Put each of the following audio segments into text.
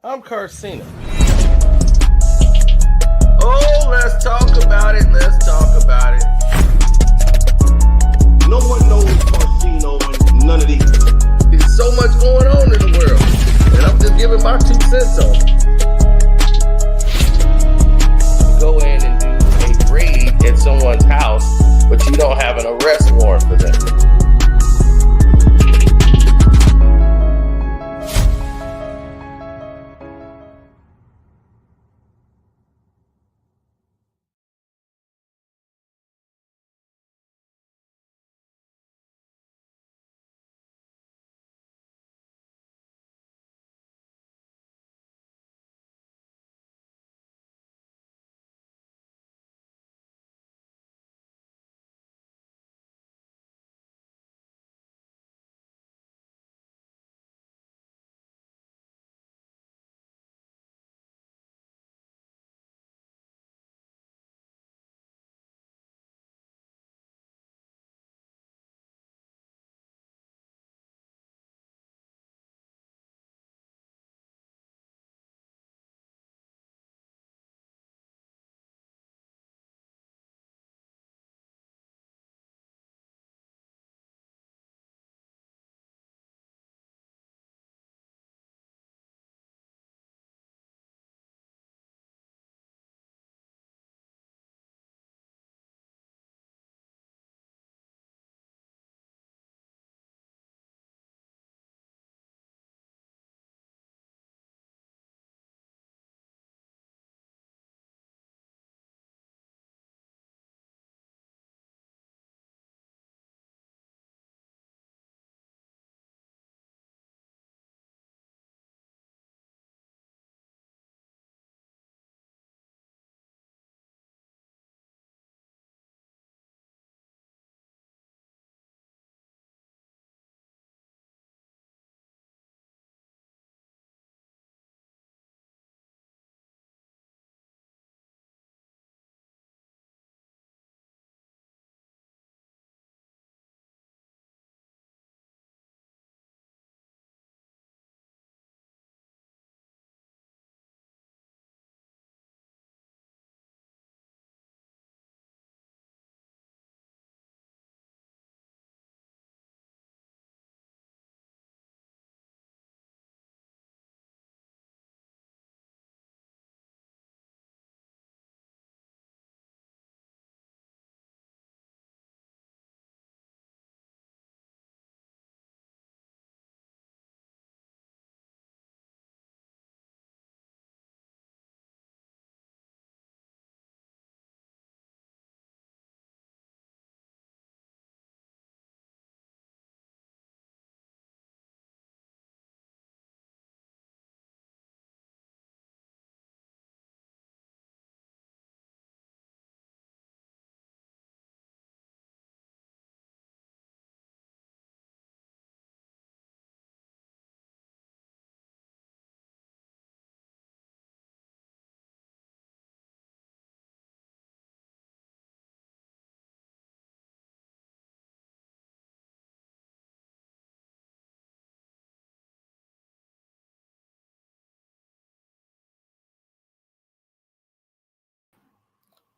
I'm Cena. Oh, let's talk about it. Let's talk about it. No one knows Cena and none of these. There's so much going on in the world, and I'm just giving my 2 cents on it. Go in and do a raid at someone's house, but you don't have an arrest warrant for them.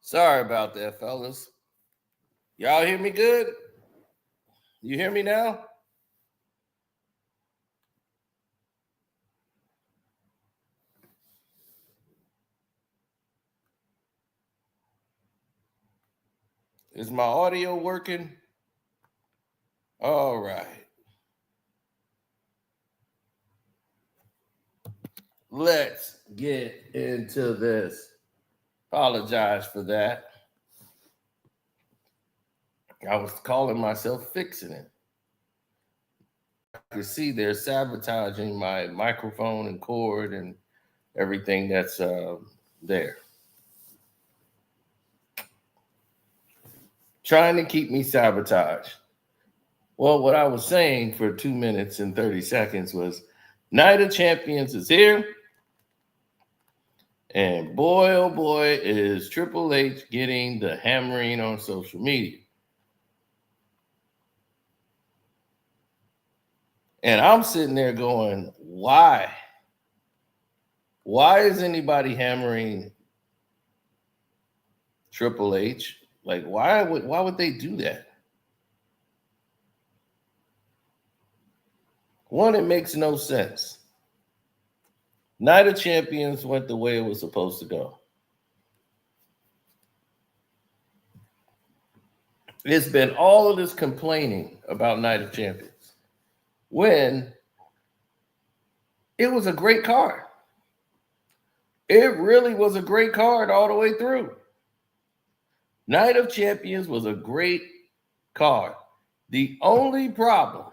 Sorry about that, fellas. Y'all hear me good? You hear me now? Is my audio working? All right. Let's get into this. Apologize for that. I was calling myself fixing it. You see, they're sabotaging my microphone and cord and everything that's there. Trying to keep me sabotaged. Well, what I was saying for 2 minutes and 30 seconds was Night of Champions is here. And boy, oh boy, is Triple H getting the hammering on social media. And I'm sitting there going, why? Why is anybody hammering Triple H? Like, why would they do that? One, it makes no sense. Night of Champions went the way it was supposed to go. It's been all of this complaining about Night of Champions when it was a great card. It really was a great card all the way through. Night of Champions was a great card. The only problem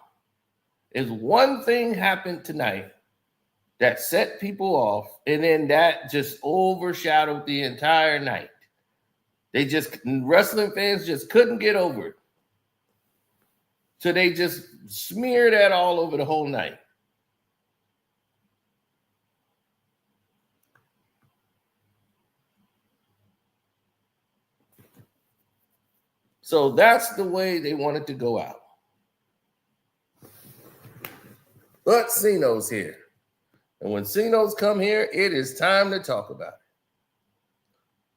is one thing happened tonight that set people off, and then that just overshadowed the entire night. Wrestling fans just couldn't get over it. So they just smeared that all over the whole night. So that's the way they wanted to go out. But Ceno's here. And when Ceno's come here, it is time to talk about it.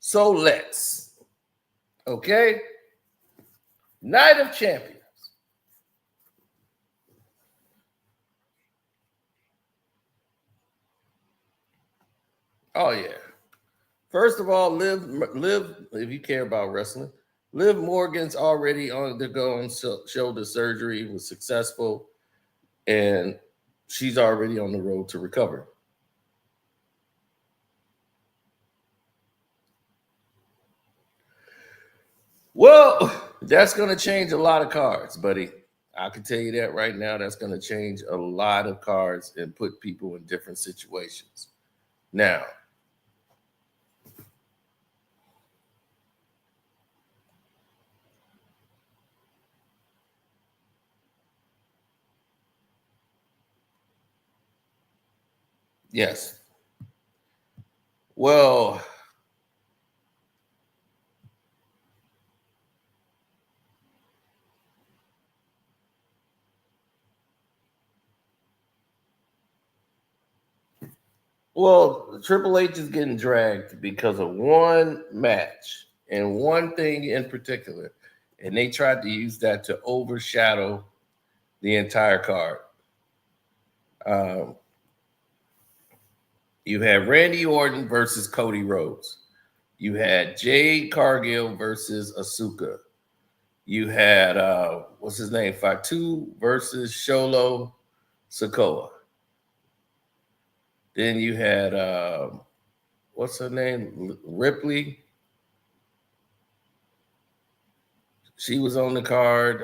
So let's. Okay? Night of Champions. Oh, yeah. First of all, Liv, if you care about wrestling, Liv Morgan's already on the go on shoulder surgery. It was successful. And she's already on the road to recover. Well, that's going to change a lot of cards, buddy. I can tell you that right now. That's going to change a lot of cards and put people in different situations. Now, yes. Well, Triple H is getting dragged because of one match and one thing in particular. And they tried to use that to overshadow the entire card. You had Randy Orton versus Cody Rhodes. You had Jade Cargill versus Asuka. You had, what's his name? Fatu versus Sholo Sikoa. Then you had, what's her name? Ripley. She was on the card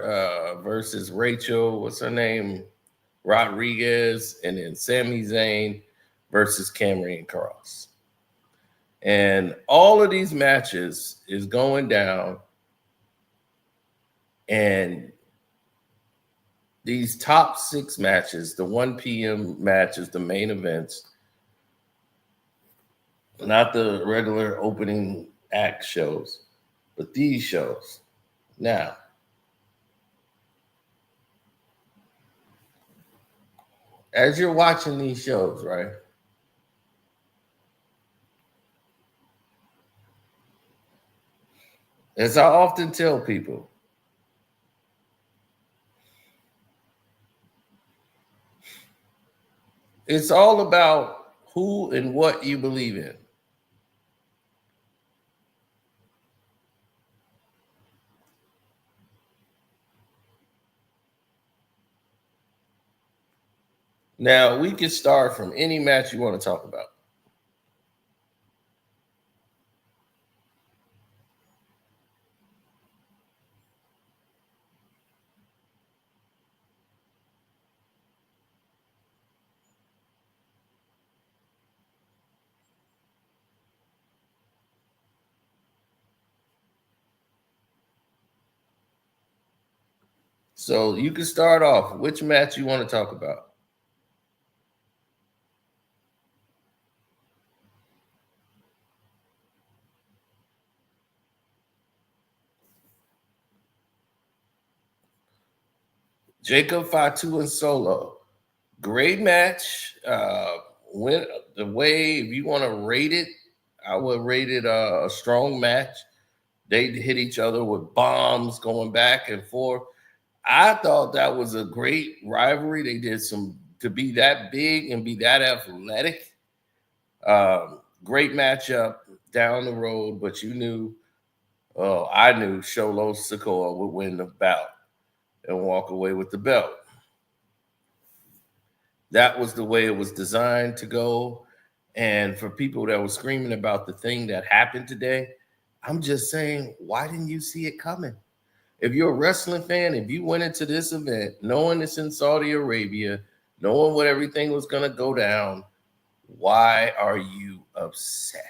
versus Rachel, what's her name? Rodriguez. And then Sami Zayn versus Cameron Cross. And all of these matches is going down. And these top 6 matches, the 1 p.m. matches, the main events, not the regular opening act shows, but these shows. Now, as you're watching these shows, right? As I often tell people, it's all about who and what you believe in. Now, we can start from any match you want to talk about. So you can start off. Which match you want to talk about? Jacob Fatu and Solo. Great match. when the way, if you want to rate it, I would rate it a strong match. They hit each other with bombs going back and forth. I thought that was a great rivalry. They did some to be that big and be that athletic. Great matchup down the road, but you knew, I knew Sholo Sikoa would win the bout and walk away with the belt. That was the way it was designed to go. And for people that were screaming about the thing that happened today, I'm just saying, why didn't you see it coming? If you're a wrestling fan, if you went into this event knowing it's in Saudi Arabia, knowing what everything was going to go down, why are you upset?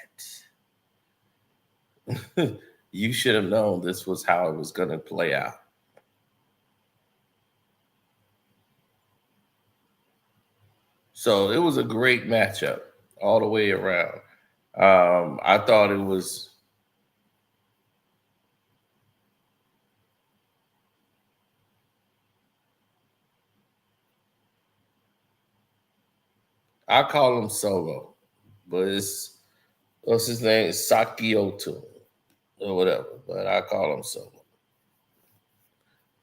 You should have known this was how it was going to play out. So it was a great matchup all the way around. I thought it was. I call him Solo, but it's what's his name? It's Sakioto or whatever, but I call him Solo.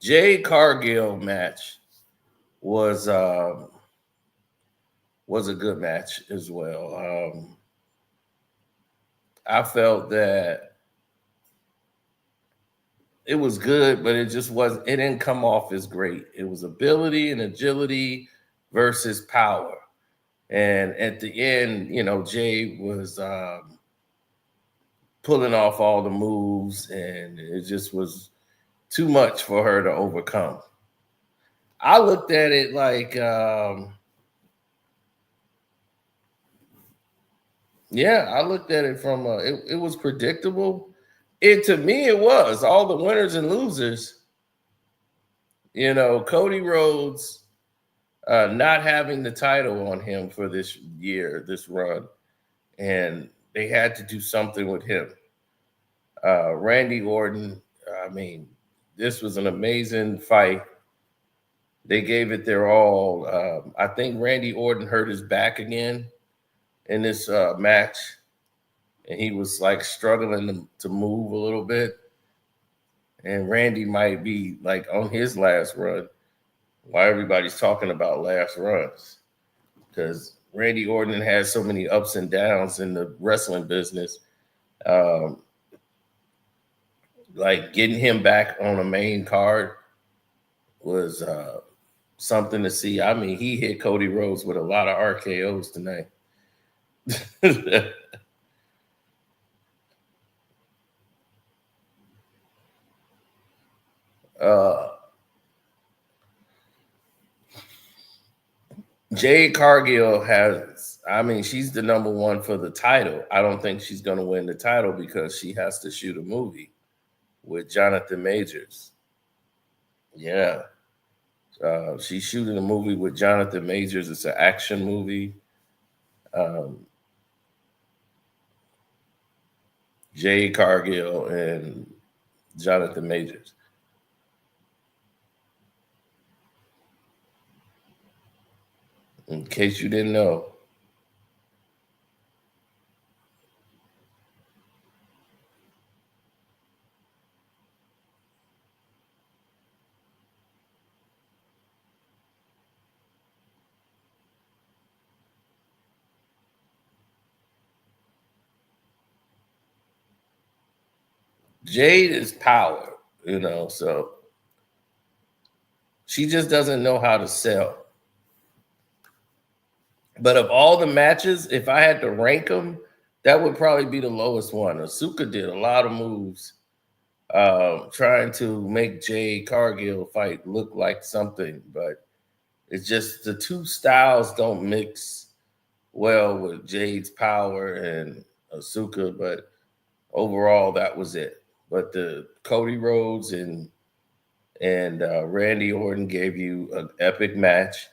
Jay Cargill match was a good match as well. I felt that it was good, but it just wasn't. It didn't come off as great. It was ability and agility versus power. And at the end, Jay was pulling off all the moves, and it just was too much for her to overcome. I looked at it like, I looked at it from it was predictable. To me, it was all the winners and losers. Cody Rhodes not having the title on him for this year, this run, and they had to do something with him. Randy Orton, I mean, this was an amazing fight. They gave it their all. I think Randy Orton hurt his back again in this match, and he was like struggling to move a little bit. And Randy might be like on his last run. Why everybody's talking about last runs? Because Randy Orton has so many ups and downs in the wrestling business. Like getting him back on a main card was something to see. I mean, he hit Cody Rhodes with a lot of RKOs tonight. Jade Cargill she's the number one for the title. I don't think she's going to win the title because she has to shoot a movie with Jonathan Majors. Yeah. She's shooting a movie with Jonathan Majors. It's an action movie. Jade Cargill and Jonathan Majors. In case you didn't know. Jade is power, so she just doesn't know how to sell. But of all the matches, if I had to rank them, that would probably be the lowest one. Asuka did a lot of moves trying to make Jade Cargill fight look like something, but it's just the two styles don't mix well with Jade's power and Asuka, but overall that was it. But the Cody Rhodes and Randy Orton gave you an epic match,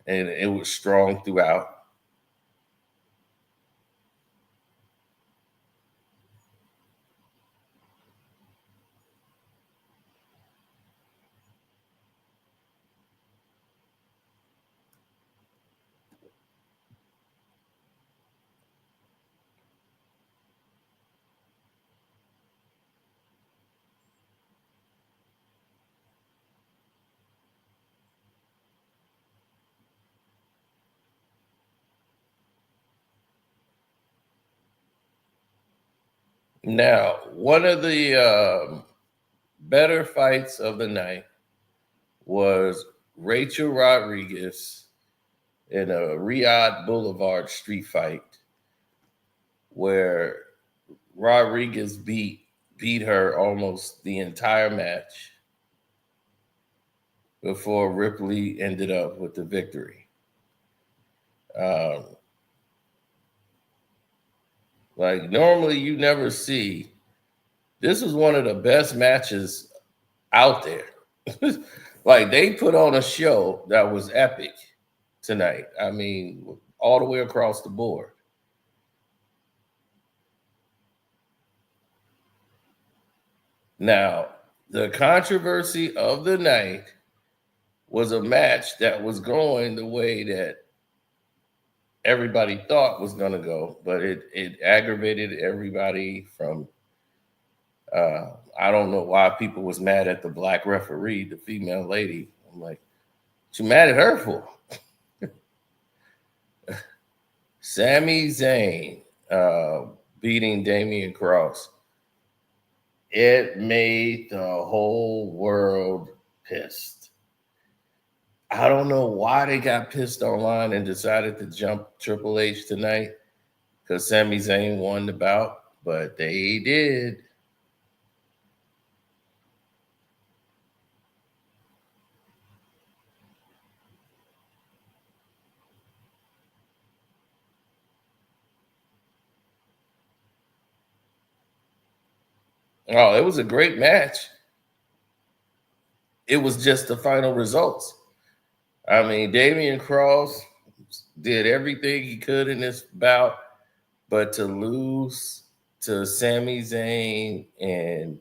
and it was strong throughout. Now, one of the better fights of the night was Rachel Rodriguez in a Riyadh Boulevard street fight where Rodriguez beat her almost the entire match before Ripley ended up with the victory. Like normally you never see. This was one of the best matches out there. Like they put on a show that was epic tonight. I mean, all the way across the board. Now, the controversy of the night was a match that was going the way that everybody thought was going to go, but it aggravated everybody from I don't know why people was mad at the black referee, the female lady. I'm like, what you mad at her for? Sami Zayn beating Damian Cross. It made the whole world pissed. I don't know why they got pissed online and decided to jump Triple H tonight because Sami Zayn won the bout, but they did. Oh, it was a great match. It was just the final results. I mean, Damian Cross did everything he could in this bout, but to lose to Sami Zayn, and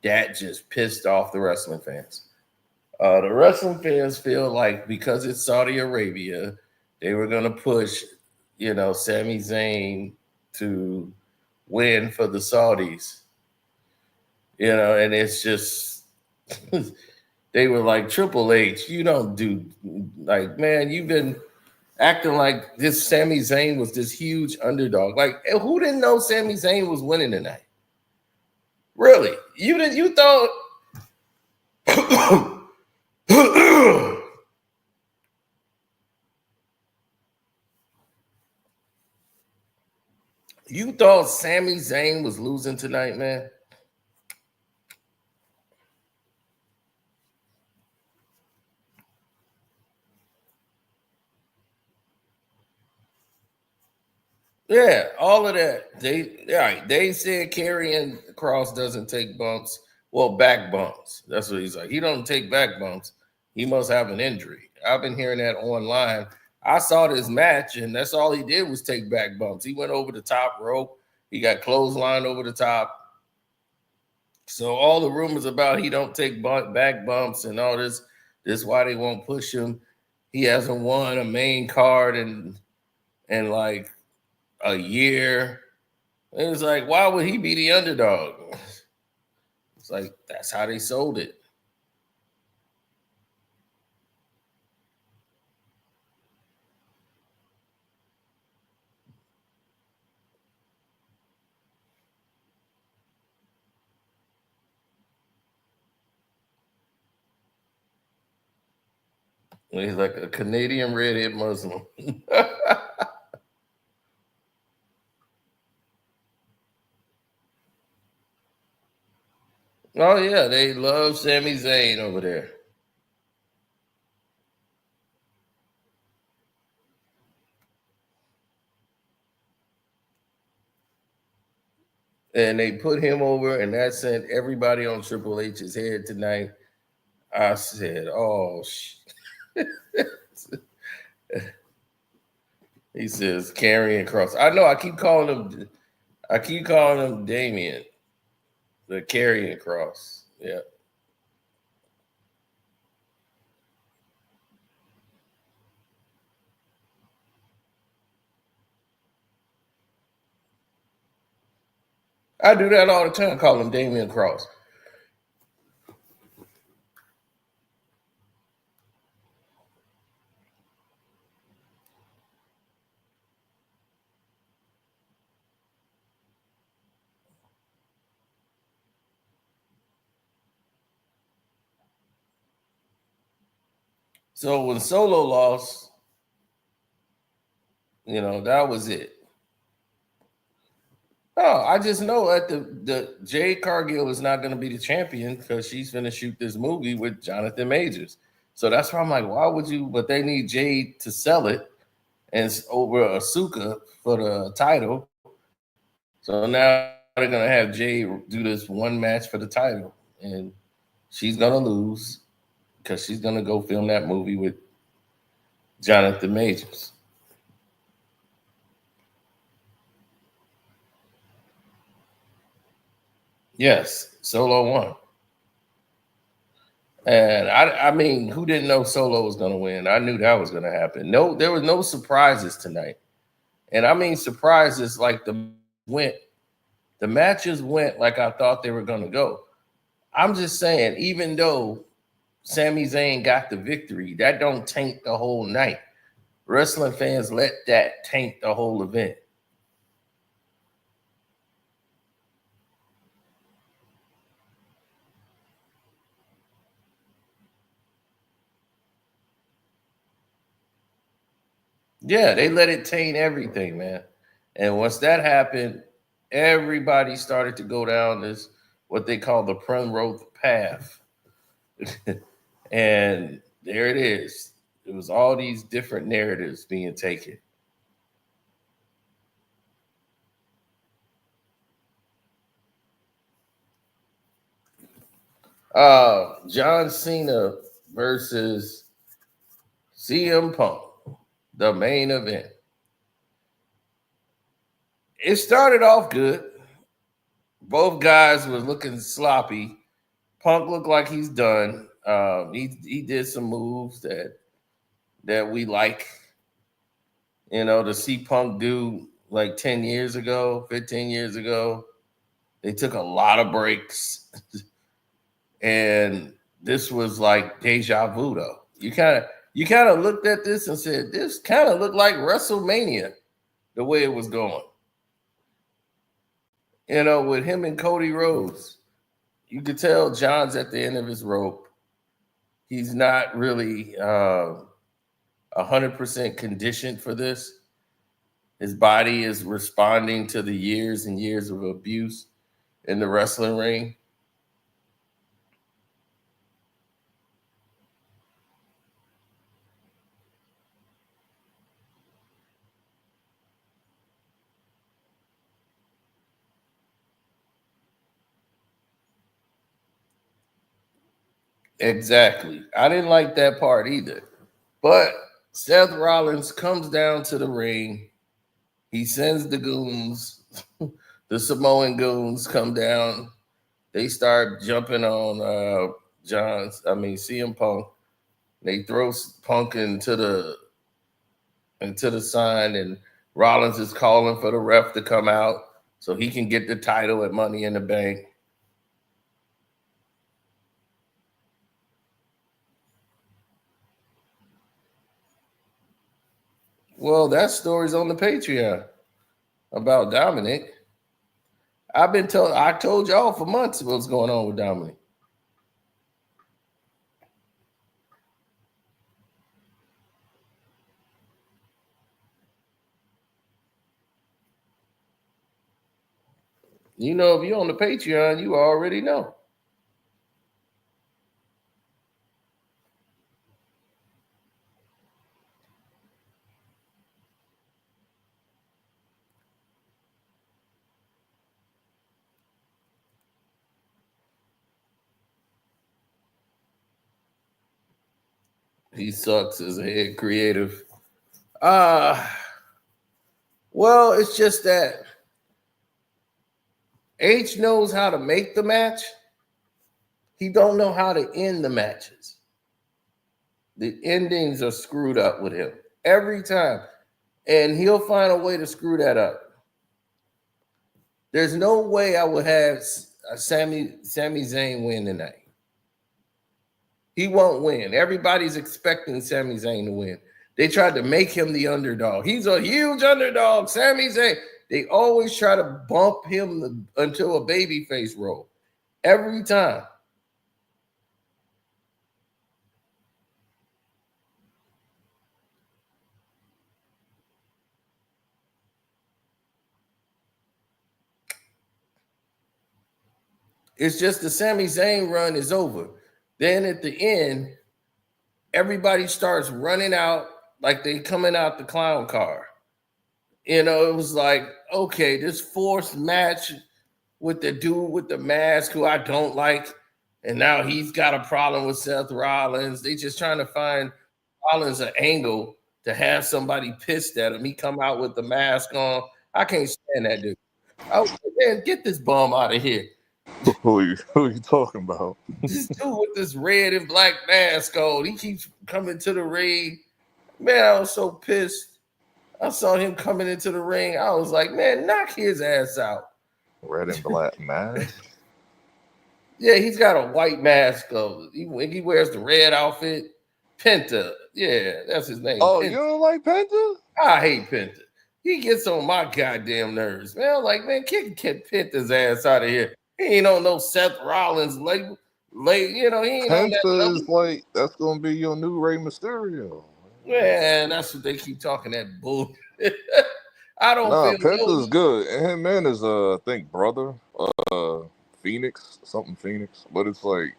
that just pissed off the wrestling fans. The wrestling fans feel like because it's Saudi Arabia, they were going to push, Sami Zayn to win for the Saudis. And it's just they were like, Triple H, you don't do like, man, you've been acting like this Sami Zayn was this huge underdog. Like, who didn't know Sami Zayn was winning tonight? Really? You thought you thought Sami Zayn was losing tonight, man? Yeah, all of that. They said carrying Cross doesn't take bumps. Well, back bumps. That's what he's like. He don't take back bumps. He must have an injury. I've been hearing that online. I saw this match, and that's all he did was take back bumps. He went over the top rope. He got clotheslined over the top. So all the rumors about he don't take back bumps and all this why they won't push him. He hasn't won a main card and like a year. And it's like, why would he be the underdog? It's like, that's how they sold it. He's like a Canadian redhead Muslim. Oh, yeah, they love Sami Zayn over there. And they put him over, and that sent everybody on Triple H's head tonight. I said, oh, shit. He says, carrying cross. I know, I keep calling him Damien, the carrying cross. Yeah. I do that all the time, call him Damian Cross. So when Solo lost, that was it. Oh, I just know that the Jade Cargill is not going to be the champion because she's going to shoot this movie with Jonathan Majors. So that's why I'm like, why would you? But they need Jade to sell it and it's over Asuka for the title. So now they're going to have Jade do this one match for the title. And she's going to lose because she's going to go film that movie with Jonathan Majors. Yes, Solo won. And I mean, who didn't know Solo was going to win? I knew that was going to happen. No, there was no surprises tonight. And I mean, surprises like the matches went like I thought they were going to go. I'm just saying, even though Sami Zayn got the victory, that don't taint the whole night. Wrestling fans let that taint the whole event. Yeah, they let it taint everything, man. And once that happened, everybody started to go down this what they call the Primrose path. And there it is. It was all these different narratives being taken. John Cena versus CM Punk, the main event. It started off good. Both guys were looking sloppy. Punk looked like he's done. He did some moves that we like, to see Punk do like 10 years ago, 15 years ago. They took a lot of breaks. And this was like deja vu though. You kind of looked at this and said, this kind of looked like WrestleMania, the way it was going. With him and Cody Rhodes. You could tell John's at the end of his rope. He's not really 100% conditioned for this. His body is responding to the years and years of abuse in the wrestling ring. Exactly. I didn't like that part either. But Seth Rollins comes down to the ring. He sends the goons, the Samoan goons come down. They start jumping on CM Punk. They throw Punk into the sign, and Rollins is calling for the ref to come out so he can get the title at Money in the Bank. Well, that story's on the Patreon about Dominic. I told y'all for months what's going on with Dominic. If you're on the Patreon, you already know. He sucks as a head creative. Well, it's just that H knows how to make the match. He don't know how to end the matches. The endings are screwed up with him every time. And he'll find a way to screw that up. There's no way I would have Sami Zayn win tonight. He won't win. Everybody's expecting Sami Zayn to win. They tried to make him the underdog. He's a huge underdog, Sami Zayn. They always try to bump him until a babyface role. Every time. It's just the Sami Zayn run is over. Then at the end, everybody starts running out like they coming out the clown car. It was like, okay, this forced match with the dude with the mask who I don't like, and now he's got a problem with Seth Rollins. They just trying to find Rollins an angle to have somebody pissed at him. He come out with the mask on. I can't stand that dude. Oh man, get this bum out of here. Who are you talking about? This dude with this red and black mask on. He keeps coming to the ring. Man, I was so pissed. I saw him coming into the ring. I was like, man, knock his ass out. Red and black mask? Yeah, he's got a white mask on. He wears the red outfit. Penta. Yeah, that's his name. Oh, Penta. you don't like Penta? I hate Penta. He gets on my goddamn nerves, man. I'm like, man, kick Penta's ass out of here. He ain't on no Seth Rollins label. He ain't on that Penta level. is like, that's going to be your new Rey Mysterio. Man, that's what they keep talking that bull. I don't feel Penta's good. And man is I think brother, Phoenix, but it's like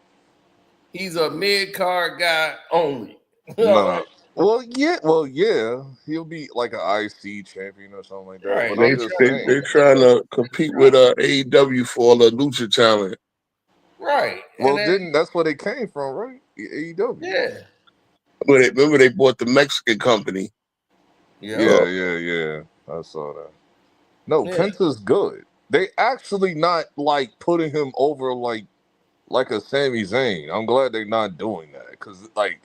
he's a mid-card guy only. no. Well, yeah, he'll be like an IC champion or something like that. Right. But I'm just saying, They're trying to compete with AEW for all the lucha talent. Right. Well, that's where they came from, right? AEW. Yeah. Remember they bought the Mexican company. Yeah. I saw that. No, Penta's good. They actually not like putting him over like a Sami Zayn. I'm glad they're not doing that because like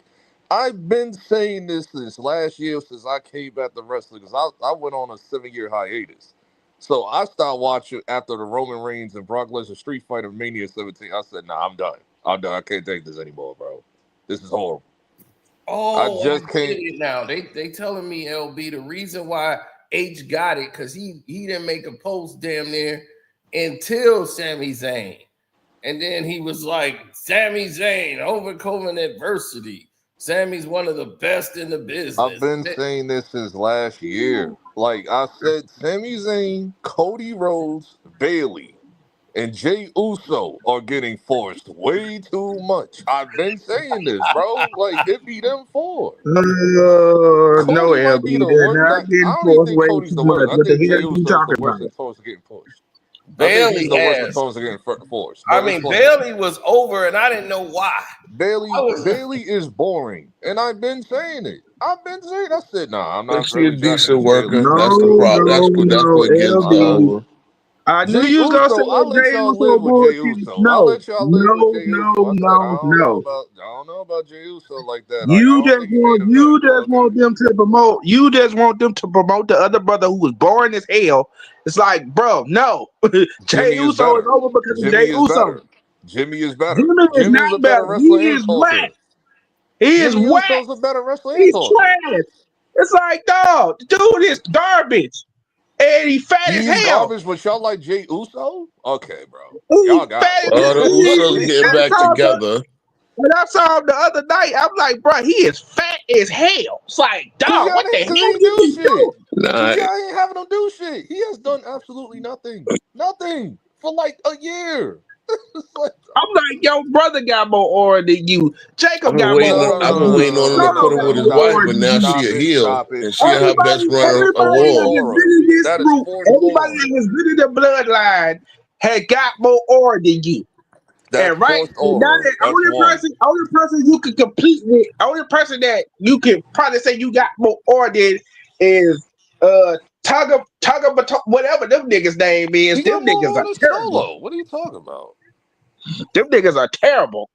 I've been saying this since last year since I came back to wrestling because I went on a 7-year hiatus. So I stopped watching after the Roman Reigns and Brock Lesnar Street Fighter Mania 17. I said, nah, I'm done. I can't take this anymore, bro. This is horrible. Oh, I just can't. It now they telling me LB the reason why H got it because he didn't make a post damn near until Sami Zayn, and then he was like Sami Zayn overcoming adversity. Sammy's one of the best in the business. I've been saying this since last year. Like I said, Sami Zayn, Cody Rhodes, Bailey, and Jey Uso are getting forced way too much. I've been saying this, bro. Like it be them four. Cody no, might be the worst. I don't even think Cody's the worst. I think Jey Uso is the worst in terms of getting pushed. Bailey the worst in terms of getting forced. I mean, Bailey was over, and I didn't know why. Bailey is boring, and I've been saying it. I said, nah, I'm not. She a decent worker. No, that's the problem. That's what gets over. I knew you was gonna say I'll let y'all live with Jey Uso. I'll let y'all live with Jey Uso. I don't know about Jey Uso like that. You just want them to promote. You just want them to promote the other brother who was boring as hell. It's like, bro, no. Jey Uso is over because of Jey Uso. Jimmy is better. Jimmy is a better wrestler. He is whack. He is whack. Uso's a better wrestler. He's trash. It's like, dog, the dude is garbage. And he fat as hell. Garbage, but y'all like Jey Uso? Okay, bro. Y'all got it. The Usos getting back together. When I saw him the other night, I'm like, bro, he is fat as hell. It's like, dog, what the hell you do? Y'all ain't having him do shit. He has done absolutely nothing. Nothing for like a year. I'm like, your brother got more aura than you. Jacob got more aura. I've been waiting on him to put him with his wife, but now she a heel, and she her best runner award. Everybody that has been in the bloodline had got more aura than you. And right now, the only person you can compete with, only person that you can probably say you got more aura than is Tugga, whatever them niggas' name is. Them niggas are terrible. What are you talking about? Them niggas are terrible.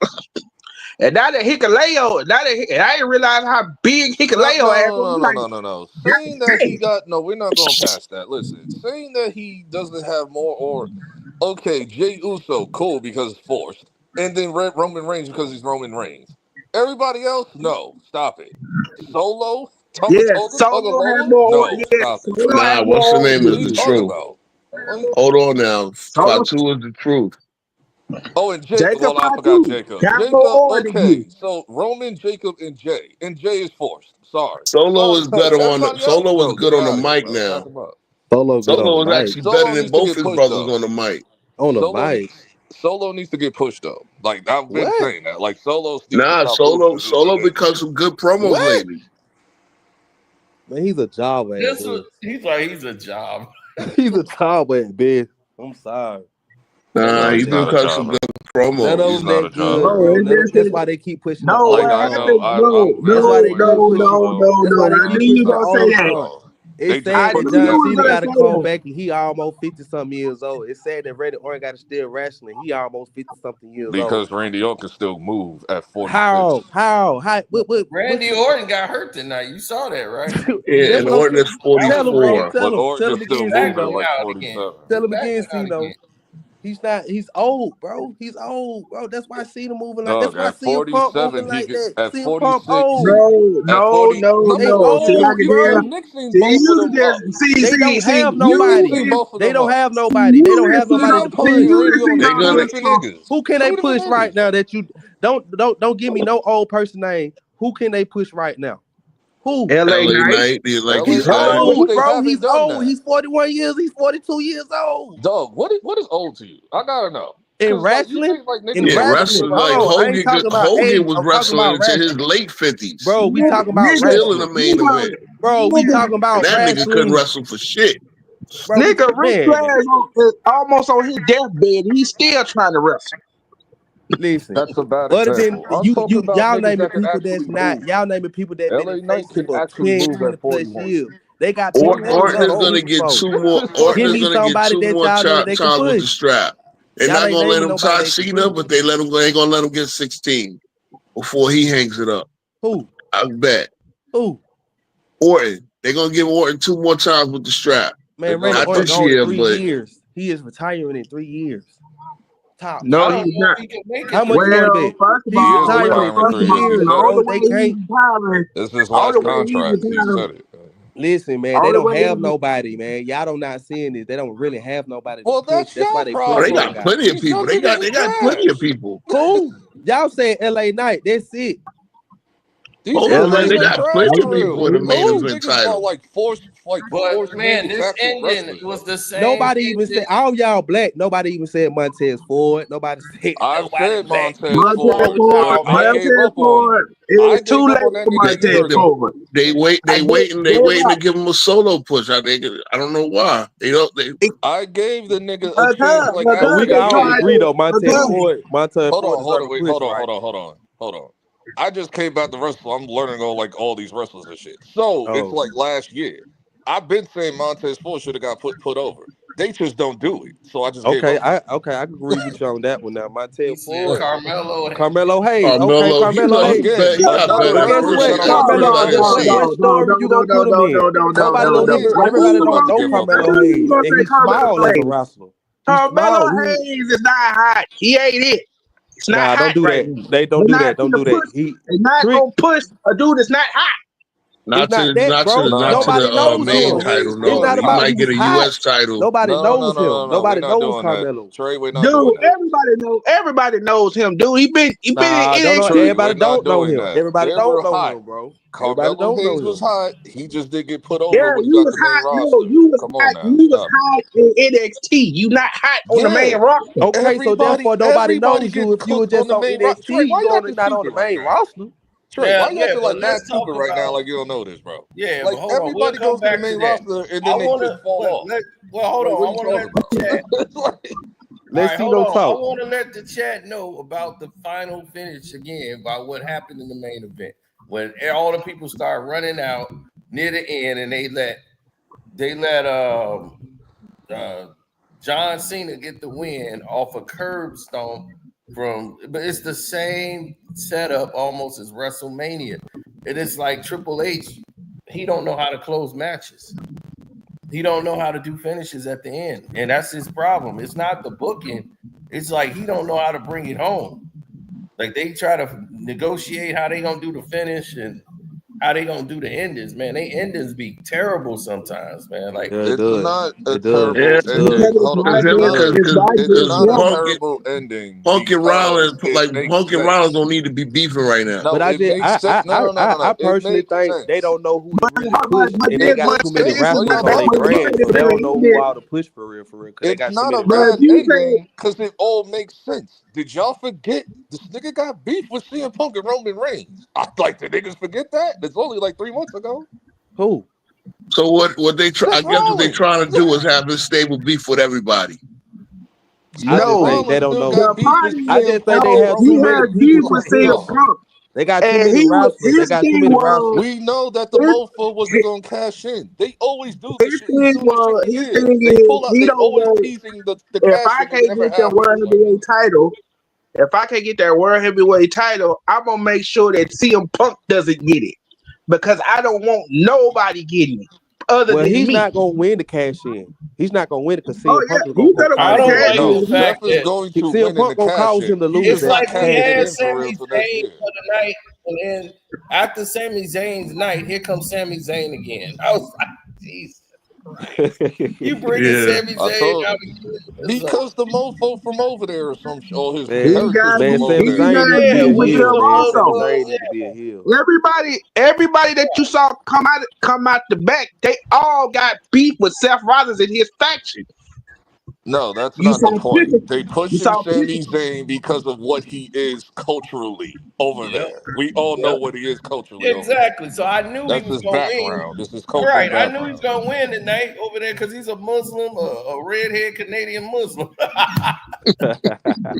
And now that Hikaleo, and I didn't realize how big Hikaleo is. No. Saying that he got we're not going past that. Listen, saying that he doesn't have more or okay, Jey Uso, cool because it's forced, and then Roman Reigns because he's Roman Reigns. Everybody else, no, stop it. Solo, Solo has more. Stop it. Nah, what's the name is the truth. Hold on now, Fatu is the truth. Oh, and Jacob. Well, I forgot Jacob. Okay, so Roman, Jacob, and Jay is forced. Sorry. Solo is better Solo is good on the mic now. Solo is actually better than both his brothers on the mic. On the mic. Solo needs to get pushed though. Like I've been saying that. Like Solo needs to Nah, stop losing to Solo Usos. because some good promos lately. Man, he's a job at This this. was, he's like he's a job. He's a job at this. I'm sorry. Nah, No, he's he's been not a cutting some jobber. good None promos. of He's them not a that good, jobber. No, bro. it's just That's why they keep pushing no. the What Like I old know, Stone. happened? No, I'm That's very why they aware keep of pushing. Solo. That's why they I knew keep you pushing the gonna say old that. Stone. They It's just sad put that knew him John you that was Cena gonna got to position. say come that. back and he almost 50-something years old. It's sad that Randy Orton got to still wrestling. He almost 50-something years old. Because Randy Orton can still move at 46. How? What Randy you? Orton got hurt tonight. You saw that, right? Yeah, That's and what I'm Orton saying. is That was Randy. 44. But Tell Orton him is still again, Back moving at Cino. me like out again. 47. Tell him Back again, me out Cino. again. He's not. He's old, bro. He's old, bro. That's why I see him moving like. That's Dog, why I at see him Pump 47, moving he like could, that. at See him Pump 46, old. at 40. Look They at No. See, I old, can bro. tell. the Knicks seen See, both of you them up. just see, They don't have you The Knicks nobody. seen just both of They them don't up. have see, nobody. They don't you have just nobody Stop to putting push. Randy Orton They against two gonna different niggas. Who can Two they different push right niggas. now that you don't give me no old person name. Who can they push right now? Who? LA LA Knight. Knight, the LA He's Lakers Knight, Knight. which old, they bro. haven't He's done old. that. He's 41 years. He's 42 years old. Dog, what is old to you? I gotta know. In Cause like you wrestling, think like in niggas Yeah, don't get wrestling, put wrestling out like hold on. I ain't like talking about Hogan age. was I'm talking wrestling about into his wrestling. late 50s. Bro, we talking about Still in wrestling. the main event. Bro, we talking And about that nigga couldn't wrestling. wrestle for shit. Bro, Nigga, Ric man, Flair is almost on his deathbed. He's still trying to wrestle. listen. that's a bad Other than example. I'm talking about y'all niggas naming that can people actually that's not, move. y'all naming people that been in LA Knight faces can for actually 10, move 20 at plus 41. years. They got people that What can Orton is is push gonna old? get before. two more. What Orton Give is me gonna get somebody two that more y'all know they can times with the push. strap. They're Y'all not ain't gonna let naming him nobody tie that can Cena, push. but they ain't gonna let him get 16 before he hangs it up. Who? I bet Who? Orton. They're gonna give Orton two more times with the strap. Man, Randy Not Orton this gone in year, 3 but years. He is retiring in 3 years. Tops. No, I don't he's know not. if he can make How it much 3 you want to Well, bet? first of He's He is all, retiring in retiring in 3 first of 3 years. all, He years, the said only bro. it. They way he's can't. retiring, This is his only last way he's contract. He retiring, said it. Listen, man, they only don't way have he's nobody, man. Y'all don't not seeing this. They don't really have nobody to Well, push. that's That's why your they they pushing that got problem. guy. plenty of These people. young They niggas got is plenty of trash. people. Who? Y'all saying LA Knight. That's it. These Hold young on, man. LA, niggas They are got trash plenty for of real. people in the main These event niggas are title. like forced But man, this handicapped ending wrestlers, was bro. the same Nobody even said ending. all y'all black. Nobody even said Montez Ford. Nobody said I've nobody said black. Montez What's wrong Montez Ford, with Ford, but y'all, I man? gave Montez up on him. Ford, I it's too gave up late on that for nigga a year Montez ago. Ford. They I waiting to give him a solo push. I think. I don't know why. They don't. They I gave the nigga a chance like We after can a all year. agree though. Montez because Ford. Montez Ford deserve a push, right? Hold on. I just came back to wrestle. I'm learning all these wrestlers and shit. So it's Oh, like last year. I've been saying Montez Ford should have got put over. They just don't do it. So I just gave okay. up on I can agree with you on that one. Now, He Montez said Ford, it. Carmelo. Carmelo Hayes. Okay, Carmelo. Carmelo Hayes. Again, He got another But better. guess wrestler what? that I His want to Carmelo, push first. I out of didn't his see what it. story you gonna put him in? Nobody Carmelo know Hayes him. got Everybody pushed don't out to know give up Carmelo on. Hayes, and he's small as a wrestler. He's Carmelo small. Hayes is not hot. He ain't it. It's not Nah, don't hot do right that. now. They don't They're do not that. Don't gonna do that. push. They're not Trick. gonna push a dude that's not hot. It's not that, bro. No, Nobody knows Carmelo main him. Hayes, title. It's bro. No, not he about I, if might he's get a hot. U.S. title. Nobody knows him. no. We're Nobody not knows doing that. Carmelo. Trey, we're not doing Dude, that. everybody knows him, dude. He been Nah, in don't know. NXT. Trey, we're Everybody not don't know doing him. that. Everybody They don't were know hot. him, bro. Everybody Carmelo don't know Hayes was him. hot. He just did get put Yeah, over when he you got was the main hot. No, roster. you was Come on hot. now, You was stop it. hot in NXT. You not hot on the Yeah, main roster. Okay, so therefore nobody everybody knows you. gets If you were cooked on just the on main roster. NXT, Trey, why you you only acting not on stupid the right main now? roster. Trey, why you Yeah, acting but like let's mad talk stupid right now? about Like you don't know this, bro. But Like hold on, we'll everybody come goes to the back to main that. roster and I then they wanna just fall off. hold on, Like what I are you wanna talking let the about? chat It's like, all Let's right, see hold no on. I talk. want to let the chat know about the final finish again about what happened in the main event when all the people start running out near the end, and they let John Cena get the win off a curb stomp but it's the same setup almost as WrestleMania. It is like Triple H. He don't know how to close matches. He don't know how to do finishes at the end, and that's his problem. It's not the booking. It's like he don't know how to bring it home. Like they try to negotiate how they gonna do the finish, and how they gonna do the endings, man. They endings be terrible sometimes, man. Like Yeah, it It's does. not a It does. terrible Yeah, It Because does. ending. it's Hold on. not It's good. not a It's not it's good not a work. terrible ending Punky because Rollins, it like makes Punky Rollins, sense. don't need to be beefing right now. No, But I it just, makes sense. No. I It personally makes think they sense. don't know who to really But push, and they this It got makes too but many sense. this is Wait, wrestlers what on back their hold what on. you brand, said so in they don't the know who ending. all to push for real, because they It's got too not many a But if bad wrestlers. you say ending because it all makes sense. Did y'all forget this nigga got beef with CM Punk and Roman Reigns? I like the niggas forget that. It's only like 3 months ago. Who? So what they try? I Seth guess what they Rollins. trying to do is have this stable beef with everybody. I Seth just no, think they Rollins don't still know. got the beef with problem I is CM just think Punk they and no, have he too Roman many had Reigns. people beef to with Like, come CM push. on. Punk. They got too And many wrestlers. They his got too thing many was wrestlers. We know that the his, mofo wasn't gonna cash in. They always do this his shit. He's thing doing this shit was for his years. thing They is pull out. he They don't always want teasing the if cash I in. They can't never get the have world one. Like, heavyweight title, if I can't get that world heavyweight title, I'm gonna make sure that CM Punk doesn't get it. Because I don't want nobody getting it other Well, than he's me. not gonna win the cash in. He's not gonna win it because Oh CM Punk yeah, is he's gonna gonna win I cause the him don't to like no, the lose. fact Seth is that going to CM win in the Punk gonna cash cause him in. to He lose is it's at not like we cashing cash had in in. for real Sami till next Zayn year. for the night, and then after Sami Zayn's night, here comes Sami Zayn again. I was like, Jesus Christ. You bringing Yeah, Sami I Zayn told out again? It's like, because the mofo from over there or some or his Man, he heritage got from man, over Sami he there. Zayn need had to be yeah, a beef with what heel, them the man. fuck Sami also. was, Zayn need to be a yeah. heel. Everybody that you saw come out the back, they all got beef with Seth Rollins and his faction. No, that's You not the saw point. pictures. They You pushing saw Sami pictures. Zayn because of what he is culturally over Yep, there. We all know yep. what he is culturally over there. Exactly. So I knew he That's was his gonna win. background. This is cultural Right. I knew he was background. gonna win tonight over there because he's a Muslim, a redhead Canadian Muslim.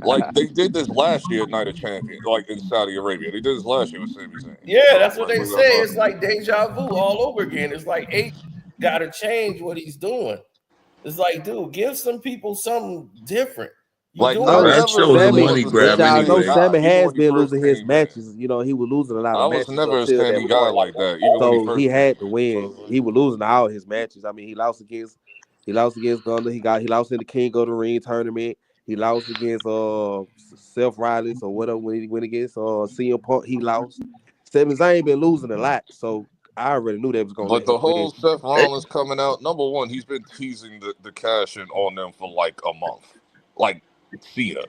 Like they did this last year at Night of Champions, like in Saudi Arabia. They did this last year with Sami Zayn. Yeah, So that's what like, they what are y'all say. talking It's about? like deja vu all over again. It's like H got to change what he's doing. It's like, dude, give some people something different. You Like doing I well, the that never show is a really Sammy, was money a but grab Sami y'all know Zayn anyway. guy, Sammy even has when he been first losing his came in. matches. You know, he was losing a lot of I was matches never a until that Sammy guy point. like that, even when he So he first came had in. to win. He was losing all his matches. I mean, he lost against Gunner. He lost in the King of the Ring tournament. He lost against Seth Rollins or whatever when he went against CM Punk. He lost. Sami Zayn been losing a lot, so I already knew they was gonna But let him the win. whole Seth Hey, Rollins coming out, number one, he's been teasing the cash in on them for like a month. Like Cena.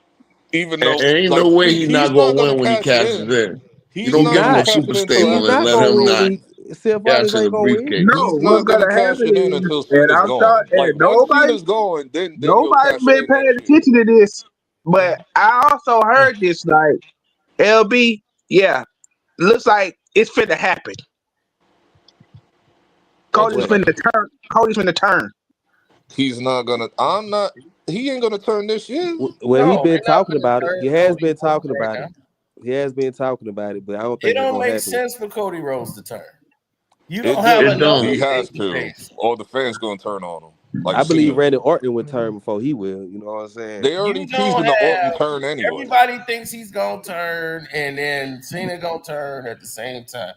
Even though ain't no like way he's he's not not gonna gonna win when he cash it cashes in. in. You He's don't He's not give him gonna a not. cash it super in until stable He's and after not let gonna him win SummerSlam. when not he Seth Rollins cash in ain't a gonna win. No, briefcase. He's what's not gonna gonna cash happen it in is, until and Cena's I'm sorry, gone. Like and once Cena's gone, then he'll nobody's cash it been in paying next year. attention to this. But I also heard this like LB, yeah, looks like it's finna happen. What's Cody's What? gonna finna happen? turn. Cody's finna turn. He's not gonna I'm not he ain't gonna turn this year. Well, he no, been they're not talking gonna about it. turn He has Cody been Rhodes talking right about it. now. He has been talking about it, but I don't It think it's don't gonna make happen. sense for Cody Rhodes to turn. You It don't have It do. another don't. He has baby to. face. Or the fans gonna turn on him. Like I believe Cena. Randy Orton would turn before he will. You know what I'm saying? They already You don't teasing the Orton have turn anyway. everybody thinks he's gonna turn, and then Cena gonna turn at the same time.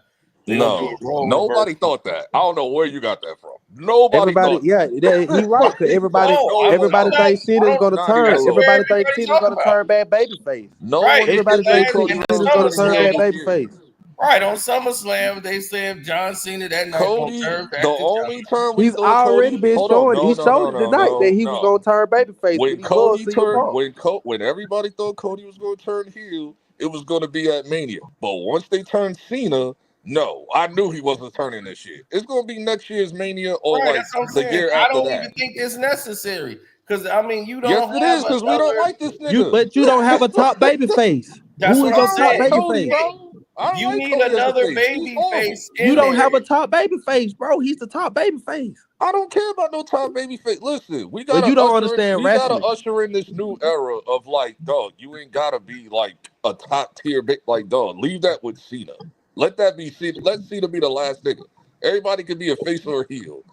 They're gonna do No. a role Nobody reversal. thought that. I don't know where you got that from. Nobody Everybody, thought yeah, he right. Cause nobody thought everybody, No, I'm everybody no. not. thinks Cena's gonna Not turn. even That's what Everybody close. thinks everybody's Cena's talking gonna about. turn bad baby face. No Right. one They Everybody said predicted thinks Cody in Rhodes Cena's gonna turning turn heel SummerSlam. bad this baby year. face. Right on SummerSlam, they said John Cena that night gonna Cody, turn the back to John. only time we He's thought already Cody, been hold on, showing it. He no, no, showed no, it no, tonight that no, he was no. gonna turn baby face, but When he was Cody CM turned, Punk. when everybody thought Cody was going to turn heel, it was going to be at Mania. But once they turned Cena, no, I knew he wasn't turning this year. It's going to be next year's Mania or Right, like that's what I'm the saying. year I after don't even that. think it's necessary. Because I mean, you Yes, don't it have is because we don't another. like this nigga. But you don't have a top baby face. That's Who what is I I'm your don't top like saying. baby Cody, face? bro. I don't You like need Cody as a another face. He's baby horrible. face You in don't there. have a top baby face, bro. He's the top baby face. I don't care about no top baby face. Listen, But you don't understand wrestling. usher in this new era of like, dog, you ain't gotta be like a top tier big like dog. Leave that with Cena. Let that be Cena. Let Cena be the last nigga. Everybody can be a face or a heel.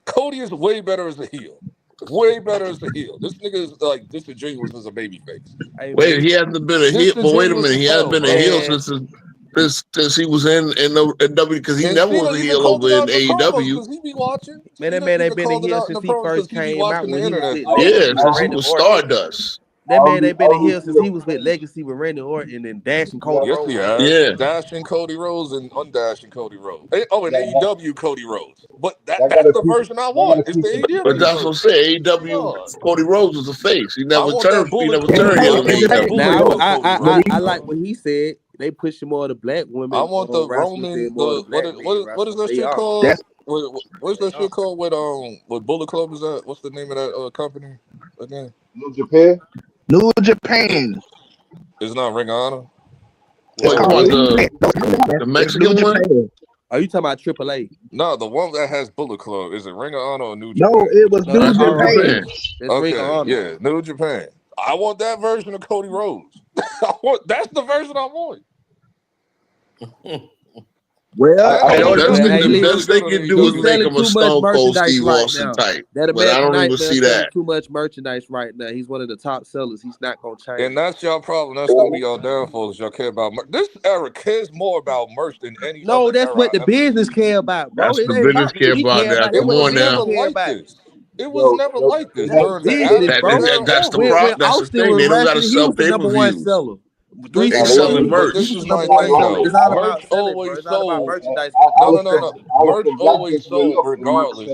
Cody is way better as a heel. Way better as a heel. This nigga is like disingenuous as a baby face. Hey Wait, man, he hasn't been a heel. But wait a Disingenuous minute, as he hasn't hell, been a bro. heel man, since he was in W because he And never Cena was a even heel called over it in out in the promos AEW. because he be watching. man, that Cena man ain't even been in called it here out in since the he promos because first he be came out watching when the he was internet, sitting so he next know Yeah, he to be since he watching. Randy was Orton. Stardust. That man ain't been in here since he was with Legacy with Randy Orton and Dash and Cody Yes, Rhodes. he has. Yeah. Dashing Cody Rhodes and undashing Cody Rhodes. Oh, and AEW Cody Rhodes. But that's the version I want. It's the But AEW that's what I'm version. saying. AEW, Cody Rhodes was a face. He I never want that turned. He Bullet never Club. turned heel in I want that AEW. Bullet Now Club Cody Rhodes. I like what he said. They pushing more of the black I women want the wrestlers Roman. than more of the black men What is wrestlers. that They shit are. called? That's What's that shit called with Bullet Club? Is that what's the name of that company again? New Japan. New It, Japan. it's not Ring of Honor. It's What you called want New Japan. the It's New Mexican one? Japan. Are you talking about AAA? No, the one that has Bullet Club is it Ring of Honor or New No, Japan? it was No, New that's That's New ROH. Japan. Japan. That's Ring of Okay, Honor. yeah, New Japan. I want that version of Cody Rhodes. That's the version I want. Well, And Hey, the Hey, AEW hey, the is really best listen, they good on can do he's is make AEW. selling him a too much Stone Cold merchandise Steve right Austin now. type. That But I American don't even Nightmare see selling that. too much merchandise right now. He's one of the top sellers. He's not gonna change. And that's y'all problem. That's gonna be y'all downfall. Y'all care about merch. This era cares more about merch than any No, other that's era what the I ever business seen. care about, bro. That's It the ain't business about what care we about care that. about. It That's Come what the was on never now. business care like about. this. It was never like this That's during the business, Attitude bro. Era That's the era. When That's the Austin thing. was They don't got to wrestling, he sell was the pay per number one views. seller. This They Three six selling three. this He merch. was is the number my one thing seller. It's though. all Merch about selling, bro. always It's all about sold. merchandise when it comes to No. wrestling. Merch always sold regardless.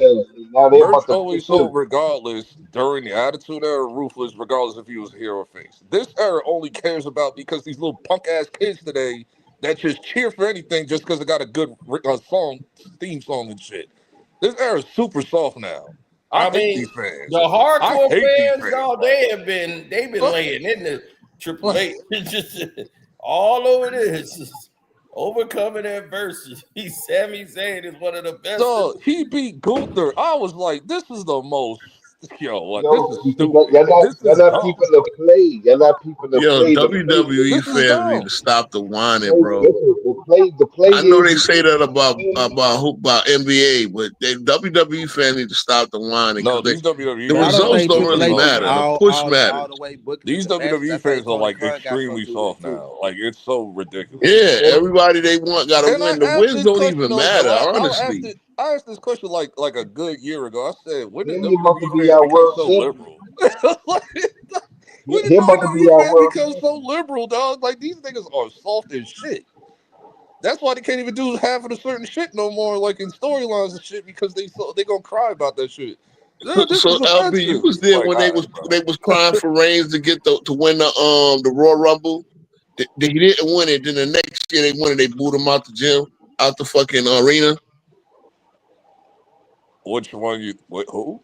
Merch always sold regardless during the Attitude Era, Ruthless, regardless if he was a hero or face. This era only cares about because these little punk ass kids today that just cheer for anything just because it got a good theme song and shit. This era is super soft now. I I hate mean, these the fans. I hardcore hate these fans, fans, dog, bro. they've been Like, laying in the Triple like, H. It's just all over this. Overcoming adversity. Sami Zayn is one of the best. dog, he beat Gunther. I was like, this is the most. Yo, what? This is stupid. This is dumb. Yo, WWE This is fans need to dumb. stop the whining, bro. I know they say that about NBA, but WWE fans need to stop the whining No, because these WWE the But I fans don't are results think don't Triple really H soft is matter. The now. push all matters. the way booking These the matches. I WWE think fans are Tony like Khan got extremely something to do with soft it too. now. Like it's so ridiculous. Yeah, everybody they want got to And I win. The asked wins this don't question even though. matter, honestly. I asked this question like a good year ago. I said, when did WWE fans become so liberal? Like, when did WWE fans become so liberal, dog? Like these niggas are soft as shit. That's why they can't even do half of the certain shit no more, like in storylines and shit, because they gonna cry about that shit. This So is LB, you offensive. was there Like, when all right, bro. they was crying for Reigns to get to win the Royal Rumble. He didn't win it. Then the next year they won it. They booed him out the gym, out the fucking arena. Which one who?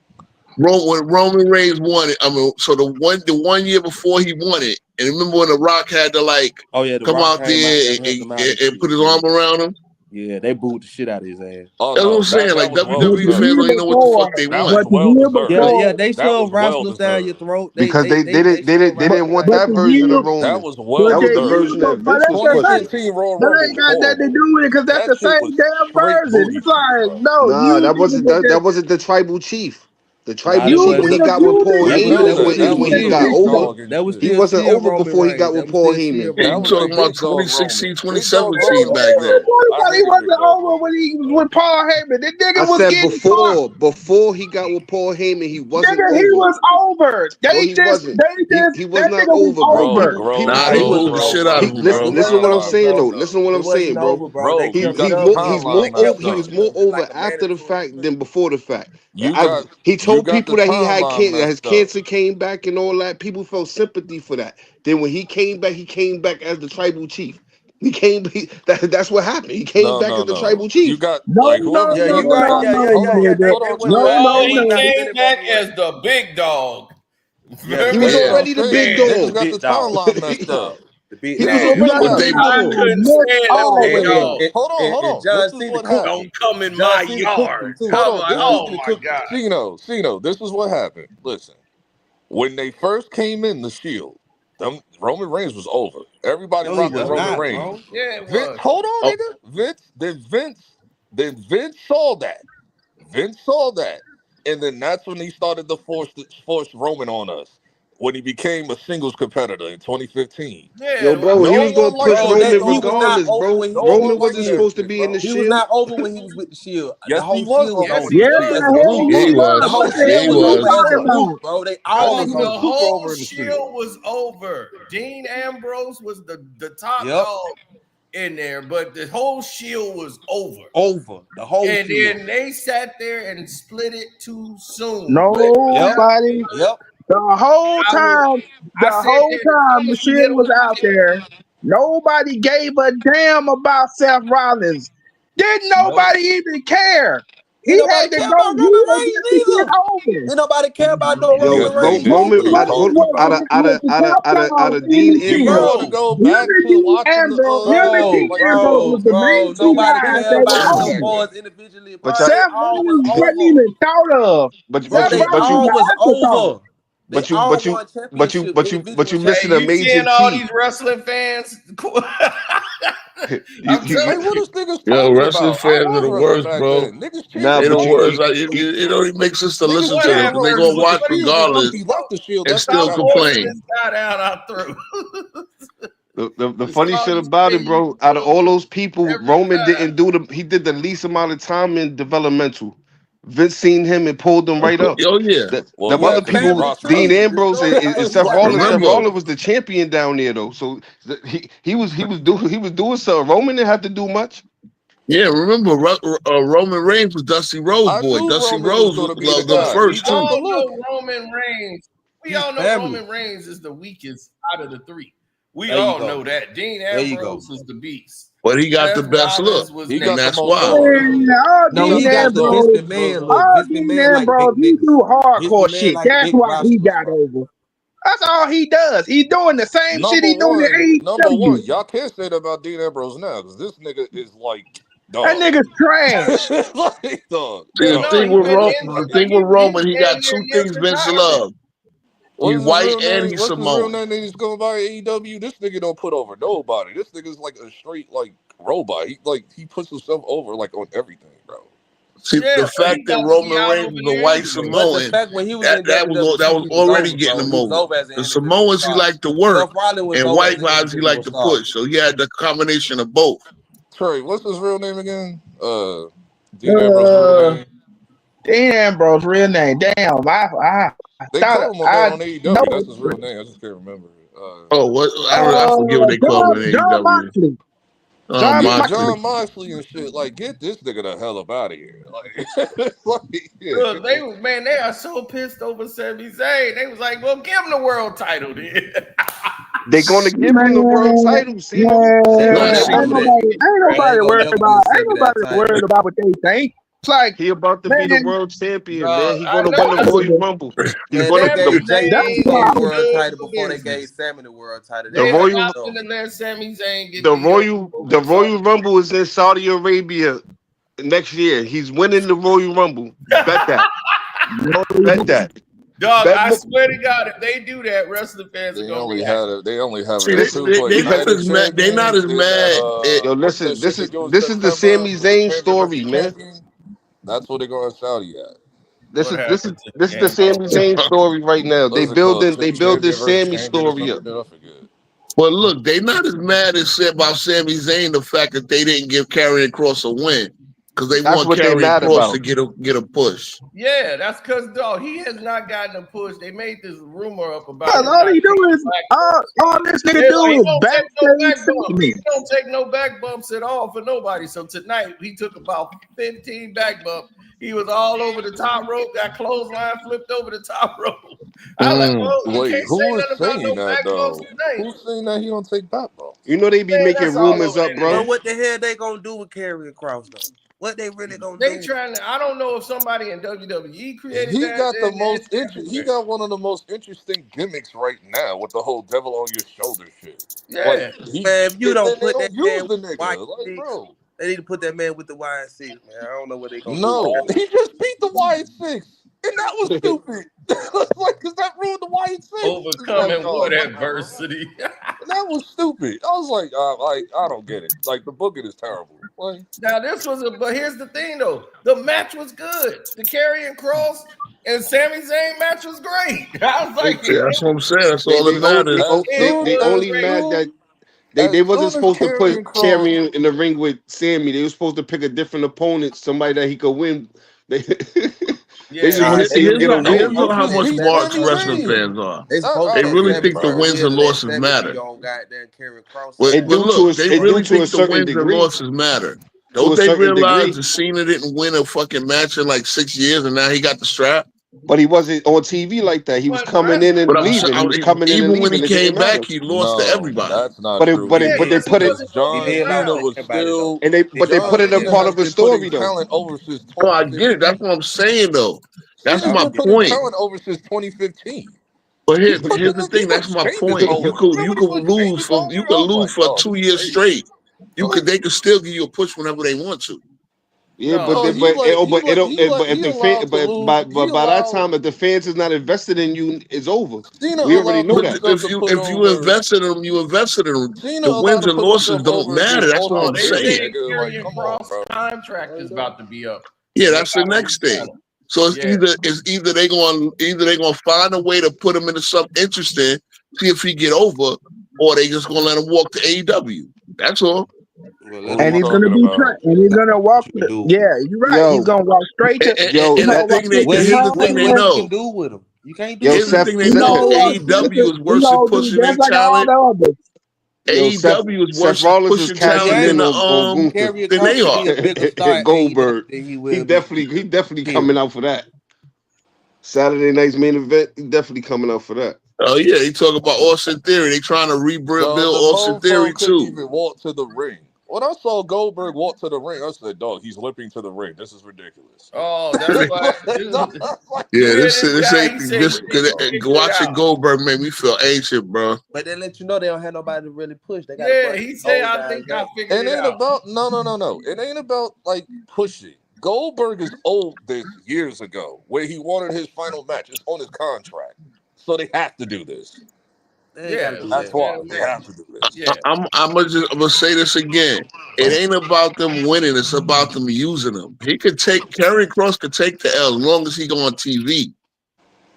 When Roman Reigns won it, I mean, so the one year before he won it, and remember when The Rock had to Oh yeah, the come Rock out came out there there and helped him out and and shit. put his arm around him. Yeah, they booed the shit out of his ass. Oh That's what I'm no, saying. that Like was well WWE deserved. fans don't even know what the fuck they That was want. well deserved. Yeah, they That shove was well wrestlers down your deserved. throat. Because They shove wrestlers down your throat. That was well That was the deserved. version that Vince was pushing. 2015 Royal Rumble was horrible. That shit was straight booty cheeks, bro. Nah, that wasn't the tribal chief. The Nah, tribal that chief when wasn't. he got with Paul You Heyman know is that. when That is when was he the got big over. dog and That was shit. He still wasn't over Roman before he got Reigns. with That was Paul still Heyman. Hey, That you was the talking about big dog 2016, Roman. Big dog 2017 Roman was back then. good. I hated Big dog Roman. with Paul Heyman. The I nigga was said getting caught. before he got with Paul Heyman, he wasn't Nigga, he over. was over. No, he wasn't. He was That not nigga was over, bro. Bro, over. People Nah, Nah, they he people wasn't booed the shit over. out of bro. him, It listen bro. listen to what wasn't I'm over, saying bro. though. Listen to what It I'm saying, wasn't bro. over, bro. They Bro, you kept He's got the more shoving he's wrestlers. more timeline They kept messed he up. was pushing more them over like a after the mandatory fact thing. than before the fact. You got He you told got people the that he had timeline that his messed up. cancer came back and all that. People felt sympathy for that. Then when he came back as the tribal chief. That's what happened. He came No, back no, as the no. tribal You chief. got No, like no, whoever Yeah, no, said you it. right. no, Like, Yeah, no, yeah, hold yeah, on, yeah. no, That hold that on, wasn't Triple that. H. no, No, That Hold he was on. not the came minute Roman back Reigns. as the big dog. Yeah, the He big was Remember Yeah, dog. I'm already the big saying niggas dog. got Big the dog. timeline Big messed up. dog. The big He was dog. Man, you already gotta the But be they big I dog. honest. couldn't Nick stand the Hold on, big wait, wait. dog. Hold on. John This is Cena what cooked him. happened. Don't come in John my Cena cooked him yard. too. Come Hold on. on. This is John Oh Cena my cooked him. God. Cino. This is what happened. Listen, when they first came in the Shield, Roman Reigns was over. Everybody No, he rocking was Roman not, Reigns. bro. Yeah, it Vince, was. hold on, oh, nigga. Vince saw that. Vince saw that, and then that's when he started to force Roman on us. when he became a singles competitor in 2015. Yeah, Yo, bro, he No was gonna one liked push the Bro, Roman he was not regardless, over bro. when he No was one Roman with the liked wasn't that Shield. supposed to shit, be in the bro. He was Shield. not over when he was with the Shield. The Yes, he whole was Shield was yes, over over. with he the Yeah, Them Shield. as was. a the hell group. Yeah, he he All was. The was. What whole the Yeah, hell Shield he was was you over was. as a talking group, about? bro. They I all thought was he the was over. super whole over in the shield Shield. was over. Dean Ambrose was the top Yep. dog in there, but the whole shield was over. Over. The whole And Shield. then they sat there and split it too soon. But Yep. Nobody. Yep. The whole I will. time, I the said whole that as time soon the as we hit shit on was the out there, nobody gave a damn about Seth Rollins. Didn't nope. nobody even care. Ain't He nobody had to care go. about He Roman had Reigns to get either. over. Ain't nobody care about no Yo, Roman Yes, they Reigns. did. Roman They Roman talked out about of it. was the top out dog of in Dean the If you Shield. want to Ambrose, Bro, go Him back and to Dean watching the Ambrose, him and Dean like Ambrose was the main two Nobody guys care that were about them over. boys individually, but bro. y'all, They Seth all was Rollins wasn't over. even thought of. Bro, Seth they Rollins all was was an afterthought. over. They all won championship but you individually. Hey, missing a You major seeing all key. these wrestling fans? you, I'm you, Like, telling what you. is niggas Yo, talking wrestling about? I fans are was the wrestling worst, back bro. then. Niggas nah, cheered They for the but worst. Bobby. Like, it only makes sense to Niggas listen was to Whatever. them going because they crazy gonna for watch Shield, and once regardless he left the Shield, and that shit still Stop got forcing crazy. complain. this guy down our throat. the It's funny all shit these about it, crazy bro, out of all those people, every Roman time. didn't do he did the least amount of time in developmental. Vince seen him and pulled him right up. Oh yeah. Well, The yeah, other Well, because his people, family roster got Dean tree. The Ambrose story and was he Seth got the Rollins. Seth Remember, family Rollins tree. was the champion down there though. So he was doing something. Roman didn't have to do much. yeah, remember Roman Reigns was Dusty Rose I boy. knew Dusty Roman was Rose going was to be the the guy. He first We got too. the all look. know Roman Reigns. We He's all know family. Roman Reigns is the weakest out of the three. We There you all go. know that. Dean There you go. Ambrose is the beast. But he got the Seth best look. Rollins was He And got the next. that's most why. look. Man, all He No, Dean got he the got the results. Vince Ambrose, McMahon look. all Vince Dean McMahon like Ambrose, big he niggas. do Vince hardcore McMahon shit. like That's big why he wrestlers, got bro. over. That's all he does. He doing the same shit Number he doing one, in number one. AEW. Y'all can't say that about Dean Ambrose now because this nigga is like That dog. nigga's trash. Like dog. See, Yeah, At the no, all. thing he with been Like, in The like thing with he's Roman, he damn got near two his things Vince retirement. love. what He's is his white real and name? he's What's his real Samoan. name that he's going by AEW? This nigga don't put over nobody. This nigga's like a straight like robot. He puts himself over like on everything, bro. See, Yeah, the but he fact that got to be Roman out Reigns over is a there white anyway. But the Samoan, fact when he was that in that WWE, was he was already over, getting bro. him He was over. over as an The individual Samoans he star. liked to work, Seth Rollins was and over as white an guys he individual liked to star. push. So he had the combination of both. Trey, what's his real name again? Dean Ambrose's real Uh, name. Dean Ambrose, real name. Damn, I They thought call him on that I on know AEW. That's his it. real name. I just can't remember it. Oh, what I forget what they call him in John AEW. Moxley. Oh, John Yeah, Moxley. Moxley. John Moxley and shit. Like, get this nigga the hell up out of here. Like, yeah, Look, get this. they are so pissed over Sami Zayn. They was like, well, give him the world title then. They're gonna give him the world Man, title, Cena. They're man, Nah, gonna see, give ain't him that. the. They nobody ain't gonna worried never about, give Sammy that title. what they think. It's like, He about to be the man, world champion, man. Dog, He I gonna know win the that's Royal Rumble. He's Man, gonna they Sami gave Jay that's Uso why the Zayn is world good title for before they gave business. Sammy the world title. They the They gave are it not Royal to him. going to let Sami Zayn get the the Royal over the talk. Royal Rumble is in Saudi Arabia next year. He's winning the Royal Rumble. Bet that. no, Bet that. Dog, Bet I mo- swear to God, if they do that, wrestling fans are They gonna only react. had it. They only have it See, as listen, two. What they not United as mad. They not Champions? as Then that mad. yo, what's listen. that shit This they is do in this is the September Sami with the Zayn champion versus story, the man. champion? That's what they're going to Saudi at. This What is this is happened to the this is the game? Sami Zayn story right now. They What's it called? building they building Champion versus Sammy champion or story something? up. I forget. But look, they not as mad as said about Sami Zayn the fact that they didn't give Karrion Kross a win because they That's want what they Karrion mad Kross to about. get a push. Yeah, that's because dog, he has not gotten a push. They made this rumor up about cause him all not he do taking is, back bumps. all this nigga Yeah, do he is don't take no backstage back bumps. He segments. don't take no back bumps at all for nobody. So tonight he took about 15 back bumps. He was all over the top rope, got clothesline flipped over the top rope. I was like, Mm. well, you Wait, can't say who was nothing about saying no that back bumps though? tonight. Who's saying that he don't take back bumps? You know they be Man, making that's all rumors over the up, But bro. internet. what the hell they gonna do with Karrion Kross though? What they really gonna They do? trying to, I don't know if somebody in WWE created He that. got the most It's he everywhere. got one of the most interesting gimmicks right now with the whole devil on your shoulder shit. Like Yeah. Man, if you don't they put don't that use man the with the nigga. Like, Y6, bro. they need to put that man with the Y6, man. I don't know what they gonna do with No, that man. he just beat the Y6, and that was stupid. Like, cause that with the white six. Overcoming what like, adversity? that was stupid. I was like, I don't get it. Like the booking is terrible. Like, Now this was but here's the thing though, the match was good. The Karrion Kross and Sami Zayn match was great. I was like, Yeah, that's what I'm saying. That's all that matters. They only mad that they wasn't supposed to put Karrion in the ring with Sammy. They were supposed to pick a different opponent, somebody that he could win. They just want to see him get a Here's win. how much Mark's wrestling fans are. They really think the wins and losses matter. But look, they really think the wins and losses matter. Don't they realize that Cena didn't win a fucking match in like 6 years and now he got the strap? But he wasn't on TV like that. He was coming in and leaving. He was coming in and leaving. Even when he came back, he lost to everybody. That's not true. But they put it. John Cena was still, and they put it in part of a story though. Talent over since Oh, I get it. That's what I'm saying though. That's my point. Talent over since 2015. But here's the thing. That's my point. You could lose for 2 years straight. They could still give you a push whenever they want to. Yeah, but by that time, if the fans is not invested in you, it's over. We already know that. If you invested in them, you invested in them. The wins and losses don't matter. That's what I'm saying. Karrion Kross contract is about to be up. Yeah, that's the next thing. So it's either they're gonna find a way to put him into something interesting, see if he get over, or they just gonna let him walk to AEW. That's all. And he's gonna be and he's gonna walk. Yeah, you're right. He's gonna walk straight to. Here's the thing they know. You can do with him. You can't do. Here's the thing they know. AEW is worse at pushing their talent. AEW is worse at pushing talent than they are. Goldberg. He definitely coming out for that. Saturday night's main event. He definitely coming out for that. Oh yeah, he talk about Austin Theory. They trying to rebuild Austin Theory too. Even walk to the ring. When I saw Goldberg walk to the ring, I said, "Dog, he's limping to the ring. This is ridiculous." Oh, that's why. This ain't watching Goldberg made me feel ancient, bro. But they let you know they don't have nobody to really push. They got he said, "I think I figured it out." About no. It ain't about like pushing. Goldberg is old this years ago, where he wanted his final match. It's on his contract, so they have to do this. That's why they have to do this. Yeah. I'm gonna say this again. It ain't about them winning. It's about them using them. Karrion Kross could take the L as long as he go on TV.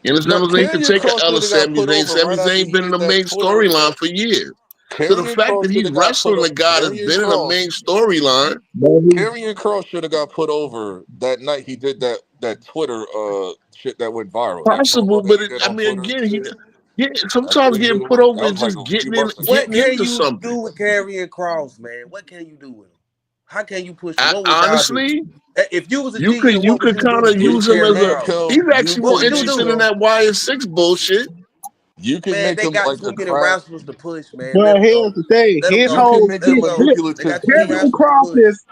You understand what I'm saying? He could take an L of Sami Zayn. Sami Zayn been in the main storyline for years. So the fact that he's wrestling a guy that's been in the main storyline. Karrion Kross should have got put over that night he did that Twitter shit that went viral. Possible, but again, sometimes getting put over is just getting into something. What can you do with Karrion Kross, man? What can you do with him? How can you push him? Honestly, if you was you could kind of use him as he's actually more interested in that YS6 bullshit. You can make him like the wrestlers to push, man. Well, here's the thing. His whole Karrion Kross is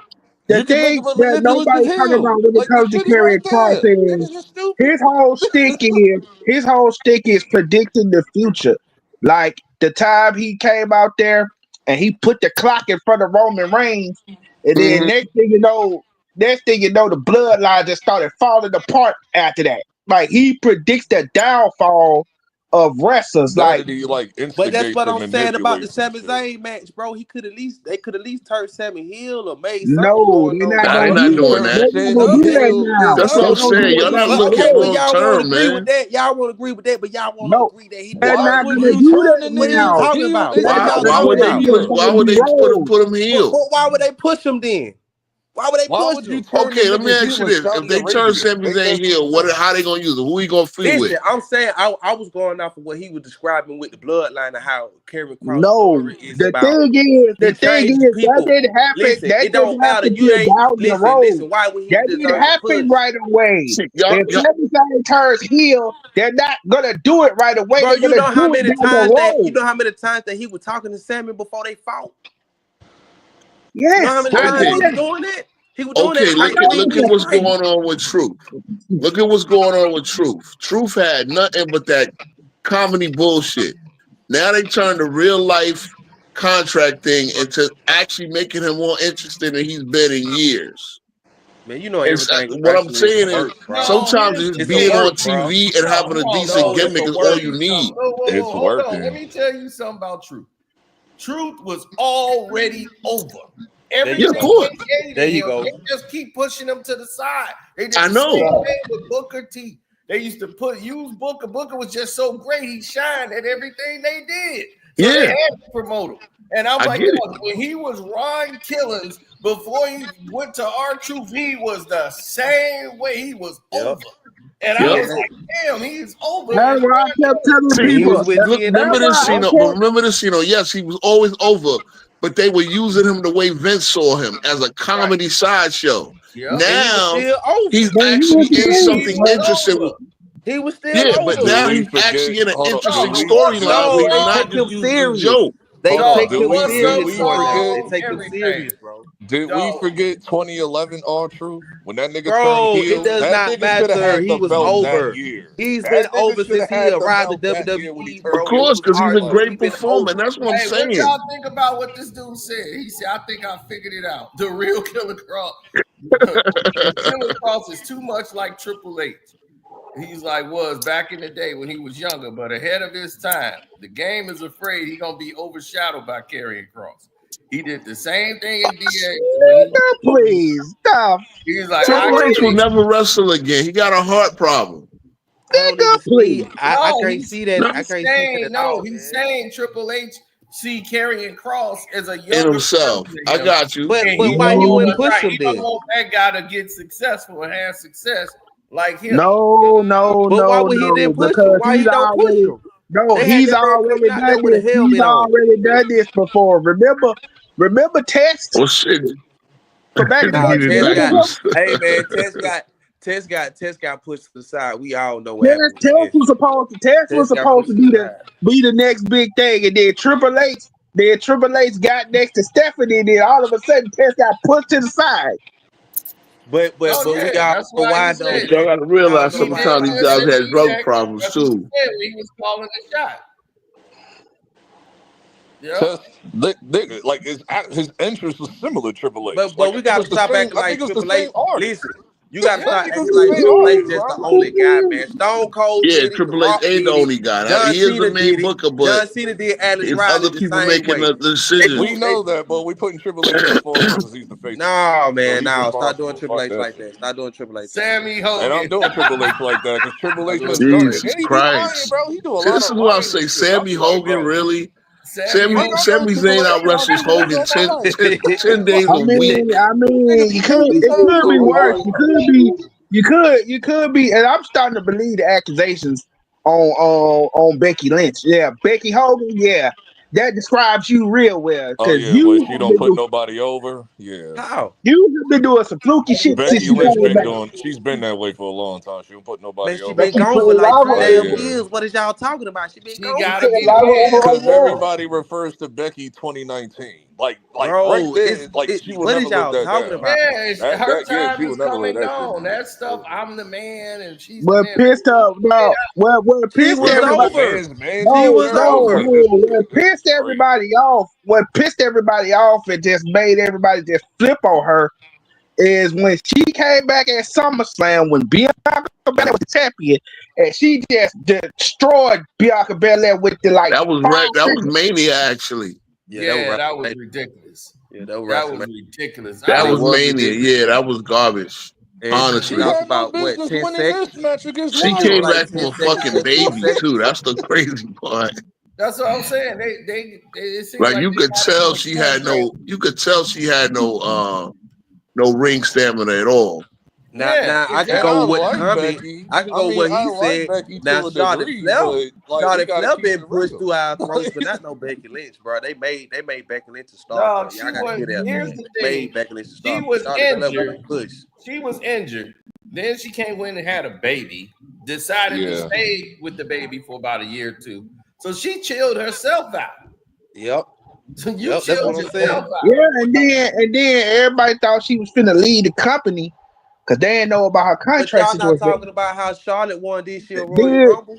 the thing that nobody's talking about when it comes to Karrion Kross is his whole stick is predicting the future. Like the time he came out there and he put the clock in front of Roman Reigns, and then next thing you know, the bloodline just started falling apart after that. Like he predicts the downfall of wrestlers, but that's what I'm saying about the Sami Zayn match, bro. They could at least turn Sami heel or made something. No, they're not doing that. That's what I'm saying. Y'all not looking long term, man. Y'all won't agree with that, but y'all won't agree that he. They're not going to do that now. Why would they put him heel? Why would they push him then? Why would they push him? Okay, let me ask you this: if they turn Sami Zayn heel, how they gonna use him? Who he gonna feud with? I'm saying I was going off of what he was describing with the bloodline and how Karrion Kross. No, the thing is, that didn't happen. Listen, that didn't happen down the road. Listen, why would he that didn't happen right away. If Sami Zayn turns heel, they're not gonna do it right away. Bro, you know how many times that he was talking to Sami before they fought. Yes, you know how many times he was doing that? He was doing that. Look at what's going on with Truth. Look at what's going on with Truth. Truth had nothing but that comedy bullshit. Now they turned the real life contract thing into actually making him more interesting than he's been in years. Man, you know It's everything what I'm wrestling is a saying is work, bro. sometimes here's just the It's a being thing. on work, bro. TV and having a decent No, it's gimmick a is all work. you need. It's Hold on. working. Let me tell you something about Truth. Truth was already over. There you Yeah, of Everything go. course. they There hated you him, go. they just keep pushing him to the side. They did I the same know. thing with Booker T. They used to use Booker. Booker was just so great. He shined at everything they did. So they Yeah, had to promote him. And I'm I like, get it. yo, when he was Ron Killings, before he went to R-Truth, he was the same way. He was Yep. over. And I Yep. was like, damn, he's over. That's And why I kept telling When See, he people. was with That's remember TNA, this, why I yep. but kept. remember this, yes, he was always over, but they were using him the way Vince saw him as a right. comedy sideshow. Yep. And he was Now still over. he's But he actually was He, in the he something was same, interesting. over. He was still Yeah, but over. Do now we he's forget? actually in an Hold on. Do interesting Dog, we what do storyline No, where we he's they song? not take just him using a serious. joke. They hold on? Dog, take Do him we what's did up serious, we Marlon. forget? They song? take him Everything. serious, bro. Did we Dog, forget 2011 All Truth when that nigga turned Bro, it heel? does That not nigga should have matter. had He the was belt that over. year. He's been That nigga over should since have he had the arrived to belt that year when he WWE, Of turned bro. He heel course, was to because he's a R-Truth. T-Bar. He great been performer. over. And that's what I'm hey, what saying. y'all think about what this dude said? He said, I think I figured it out. The real Killer Cross. Killer Cross is too much like Triple H. He's like was back in the day when he was younger, but ahead of his time. The game is afraid he's gonna be overshadowed by Karrion Cross. He did the same thing in DX when please stop, he's like, I Triple H will can't. never wrestle again. He got a heart problem. I don't nigga, even see. please. I No, can't see that. I can't see that at all, he's man. saying Triple H see Karrion Cross as a In younger himself. version I of him. got you. And But he why don't he wouldn't want push right, him he don't then? want that guy to get successful and have success like him. No, no, But why no, would he no, then push him? because Why he's he don't push already him? no, They had he's that man coming already out there done with a this. He's helmet on. already done this before. Remember Test Well, shit. from back in the Nah, day. He's Tess back Remember got. to him? Hey man, Tess got pushed to the side. We all know what Yes, happened with Tess. Test was Tess got supposed pushed to to the be side. the next big thing, and then Triple H got next to Stephanie, and then all of a sudden Test got pushed to the side. Oh We yeah, all that's know why he why though, said But y'all it. man. got to We all realize know He why. did sometimes these just guys in had drug DX. problems That's what he too. said when he was calling the shot. Yep. Test, like his entrance was similar to Triple H. But Like we I think gotta it's the stop same. acting I think like it's the Triple H. same artist. Listen, you gotta Yeah, I start think it's acting the like same Triple H artist, just the bro. only guy, man. Stone Cold Yeah, did it, The Triple H Rock ain't the did it, only guy. John He is the Cena main did it, booker, but John Cena did Alex it's Riley other the people same making way. the We decisions. know that, but we putting Triple H in the forefront because he's the face of the company. No, So man, he's no. Stop doing responsible. Triple Fuck H that like shit. that. Stop doing Triple H like that. Sammy And I'm Hogan. doing Triple H like that because Triple Stop H doing has Triple done it. H. And Jesus he be lying, Christ. bro. He do a See, lot this is of what I lying say. and shit. I'll Sammy be like, Hogan, bro. really? Sammy Like, I Hogan. know Sammy Triple Zayn H out and I've wrestles been doing this Hogan all my 10, life. 10 days a week. You Nigga could prove his it ass could so be worse. hard. You could be, and I'm starting to believe the accusations on Becky Lynch. Yeah, Becky Hogan. Yeah, that describes you real well Oh because yeah, but she don't put nobody over. Yeah. How? you have been doing some fluky shit since Becky you Lynch came been back. doing. She's been that way for a long time. She don't put Man, nobody she over. But been you gone put for a like lot 2 of Oh damn yeah. years. What is y'all talking about? She been She gone you for gotta put 2 a be lot damn of years. over man. right Because now. everybody refers to Becky 2019. Like right Bro, then, like she will what never is live y'all that talking down. about? Yeah, her That yeah, time she is will never come let and that shit gone. die. That stuff, I'm the man and she's the What man. pissed up? No, what She pissed was Yeah, but the everybody? over. man She taking was her out. over. Like this What is pissed crazy. everybody off? What pissed everybody off and just made everybody just flip on her is when she came back at SummerSlam when Bianca Belair was the champion, and she just destroyed Bianca Belair with the like That was 5 right. That was seconds. Mania, actually. Yeah, that was Yeah, right. that was ridiculous. Yeah, that was That was WrestleMania. ridiculous. I That It don't was was Mania. ridiculous. Yeah, that was garbage. And she She Honestly. lost had no about what, business 10 winning this seconds? match against She It was came Lana. like back from 10 a seconds, fucking 15 baby, too. seconds. That's the crazy part. that's what I'm saying. They it seems Like like you they could got her tell in a she had contract. no ring stamina at all. Yeah, Now I can And exactly. go I with what the like comment. Becky. I can I go with mean, what I he like said. Becky Now to a degree, but like we gotta keep Flair it been pushed real. through our throats, Like, but not no Becky Lynch, bro. They made Becky Lynch a star, bro. Dog, Y'all she gotta was. hear that, Here's man. the They made thing. Becky Lynch a She star. was Charlotte Flair injured. wasn't pushed. She was injured. Then she came in and had a baby. Decided to yeah. stay with the baby for about a year or two. So she chilled herself out. Yep. So you Yep, that's chilled what I'm yourself saying. out. Yeah, and then everybody thought she was finna lead the company because they didn't know about her But contract y'all not situation. talking about how Charlotte won this year Royal Then Rumble.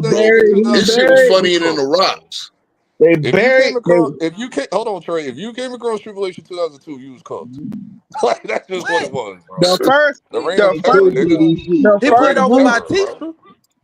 lost that shit in That 2002, shit was you funnier than the cooked, bro. Rocks. They If you buried. came across, hold on, Trey. If you came across Triple H in 2002, you was cooked. Like that's just what it was, bro. The first, The reign the of terror, first, nigga. the He The put reign it first of over week. terror, bro. Batista.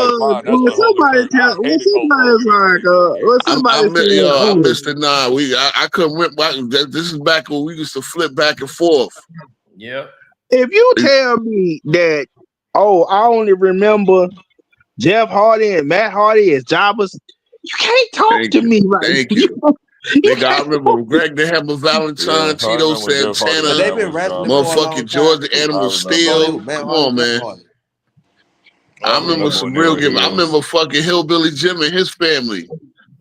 like, fine, that's what Hall of Fame. I hated Hulk Hogan. I missed the 9. I couldn't. This is back when we used to flip back and forth. Yep. if you tell me that, oh, I only remember Jeff Hardy and Matt Hardy as jobbers, you can't talk Thank to you. me right. Thank You, you. you Nigga, I can't remember Greg the Hammer Yeah, Valentine, I Tito remember Jeff Hardy But and they've Santana, Matt been was wrestling for a jobbers. long motherfucking time George the too. I Animal Before remember. they Steel. were Matt Come Hardy, on, Jeff man. Hardy. I Oh Yeah, remember yeah, when some they real were games. I heels. remember fucking Hillbilly Jim and his family.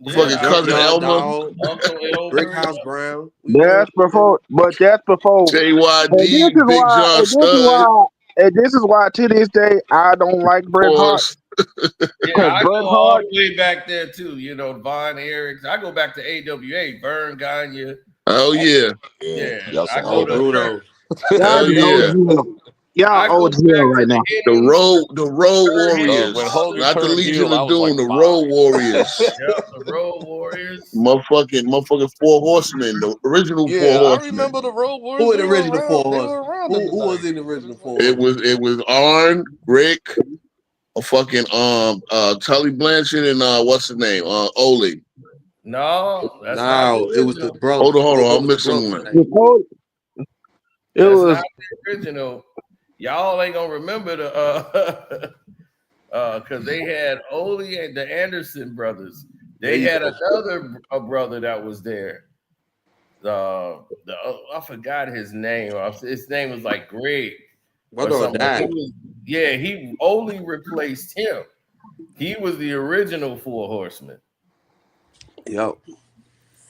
yeah. Fucking I cousin remember Junkyard Elmer, Dog, Uncle Elmer. Brickhouse Brown. We remember that's before, but that's before. And this JYD, is Big why, John and this is Stud, why, and this is why to this day I don't like of Bret Hart course. Yeah, because I Bret go all Hart. the way back there too. You know, Von Erichs. I go back to AWA, Vern Gagne. Oh yeah. Yeah, Yeah, y'all I some go Oh old to heads. Bruno. Y'all Hell just old as yeah. hell. Y'all I old go as hell back right to now. the The innings. Road Vern had Warriors. When his Hogan father. Not the turned Legion heel, I of was Doom, like the 5. Road Warriors. Yep, the Road Warriors. Motherfucking Four Horsemen, the original Four Yeah, I Horsemen. remember the Road Who Warriors. in the They were original Four around. They Horsemen? were around in Who the was in the 90s. original Four It Horsemen? was Arn, Rick, a fucking Tully Blanchard and what's his name? Ole. No, that's not the No, it was the original. brother. Hold on, What I'm was the missing brother's one. name? It That's was not the original. Y'all ain't gonna remember the because they had Ole and the Anderson brothers. There They you had go. another brother that was there. I forgot his name. His name was like Greg My or dog something. He died. was, yeah, he Ole replaced him. He was the original Four Horsemen. Yep.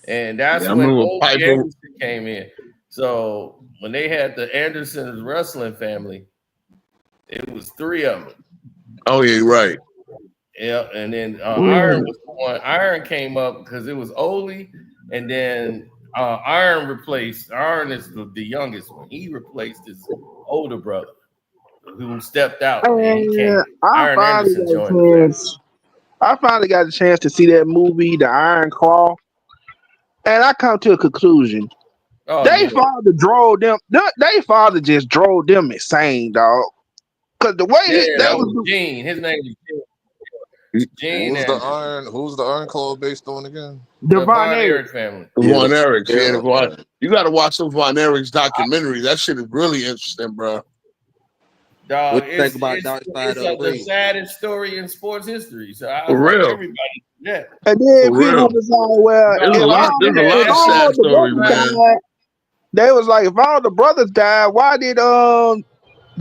And that's Yeah, I when remember Ole Piper. Anderson came in. So when they had the Andersons wrestling family, it was 3 of them. Oh yeah, right. Yeah, and then Iron was the one. Iron came up because it was Ole, and then Iron is the youngest one. He replaced his older brother who stepped out, and then he came. and I Iron finally Anderson got a joined the family. chance. I finally got a chance to see that movie, The Iron Claw, and I come to a conclusion. Oh They yeah, father drove them. They father just drove them insane, dog. Cause the way yeah, that that was was Gene. His name was Gene Who's the Anderson, Iron? Who's the Iron Claw based on again? the Devon Von Eric. Erich family. Yeah, Von Erichs, yeah, yeah. Okay. You got to watch some Von Erichs documentary. That shit is really interesting, bro. What Dog, you think about Dark Side of the the Ring? saddest story in sports history. So I was For like, real, everybody, yeah. And then for people real. was like, well, No, There's a lot if of all sad the stories, brothers man. died, they was like, if all the brothers died, why did the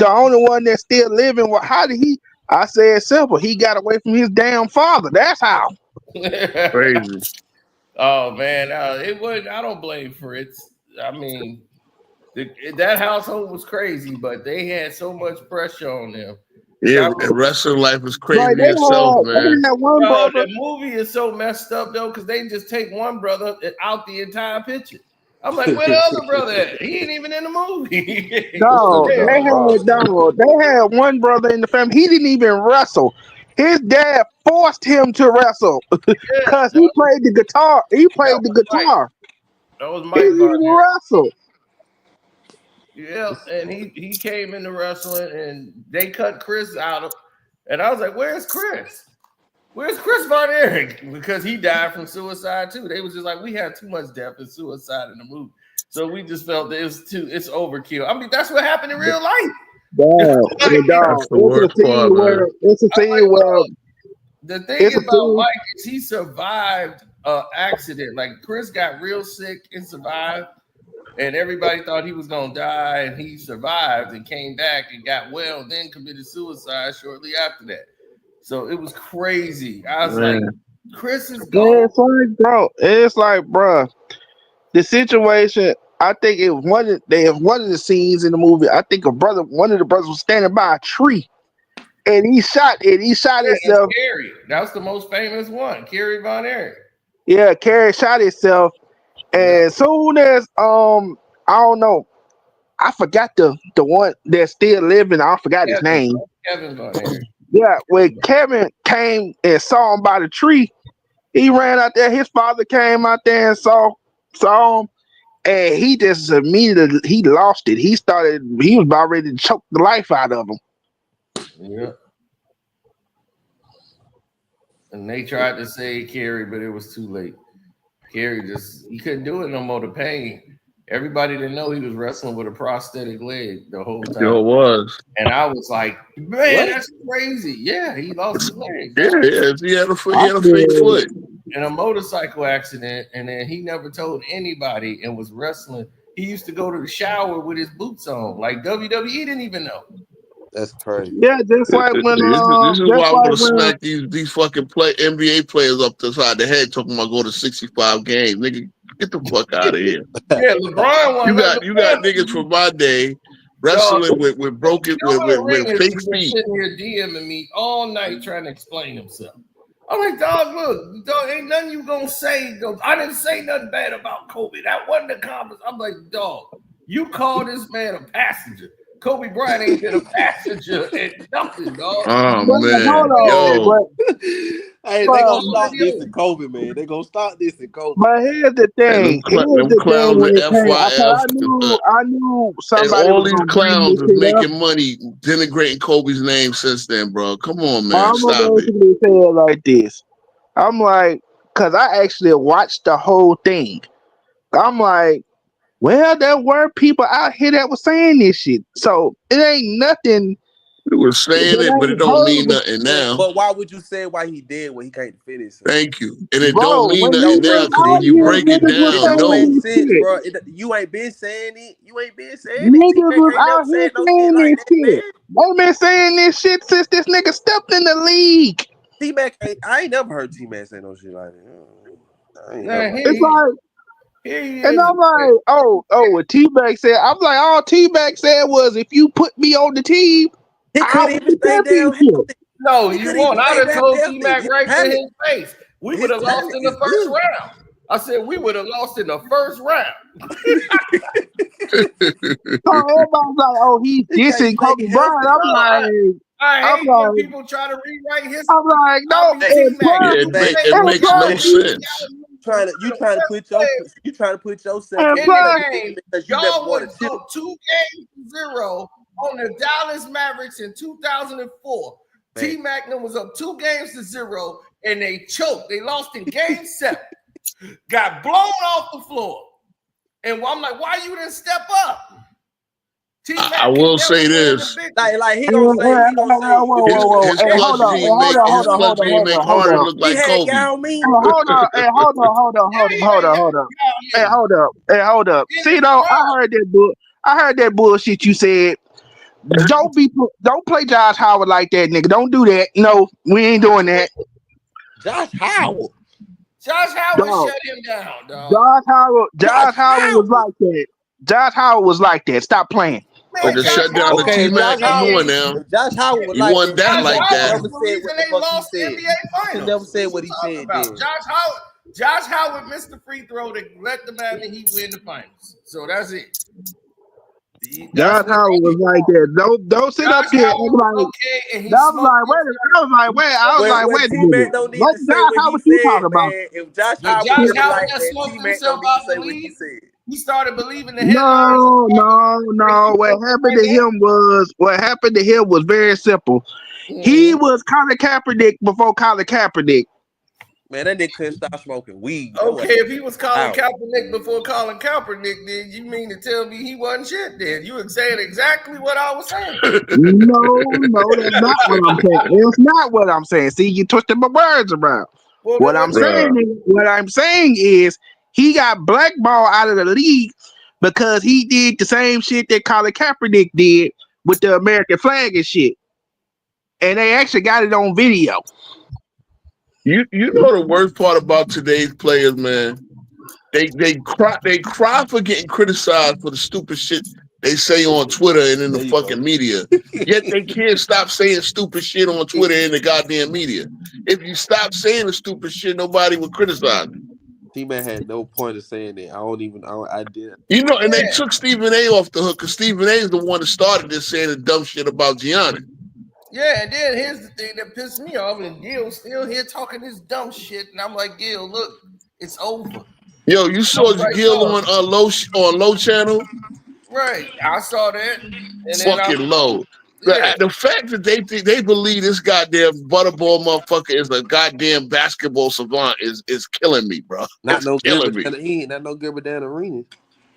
only one that's still living? How did he? I said simple. He got away from his damn father. That's how. Crazy. Oh man, it was. I don't blame Fritz. I mean, that household was crazy, but they had so much pressure on them. Yeah, That was, wrestling life is Like crazy itself, man. they had one brother. the movie is so messed up though because they just take one brother out the entire picture. I'm like, where the other brother at? He ain't even in the movie. Just took Dog, it down the roster. they had one brother in the family. He didn't even wrestle. His dad forced him to wrestle Yeah, because he played the guitar. He that played the was Mike. guitar. That was He Mike didn't Von even Erich. wrestle. Yeah, and he came into wrestling, and they cut Chris out of, and I was like, "Where's Chris? Where's Chris Von Erich?" Because he died from suicide too. They was just like, we had too much death and suicide in the movie, so we just felt that it's overkill. I mean, that's what happened in real life. Dog, That's the worst part, man. it's a scene where The thing it's a about scene. Mike is he survived an accident. Like Chris got real sick and survived, and everybody thought he was gonna die, and he survived and came back and got well, then committed suicide shortly after that. So it was crazy. I was like, Man. Chris is Yeah, gone. it's like, bro, the situation. I think it was one of the scenes in the movie. I think one of the brothers was standing by a tree, and he shot Yeah, that's himself. Kerry. That's the most famous one, Kerry Von Erich. Yeah, Carrie shot himself, Yeah, and soon as I don't know, I forgot the one that's still living. I forgot his Kevin, name. Kevin Von Erich. Yeah, when Kevin came and saw him by the tree, he ran out there. His father came out there and saw him, and he just immediately he lost it. He was about ready to choke the life out of him. Yeah. And they tried to save Kerry, but it was too late. Kerry he couldn't do it no more. The pain. Everybody didn't know he was wrestling with a prosthetic leg the whole time. Sure was. And I was like, man, that's crazy. Yeah, he lost his leg. Yeah, he had a fake foot. In a motorcycle accident, and then he never told anybody and was wrestling. He used to go to the shower with his boots on. Like WWE didn't even know. That's crazy. Yeah, just like when this is why I'm gonna smack these fucking NBA players up the side of the head talking about go to 65 games. Nigga, get the fuck out of here. Yeah, LeBron you got niggas from my day wrestling with broken with fake feet. Sitting here DMing me all night trying to explain himself. I'm like, dog, look, dog, ain't nothing you gonna say. I didn't say nothing bad about Kobe. That wasn't the conversation. I'm like, dog, you call this man a passenger. Kobe Bryant ain't been a passenger and nothing, dog. Oh, man. Hey, they gonna stop this in Kobe, man. They gonna stop this in Kobe. But here's the thing. I knew somebody. And all these clowns is making money denigrating Kobe's name since then, bro. Come on, man. Stop it. Say it like this. I'm like, because I actually watched the whole thing. I'm like, well, there were people out here that were saying this shit. So it ain't nothing. We were saying it, but it don't mean nothing now. But why would you say why he did when he can't finish? Thank you. And it don't mean nothing now because when you break it down, no. Sense, bro. You ain't been saying it. You ain't been saying it. Niggas was out here saying this shit. They've been saying this shit since this nigga stepped in the league. T-Mac, I ain't never heard T-Mac say no shit like that. It's like, and I'm like, what T-Mac said. I'm like, all T-Mac said was, if you put me on the team, he couldn't even stay down. No, you won't. I'd have told T-Mac right to his face. We would have lost in the first round. I said we would have lost in the first round. So everybody's like, oh, he's dissing Kobe Bryant. I'm like, I hate when people try to rewrite history. I'm like, no, it makes no sense. You trying to put yourself y'all would go 2-0 on the Dallas Mavericks in 2004. T-Mac was up 2-0 and they choked. They lost in game 7. Got blown off the floor. And I'm like, why you didn't step up? I will say this. Like he gonna say, his clutch game make Harden look like Kobe. Hold up. See, though, I heard that bullshit you said. Don't play Josh Howard like that, nigga. Don't do that. No, we ain't doing that. Josh Howard shut him down, dog. Josh Howard was like that. Josh Howard was like that. Stop playing. But to shut down the T-Mac, come on now. Josh Howard was like want that like that. He never said what he said. Josh Howard missed the free throw to let the Miami Heat win the finals. So that's it. Josh Howard was like that. Don't sit up here. I was like, wait a minute. What Josh Howard you talking about? If Josh Howard like that, T-Mac don't need to say what he said. He started believing the headlines. No. What happened to him was very simple. He was Colin Kaepernick before Colin Kaepernick. Man, that nigga couldn't stop smoking weed. Okay, if he was Colin Kaepernick before Colin Kaepernick, then you mean to tell me he wasn't shit then? You were saying exactly what I was saying. No, that's not what I'm saying. It's not what I'm saying. See, you twisted my words around. What I'm saying is he got blackballed out of the league because he did the same shit that Colin Kaepernick did with the American flag and shit. And they actually got it on video. You know the worst part about today's players, man? They cry for getting criticized for the stupid shit they say on Twitter and in the fucking media. Yet they can't stop saying stupid shit on Twitter and the goddamn media. If you stop saying the stupid shit, nobody would criticize you. T-Man had no point of saying that. I did. You know, and they took Stephen A off the hook because Stephen A is the one that started this saying the dumb shit about Giannis. Yeah, and then here's the thing that pissed me off, and Gil's still here talking this dumb shit, and I'm like, Gil, look, it's over. Yo, you saw Gil on Low channel? Right, I saw that. And fucking Low. Yeah. The fact that they believe this goddamn butterball motherfucker is a goddamn basketball savant is killing me, bro. Not no good with Dan Arena.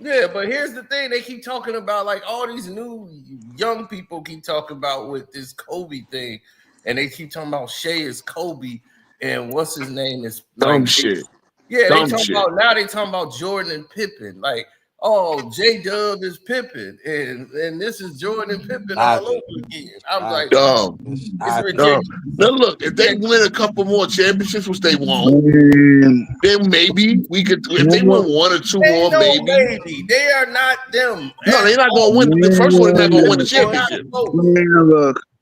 Yeah, but here's the thing: they keep talking about like all these new young people keep talking about with this Kobe thing, and they keep talking about Shea is Kobe, and what's his name is Dumb like shit. Yeah, Dumb they talking shit. about now. They talking about Jordan and Pippen. Like, oh, J-Dub is Pippen, and this is Jordan and Pippen all over again. I'm like, Dumb. it's Dumb. ridiculous. Now look, if they win a couple more championships, which they won't, then maybe we could. If they win one or two more, maybe. They are not them. No, they're not going to win. The first one, they're not going to win the championship.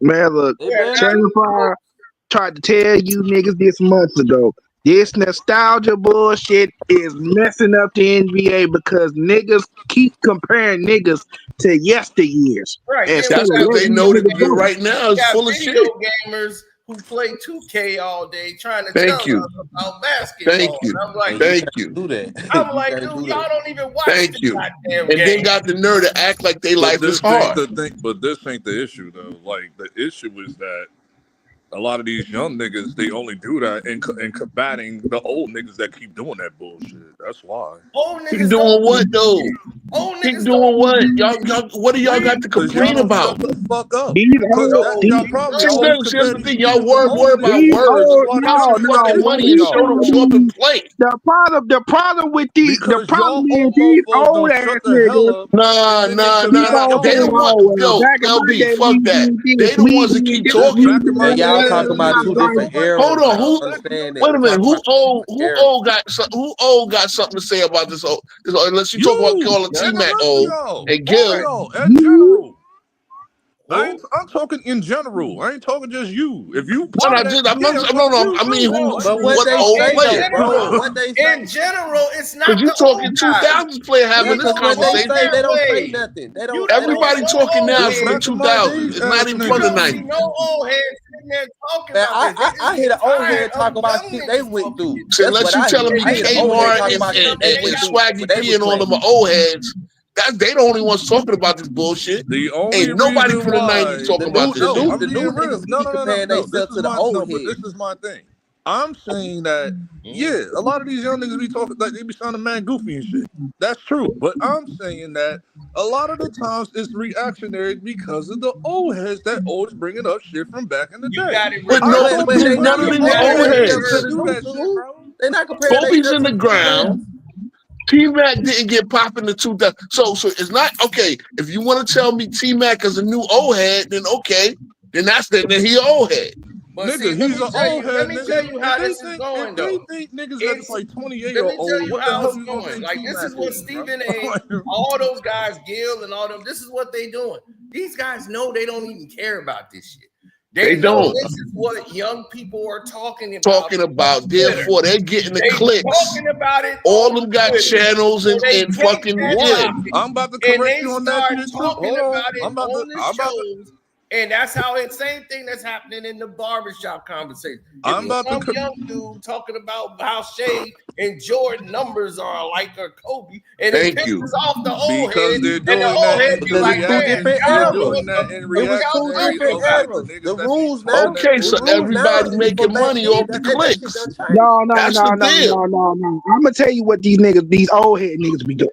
Man, look. Jennifer tried to tell you niggas this months ago. This nostalgia bullshit is messing up the NBA because niggas keep comparing niggas to yesteryears. Right. That's because they know that right now is full of shit. Gamers who play 2K all day trying to Thank tell you. us about basketball. Thank you. I'm like, Thank you. Do that. I'm like, dude, y'all don't even watch Thank you. goddamn And game. they got the nerve to act like they life is hard. But this ain't the issue though. Like the issue is that a lot of these young niggas, they only do that in combating the old niggas that keep doing that bullshit. That's why. Old niggas Keep doing what though? Old Keep doing what? Y'all, what do y'all got to complain about? Shut the fuck up. That's y'all problem. Here's the thing, y'all worry about words. Count some fucking money and show up and play. The problem with these, Because the problem y'all is these old old motherfuckers ass shut the hell niggas. up. Nah. They the ones, yo, LB, fuck that. They the ones that keep talking. Man, y'all talking about two different eras. Hold on, who? Understand that. Wait a minute, who Talking old got something to say about this? Unless you talk about calling T-Mac old and Gil. In general. I'm talking in general. I ain't talking just you. If you I mean, what old player? What they say? In general, it's not. Because you talking 2000s player having this conversation. They don't say nothing. They don't. Everybody talking now is from the 2000s. It's not even from the 90s. No old heads sitting there talking Man, about this. I hear the old head talk about shit they went through. So unless you telling me Kmart and Swaggy P and all them are old heads, they the only ones talking about this bullshit. Ain't nobody from the 90s talking about this shit. The new niggas keep comparing themselves to the old heads. But this is my thing. I'm saying that, yeah, a lot of these young niggas be talking like they be sounding mad goofy and shit. That's true. But I'm saying that a lot of the times it's reactionary because of the old heads that always bringing up shit from back in the day. But none of these old heads. They're not comparing Kobe's in the ground. T-Mac didn't get popping in the 2000s. So it's not okay. If you want to tell me T-Mac is a new old head, then okay. Then he an old head. But nigga, he's an old head. Let me tell you how this is going, though. If they think niggas that's like 28 Let or me tell old, you what the how hell it's you gonna going. think Like, this is T-Mac what is, Stephen bro? A., all those guys, Gil and all them, this is what they doing. These guys know they don't even care about this shit. They don't. This is what young people are talking about. Therefore, they're getting the clicks. Talking about it. All of them got channels and fucking yeah. I'm about to correct you on that shit too. Talking Hold about it I'm about on to. the shows. And that's how it's same thing that's happening in the barbershop conversation. I'm about to some young dude talking about how Shea and Jordan numbers are like or Kobe, and it pisses off the old because head. they're doing that because it's two different eras. in It was two different eras. The rules now. Okay, so everybody making money off the clicks. No. I'm gonna tell you what these old head niggas be doing.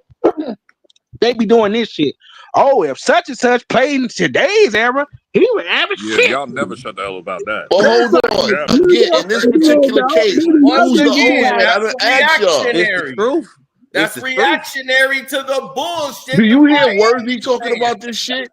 They be doing this shit. Oh, if such and such played in today's era, he would average shit. Y'all never shut the hell about that. Well, hold on. Again, in this particular case, who's the old head? I done asked y'all. It's the truth. That's reactionary to the bullshit. Do you hear Worthy talking about this shit?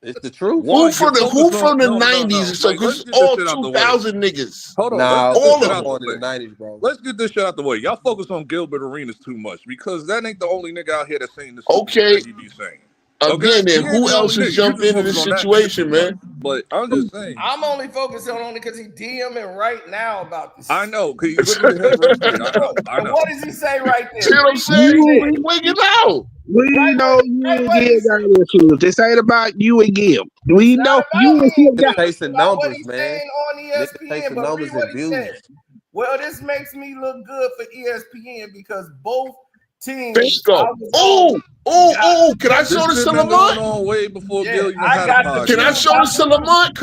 It's the truth. Who from the 90s? So because all 2000 niggas. Hold on. Nah, all of the 90s, bro. Let's get this shit out the way. Y'all focus on Gilbert Arenas too much because that ain't the only nigga out here that's saying this. Okay. That he be saying. Again, then who else is jumping into this situation, man? But I'm just saying. I'm only focusing on it because he DMing right now about this. I know. He's looking at his resume. I know. What does he say right there? See what I'm saying? He's wigging out. We know you and Gil got issues. This ain't about you and Gil. We know you and Gil got chasing numbers, man. On ESPN, chasing numbers and views. Well, this makes me look good for ESPN because both teams. Oh, can I show this to Lamont? Way before Gil even Can I show this to Lamont?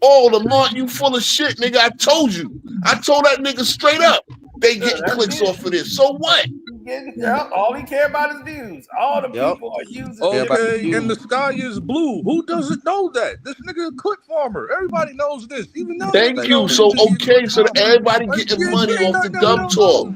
Lamont, you full of shit, nigga. I told you. I told that nigga straight up. They getting clicks off of this. So what? all he care about is views. All the people are using. Okay, and the sky is blue. Who doesn't know that? This nigga a clip farmer. Everybody knows this. Even now, Thank you. So so that everybody getting money off the dub talk.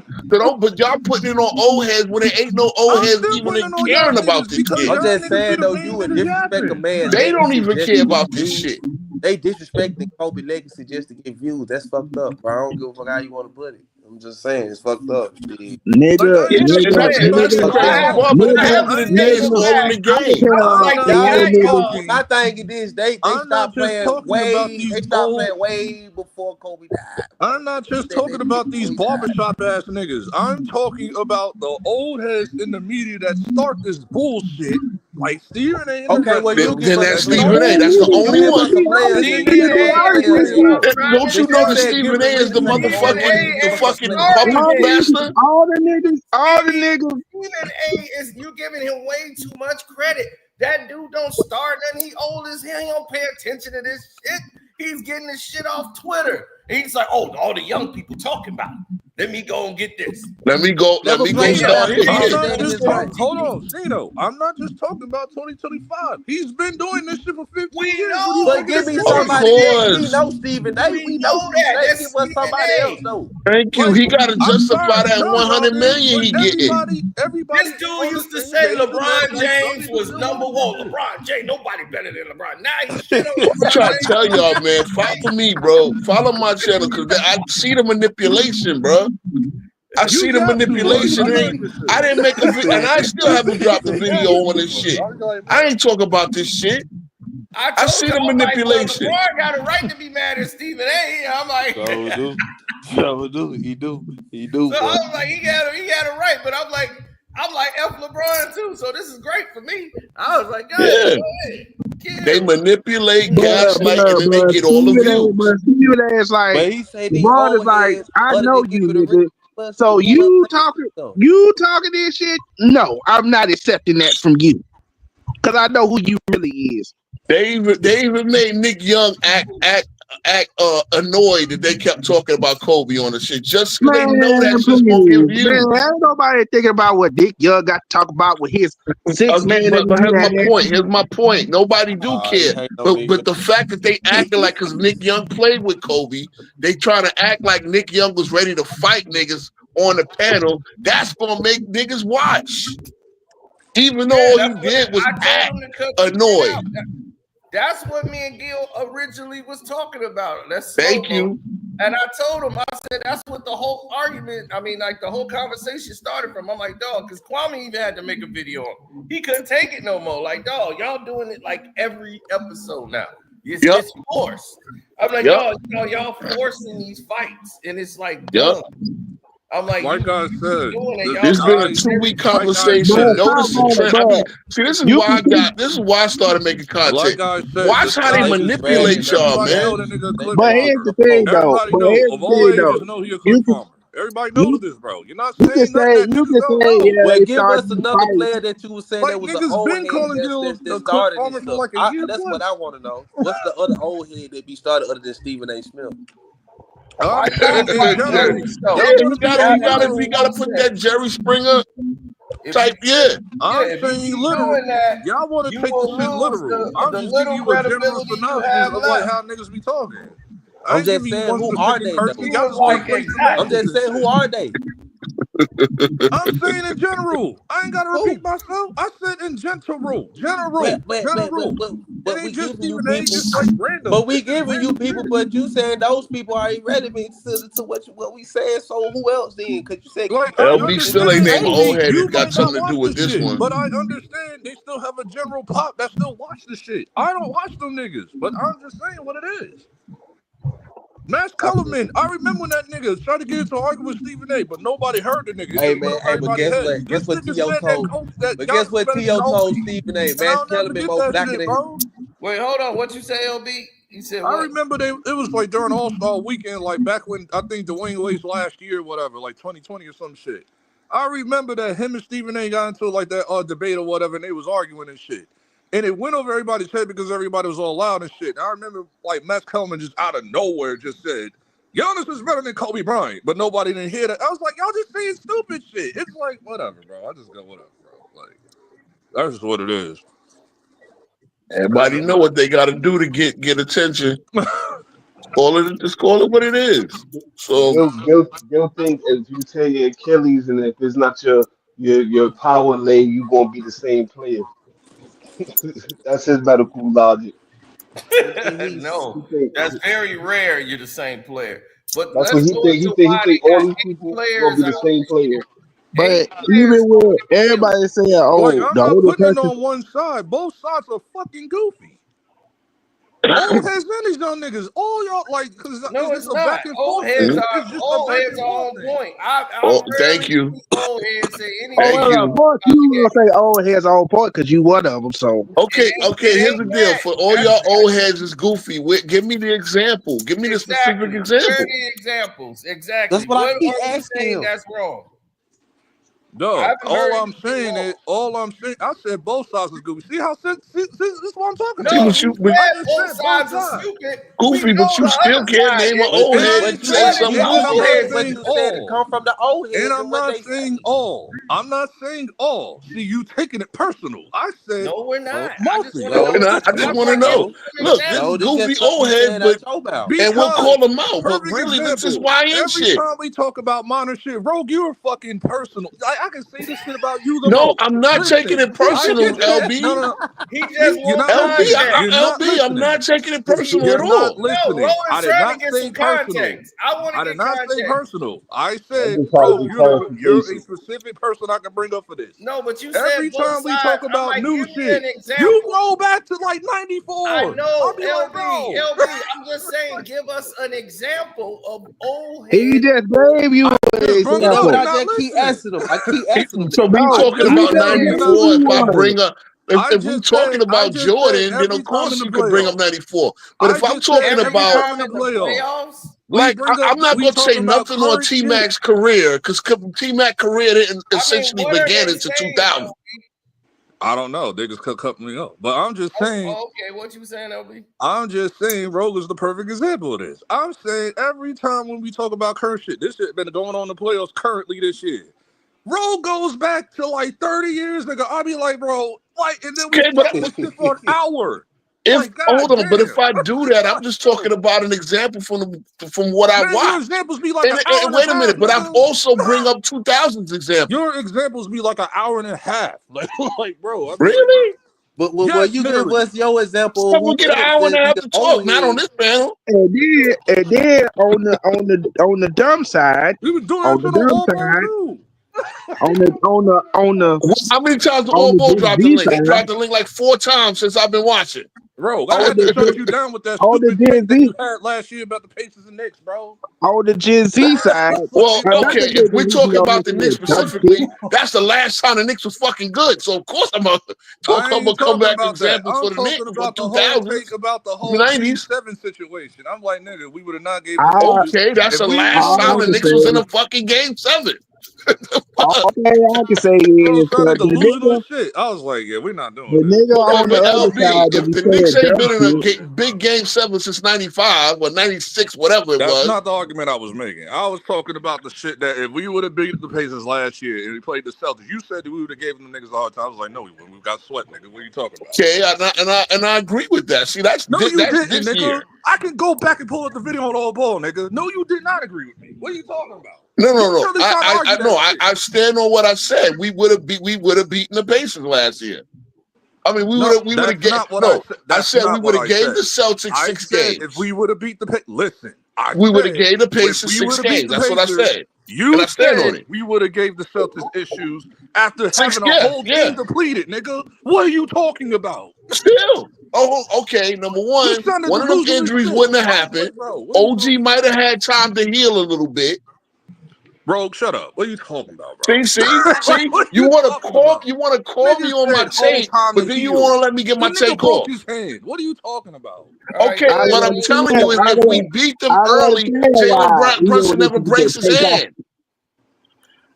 But y'all putting it on old heads when there ain't no old heads even caring about this shit. I'm just saying though, you would disrespect a man. They don't even care about this shit. They disrespecting Kobe legacy just to get views. That's fucked up, bro. I don't give a fuck how you want to put it. I'm just saying it's fucked up. Shit. Nigga, Yeah, and that's the crazy part. But at the end of the day, it's all in the game. My thing is they stopped playing way before Kobe died. I'm not just talking about these barbershop ass niggas. I'm talking about the old heads in the media that start this bullshit. Like Stephen A. Okay, well, then that's Stephen A. That's the only one. Don't you know that Stephen A. is the fucking puppet master? All the niggas. Stephen A. is you giving him way too much credit. That dude don't start nothing. He old as hell. He don't pay attention to this shit. He's getting this shit off Twitter. And he's like, oh, all the young people talking about it. Let me go and get this. Let me go start this. Hold on, Zeno. I'm not just talking about 2025. He's been doing this shit for 15 years. But give me somebody else. We know Stephen A. We know that. Give us somebody else, though. Thank you. He got to justify that 100 million he getting. This dude used to say LeBron James was number one. LeBron James, nobody better than LeBron. Now he's shit on. I'm trying to tell y'all, man. Follow me, bro. Follow my channel because I see the manipulation, bro. I see the manipulation. I didn't make a video, and I still haven't dropped a video on this shit. I ain't talking about this shit. I see the manipulation. LeBron got a right to be mad at Stephen A. I'm like, He do. So I was like, he got a right, but I'm like F LeBron too. So this is great for me. I was like, yeah. They manipulate, gaslight, and then they get all the views. Stephen A. is like, LeBron is like, I know you, nigga. So you talking this shit? No, I'm not accepting that from you. Cause I know who you really is. They even made Nick Young act annoyed that they kept talking about Kobe on the shit just because they know that shit's gonna give views. Man, ain't nobody thinking about what Nick Young got to talk about with his 6 man. But here's my point. Nobody do care. But the fact that they acting like because Nick Young played with Kobe, they trying to act like Nick Young was ready to fight niggas on the panel. That's gonna make niggas watch. Even though all you did was act annoyed. That's what me and Gil originally was talking about. Thank you. And I told him, I said, that's what the whole argument, the whole conversation started from. I'm like, dog, because Kwame even had to make a video on. He couldn't take it no more. Like, dog, y'all doing it like every episode now. It's forced. I'm like, y'all forcing these fights. And it's like, dumb. I'm like I said, this has been a 2-week conversation. Notice the trend. See, this is why I started making content. Watch how they manipulate y'all, man. But here's the thing, though. Everybody knows this, bro. You're not saying give us another player that you were saying that was an old head that started this stuff. That's what I want to know. What's the other old head that be started other than Stephen A. Smith? You gotta put that Jerry Springer type, I'm saying literal. Y'all want to take the shit literal. I'm just giving you a general synopsis of like how niggas be talking. I'm just saying, who are they? I'm just saying, who are they? I'm saying in general. I ain't gotta repeat myself. I said in general. But we giving you people. But we giving you people. But you saying those people are irrelevant to what we saying. So who else then? Because you said LB still ain't named old head. It got something to do with this one. But I understand they still have a general pop that still watch the shit. I don't watch them niggas, but I'm just saying what it is. Max Kellerman, I remember when that nigga tried to get into an argument with Stephen A, but nobody heard the nigga. Hey man, but guess what? Guess what T.O. told? But guess what T.O. told Stephen A? Max Kellerman more black than him. Wait, hold on. What you say, LB? He said what? I remember it was like during All-Star weekend, like back when I think Dwayne Wade's last year, whatever, like 2020 or some shit. I remember that him and Stephen A got into like that debate or whatever, and they was arguing and shit. And it went over everybody's head because everybody was all loud and shit. And I remember like Max Kellerman just out of nowhere just said, Giannis is better than Kobe Bryant, but nobody didn't hear that. I was like, y'all just saying stupid shit. It's like, whatever, bro. I just go, whatever, bro. Like, that's just what it is. Everybody know what they got to do to get attention. Just call it what it is. So They'll think if you tear your Achilles and if it's not your power leg, you gonna be the same player. That's his medical logic. He No, think that's very rare. You're the same player. But that's what let's he go think. He into think he why think they all got these eight people gonna players be out the same player. But eight even players with on the field. everybody saying, Like, "Oh, I'm the not older putting it person," on one side. Both sides are fucking goofy. Old heads and these young niggas. All y'all like, because No, it's it's just a not. back and forth thing. It's just a Old back heads and are forth on thing. point. I thank rarely you. see old heads say oh, anything Thank well, you. of course about the you game. gonna say old heads on point because you one of them. So Okay, It here's ain't the deal. that. For all y'all old heads is goofy. Give me the example. Give me the specific Exactly. Where are example. the examples? Exactly. That's what I What keep are you asking saying him. that's wrong? I Dog, haven't heard anything wrong. I said both sides is goofy. See how, this is what I'm talking See, No, about. but you I said just both said both sides are sides. stupid. We goofy, but know you the still other can't side name an is. old And I head ain't and say saying, something The and I'm old goofy. not heads But is saying you said it all. come from the old And heads I'm and what not they saying say. all. I'm not saying all. See, you taking it personal. I said No, we're not. No, I most just of want to y'all. know. And I How just no, want to about I give know. no, you some Look, this is no. examples? This goofy just something old you head, saying but out your mouth. and we'll Because call them out. But perfect really, this is example. YN Every shit. time we talk about minor shit, Rogue, you're fucking personal. I can say this shit about you the No, most. I'm not taking Listen, it I personal, get that. LB. No. He just See, you're want not LB, listening. You're not LB, I'm listening. not taking it personal You're at not all. no. listening. I Roland's did trying to not get say some personal. context. I want to I did get not say context. personal. I I'm said, just trying to bro, get you're a clarification. specific person I can bring up for this. No, but you said Every both time we sides. talk I'm about like, new give me shit, an you example. go back to like I 94. I'll know, be like, bro. I'm just saying, give us an example of old he head. just gave you I an just brung You it know up. what? You're example. I not just keep listening. asking him. I keep asking him So that. we No, talking he You're about just not. You're gave not 94. If I listening. you one. bring up, I if we just said. talking I about just said Jordan, then every of time in course the you could bring up playoffs. 94. But I if I'm just said talking Every every about, time time in the in the playoffs. playoffs. like, I'm not We going to say talking about nothing on current T shit. Mac's career because T Mac career didn't I mean, essentially what are began they into saying, 2000. LB? I don't know. They just cut me up. But I'm just saying. Okay, what you saying, LB? I'm just saying Rogue is the perfect example of this. I'm saying every time when we talk about current shit, this shit been going on in the playoffs currently this year. Rogue goes back to like 30 years ago. I'll be like, bro, like, and then we Okay, sit but on this shit for an hour. if, Like, hold god on, but if damn. I do that, I'm Like, just bro, talking about an example from what I man, your watched. examples be like an hour And and a wait a half, minute, but I've nigga. also bring up 2000s examples. Your examples be like an hour and a half. Like bro, I'll be like, bro. Really? But will Yes, you give literally. us your example So of we'll who get an could hour and a be half the to old talk, not on head? this panel. And then on the dumb side, We was doing that on the shit on dumb all ball side, too. How many times the on All the Ball dropped the Gen Z link? They side, dropped the link like 4 times since I've been watching. Bro, I on had to shut the you down with that on the stupid take Gen that you Z had last year about the Pacers and Knicks, bro. on the Gen Z side, What Well, you another okay, talking if nigga about? we're who be talking on about this the Knicks little dumb shit. specifically, that's the last time the Knicks was fucking good. So of course I'm gonna I I'm ain't gonna come talking back about that. example I'm for the Knicks talking for about the whole take 2000s, about the whole game 90s. 7 situation. I'm like, nigga, we would have not gave them I inches. Okay, that's If the we would last have all time I the won, can Knicks was in say, a fucking game 7. all I can say bro, is sounded delusional as shit. I was like, yeah, we're not doing the this. nigga But, on but the but other LB, side that if be the saying Knicks ain't dumb been in a shit. big game 7 since 95 or 96, whatever it That's was. not the argument I was making. I was talking about the shit that if we would have beat the Pacers last year and we played the Celtics, you said that we would have gave them niggas a hard time. I was like, no, we wouldn't. We got sweat, nigga. What are you talking about? Okay, and I agree with that. See, that's No, you didn't, this nigga. year. I can go back and pull up the video on all ball, nigga. No, you did not agree with me. What are you talking about? No, You no, no. really trying to argue that shit. I stand on what I said. We would have beaten the Pacers last year. I mean, we No, would have that's not what I no. said. I That's said we not would what have I gave said. the Celtics I 6 said if games. we would have beat the Pacers, listen, I We would have said gave the if Pacers we would 6 have beat games. the That's what I Pacers, said, and you I stand on said it. we would have gave the Celtics issues after 6, having a yeah, whole yeah. team depleted, nigga. What are you talking about? Still, oh, okay. Number You one, sounded one of them delusional as injuries shit. wouldn't have I was happened. like, bro, what are you OG talking might about? have had time to heal a little bit. Bro, shut up. What are you talking about, bro? See, Like, what are you you want to talking call, about? you want to call me Nigga on my said whole take, time but to then you heal. want to let me get The my nigga take broke off. his hand. What are you talking about? All right, Okay, go I ahead, what can I'm LB. telling understand. you is if we beat them I can early, understand Jalen why even Brunson when this never nigga breaks his take off. hand.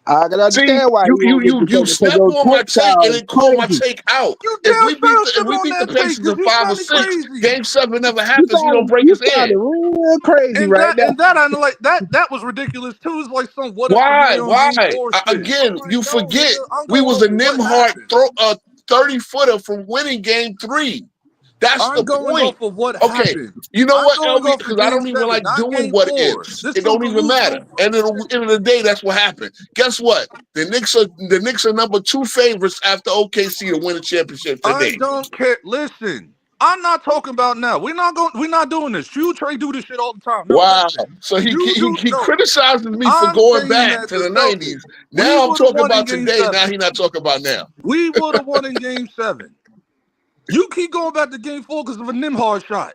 I can See, understand why he won't get the you second because step your on my Twitch take style and is then call my crazy. take out. You If damn we beat sure the step on that Pacers take in because you 5 or sounding 6, crazy. Game 7 never happens. He don't break You his hand. sounding real crazy And right now. that I know, like that was ridiculous too. It's like some what if Why? scenario on Game 4 shit. Again, I'm like, you no, forget nigga, I'm we going was off a of what Nimhard happened. 30-footer from winning Game 3. That's I'm the going point. off of what Okay, happened. you know I'm what, going LB? off of Because I Game don't even 7, like not doing Game what 4. ifs. This It some don't even matter. delusional And at shit. the end of the day, that's what happened. Guess what? The Knicks are number 2 favorites after OKC to win a championship I today. don't care. Listen, I'm not talking about now. We're not doing this. You Trey do this shit all the time. No, Wow. listen. So he No. criticizes me for I'm going saying back that to the the Celtics, 90s. we Now I'm would have talking won in about Game today. 7. Now he's not talking about now. We would have won in Game 7. You keep going back to Game 4 because of a Nimhard shot.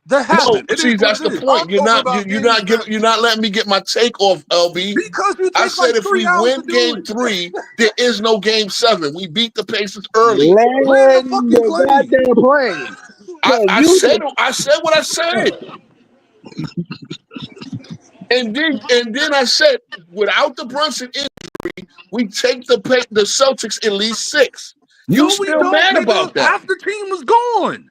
That No, happened. It see, is what that's it the is. point. I'm talking about Game 7 You're not letting me get my take off, LB. because you I take like said if 3 we hours to win do Game it. 3, there is no Game 7. We beat the Pacers early. Land the Land fucking the plane. goddamn plane. Cause I you said just what I said, and then I said without the Brunson injury, we take the Celtics at least 6. You No, we still don't, mad nigga. about that? Half the team was gone.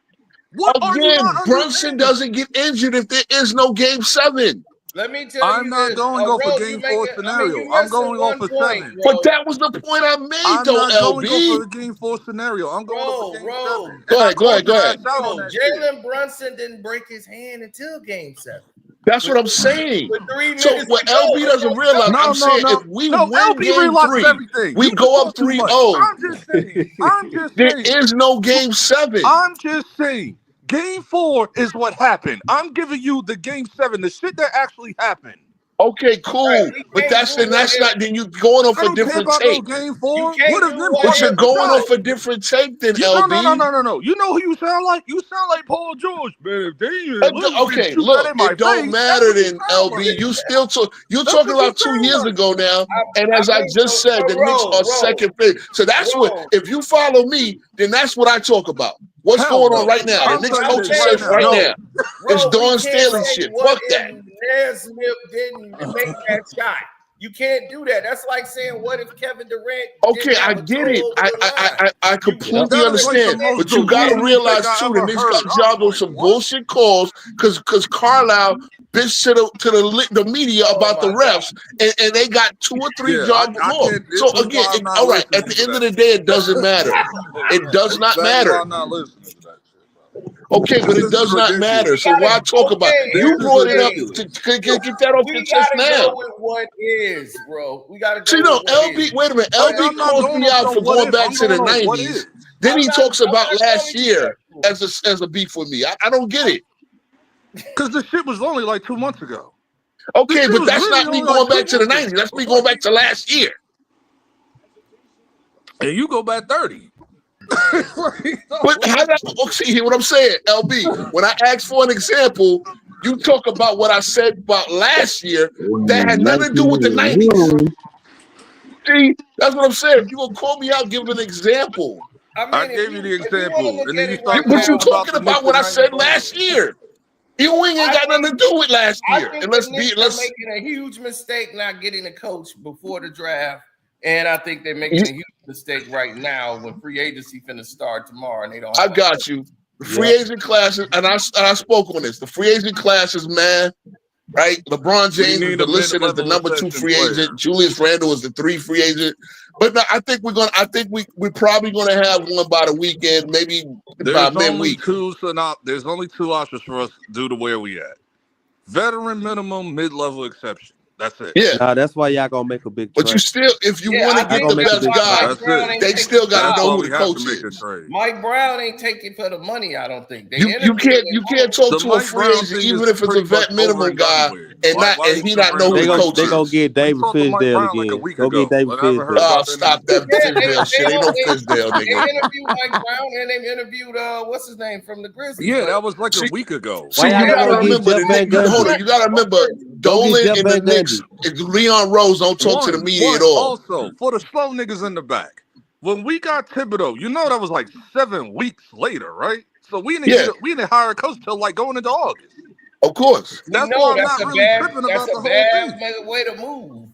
What are you Again, not Brunson understanding? doesn't get injured if there is no Game 7. Let me tell I'm you not this. going off a Ro, you Game 4 making, I mean, scenario. you I'm missing going off one of point, 7. But Ro. that was the point I made, I'm though, not going off LB. of a Game 4 scenario. I'm going off of Game 7. Ro, And I called Go your ahead. ass out on that shit. Jalen Brunson didn't break his hand until Game 7. That's With, what I'm saying. with 3 So minutes what to go, LB doesn't realize, I'm saying if we No. win LB Game realizes 3, everything. we You just go up talk too 3-0. much. I'm just There saying. is no Game 7. I'm just saying. Game 4 is what happened. I'm giving you the Game 7, the shit that actually happened. Okay, right, cool. we But can't that's do what if. not. Then you going off I a don't care different about no take. Game You 4. can't What do if them what But hard you're if. hit the going shot? off a different take than No. LB. You know who you sound like? You sound like Paul George, man. If they Okay, shoot that look, in my it don't face, that's matter what you then, sound LB. like. You still you're That's talking what you about 2 sound years like. ago now. And I as I mean, just said, the Knicks are second favorite. So that's what. Ro, If you follow me, then that's what I talk about. What's Hell going on no. right now? The right, I'm but Knicks telling you I'm this coaching saying, right search now. right now. No. It's We Dawn can't Staley say shit. what Fuck that. if Nesmith didn't make that shot. You can't do that. That's like saying, what if Kevin Durant Okay, didn't I have a get toe it. over the line? I You can't completely That is like the understand. most But you gotta delusional take realize I too, the ever Knicks got heard. I'm jobbed on like, some what? bullshit calls because Carlisle bitched to the media Oh about the my God. refs and they got 2 or 3 Yeah, job I calls. can't. So This is again, why I'm not all right, at listening the to end of that the day, it shit. doesn't matter. It does not Exactly why matter. I'm not listening to that shit, bro. Okay, but This it is does not matter. ridiculous. So why talk about it? This You is brought it up ridiculous. to get that off your We chest gotta now. go with what is, bro. We gotta See, go no, with what is. LB, wait a minute. I'm LB not calls going me off out no for what going if. back I'm to the going on what 90s. is. Then he talks about I'm not last calling you year that. as a beef with me. I don't get it. Because the shit was only like 2 months ago. This Okay, shit but was that's really not me only like going 2 back to the months 90s. ago. That's me going back to last year. And you go back 30. But how that, see, hear what I'm saying, LB? When I ask for an example, you talk about what I said about last year that had nothing to do with the 90s. See, that's what I'm saying. If you're going to call me out, give an example. I I mean, gave you the if you want to example, look and then at you it right start But you're talking now, about talking the about Knicks what in I said 94. last year. You ain't got nothing to do with last I year. think And the Knicks are let's making a huge mistake not getting a coach before the draft. And I think they're making a huge mistake right now when free agency finna start tomorrow and they don't I have got you. The free agent classes, and I spoke on this. The free agent classes, man, right? LeBron We James is need a listed as the mid-level number 2 exception free player. agent. Julius Randle is the 3 free agent. But no, I think we're probably gonna have one by the weekend, maybe by There's only midweek. there's only 2 options for us due to where we at. Veteran minimum, mid-level exception. That's it. Yeah. Nah, that's why y'all gonna make a big But trade. you still, if you want to get the best guy, That's it. they still got to That's know why who we the have coach to make a is. trade. Mike Brown ain't taking for the money, I don't think. They You can't talk The to a Mike free Brown agent, thing even is if it's a pretty much vet over minimum and done guy, with. and Why are he you not know who They the gonna coach they gonna is. get David talked to Mike Fisdale Brown like a again. week Go ago. get David Whatever heard Fisdale. about Stop that Fisdale shit. Ain't no Fisdale, They nigga. interviewed Mike Brown and they interviewed what's his name from the Grizzlies. Yeah, that was like a week ago. Why See, y'all you not gotta gonna get remember Jeff Van Gundy? you gotta remember Go get Dolan Jeff and the Van Gundy. Knicks, Leon Rose don't talk to the media at all. Also, for the slow niggas in the back, when we got Thibodeau, you know that was like 7 weeks later, right? So we didn't hire a coach till like going into August. Of course. That's why I'm not really tripping That's about a the whole bad thing. way to move.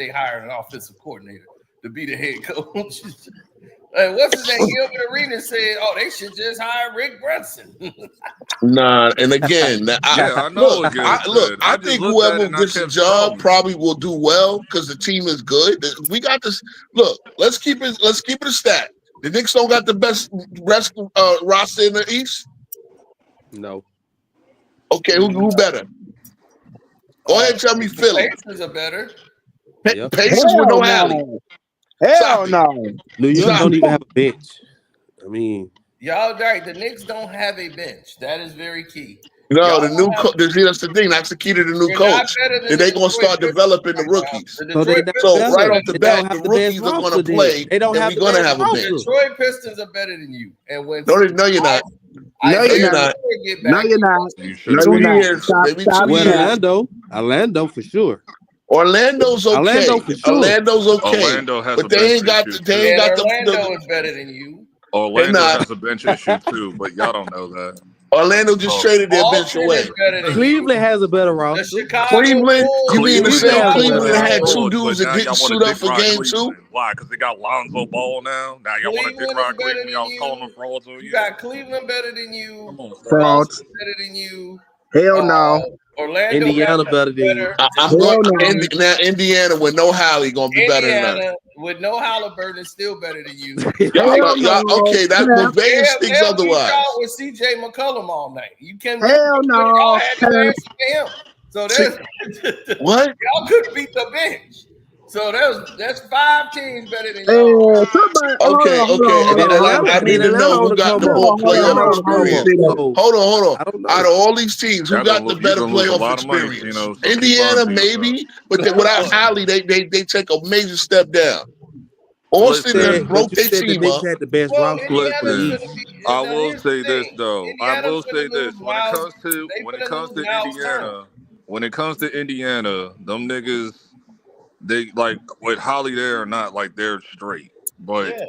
they hired an offensive coordinator to be the head coach. What's his name? Gilbert Arenas said, "Oh, they should just hire Rick Brunson." Nah, and again, Yeah, I know what Gil said. I I just think looked at whoever it and I gets the kept job scrolling. probably will do well because the team is good. We got this. Look, let's keep it a stat. The Knicks don't got the best roster in the East. No. Okay, who better? Go ahead and tell me The Philly. Pacers are better. Yep. Pacers with no Hell Hallie. no. Hell no. New York Stop don't it. even have a bench. I mean, Y'all right. The Knicks don't have a bench. That is very key. No, Y'all the don't new have- coach. That's the thing. That's the key to the new You're not coach. better than Then the they gonna Detroit start Pistons developing the right now. rookies. The so they Detroit not So Pistons right are off the They bat, don't the have the best rookies are gonna roster. Then play, they don't and have we're the gonna best have a the bench. roster. Detroit Pistons are better than you. And when No, you're not. I No, No, you're you're not. not. get No, back, you're not. You should No, have 2 you're been. not. years, Stop. maybe Stop 2 Well, cap. years. Orlando for sure. Orlando's Orlando okay. for sure. Orlando's okay, Orlando has but a they bench ain't got issue they too. ain't and got Orlando is better than you. Orlando not. has a bench issue too, but y'all don't know that. Orlando just Oh. traded their bench Boston away. is better than you. Cleveland has a better The roster. Chicago Cleveland, Bulls. you mean to Cleveland say has a Cleveland better had roster. 2 But dudes that now didn't y'all want suit to up dick for ride game 2? Cleveland. Why? Because they got Lonzo Ball now. Now y'all want to dick Cleveland ride is better Cleveland. Y'all than calling them you. frauds on You you. got Cleveland better than you. Come on, stop. Frauds. Boston better than you. Hell no. Orlando Indiana got better than you. better. I'm going Hell no. now. Indiana with no Hallie gonna be better than us. Indiana with no Halliburton is still better than you. Hell no. Okay. That Cap. Vegas thinks They'll beat otherwise. y'all with CJ McCollum all night. You can Hell no. y'all had no Cap. answer for him. So there's What? y'all couldn't beat the bench. So there's 5 teams better than y'all. Somebody. Okay. Hold on. Then I Atlanta, need then to know Atlanta on who the got come the up. more Hold on, playoff Atlanta on the come experience. up. up. So Hold on. I don't Out know. of all these teams, who Y'all got the gonna you're better gonna lose a playoff lot of money, experience? Gino. So keep Indiana, lying to yourself. maybe, but without Hallie, they take a major step down. Austin Listen, broke But you their said the team Knicks up. had the best Well, roster in the Indiana's listen. gonna East. be. I Now, will here's the say this thing. though. I Indiana's will gonna say this. lose When it Miles. comes to They when it gonna comes lose to Miles Turner. Indiana, them niggas, they like with Holly there or not, like they're straight. But Yeah.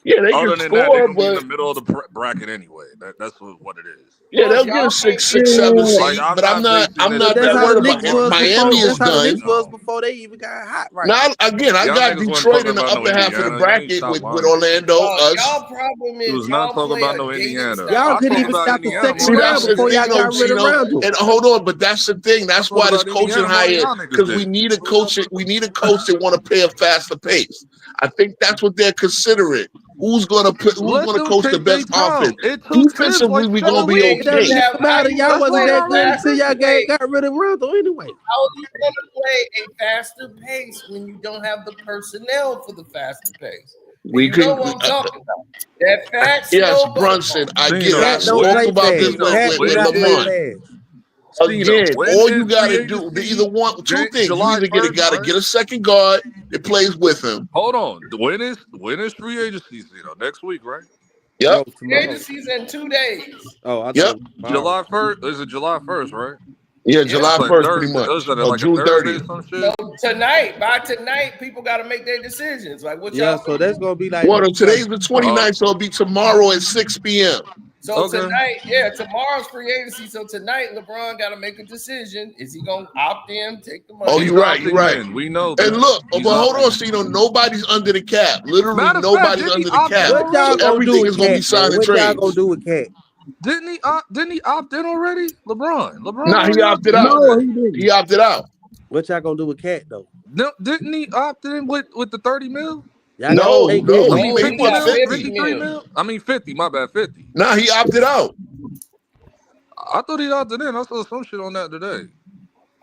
Yeah, they can other than that, they're score, gonna be in but the middle of the bracket anyway. That's what it is. yeah, Well, if they'll get y'all a can't six, get six, seven Like seed. I'm But I'm not not. basing I'm this But not that's that how based the worried on about Knicks it. was Marcus before. Miami Smart. is That's how the done. Knicks was No. before they even got hot right Now, now. again, I Y'all got niggas wasn't Detroit talking in the about no upper half of the Indiana. You need to bracket stop with lying. Orlando, us. y'all problem It is was not y'all talking play about a no dating Indiana. style. Y'all I couldn't talk even about stop the Indiana second See, more than round that's y'all the before niggas y'all thing, did. though, got rid of Chino. Randall. And hold on, but that's the thing. I That's talk why this about coaching Indiana more than hire, y'all niggas because we did. need a coach. We need a coach that want to play a faster pace. I think that's what they're considering. Who's gonna Let them coach the take their best offense? time. It took Tibbs Defensively, like we're gonna 7 be It weeks. doesn't okay. even matter. Y'all Let's wasn't play that our good until faster. y'all got rid of Randall anyway. How are you going to play a faster pace when you don't have the personnel for the faster pace? And We you know can. what I'm talking about. That fat, Yes, slow Brunson. butterball. I get it. I Cat Gino, don't spoke play about this fast. Gino, with, Cat with, do with when not play Lamont. is fast. Gino? Again, When all you is got free to do, they agency? either want two things. You July either 1st, got to right? get a second guard that plays with him. Hold on. When is free agency? Next week, right? Yep, No, tomorrow. Agency's in 2 days. Oh, I thought yep. it was tomorrow. July 1st. Is it July 1st, right? Yeah, Yeah. That's July like 1st, pretty Thursday. much. Is that Or like a June Thursday or 30th. some So shit? by tonight, people got to make their decisions. Like what Yeah, y'all so gonna that's do? gonna be like Well, maybe like today's the Oh, 29th, so it'll be tomorrow at 6 p.m. So okay. tonight, tomorrow's free agency. So tonight, LeBron got to make a decision. Is he gonna opt in, take the money? Oh, He's you're right. You're opting right. in. We know And that. look, but He's hold on, opting so in. nobody's under the cap. Literally, Matter of fact, nobody's didn't he under the opt in cap. what y'all So already? gonna do everything with is going to be Cat, man? signing What y'all gonna trades. do with Cat? Didn't he opt in already? LeBron Nah, he already opted opted in out. No, today. he didn't. He opted out. What y'all gonna do with Cat though? No, didn't he opt in with the 30 mil? Y'all got to No, pay Cat no, I No, to mean he he 50 got wants mil, 50. 53 mil. mil. I mean 50. My bad, 50. Nah, he opted out. I thought he opted in. I saw some shit on that today.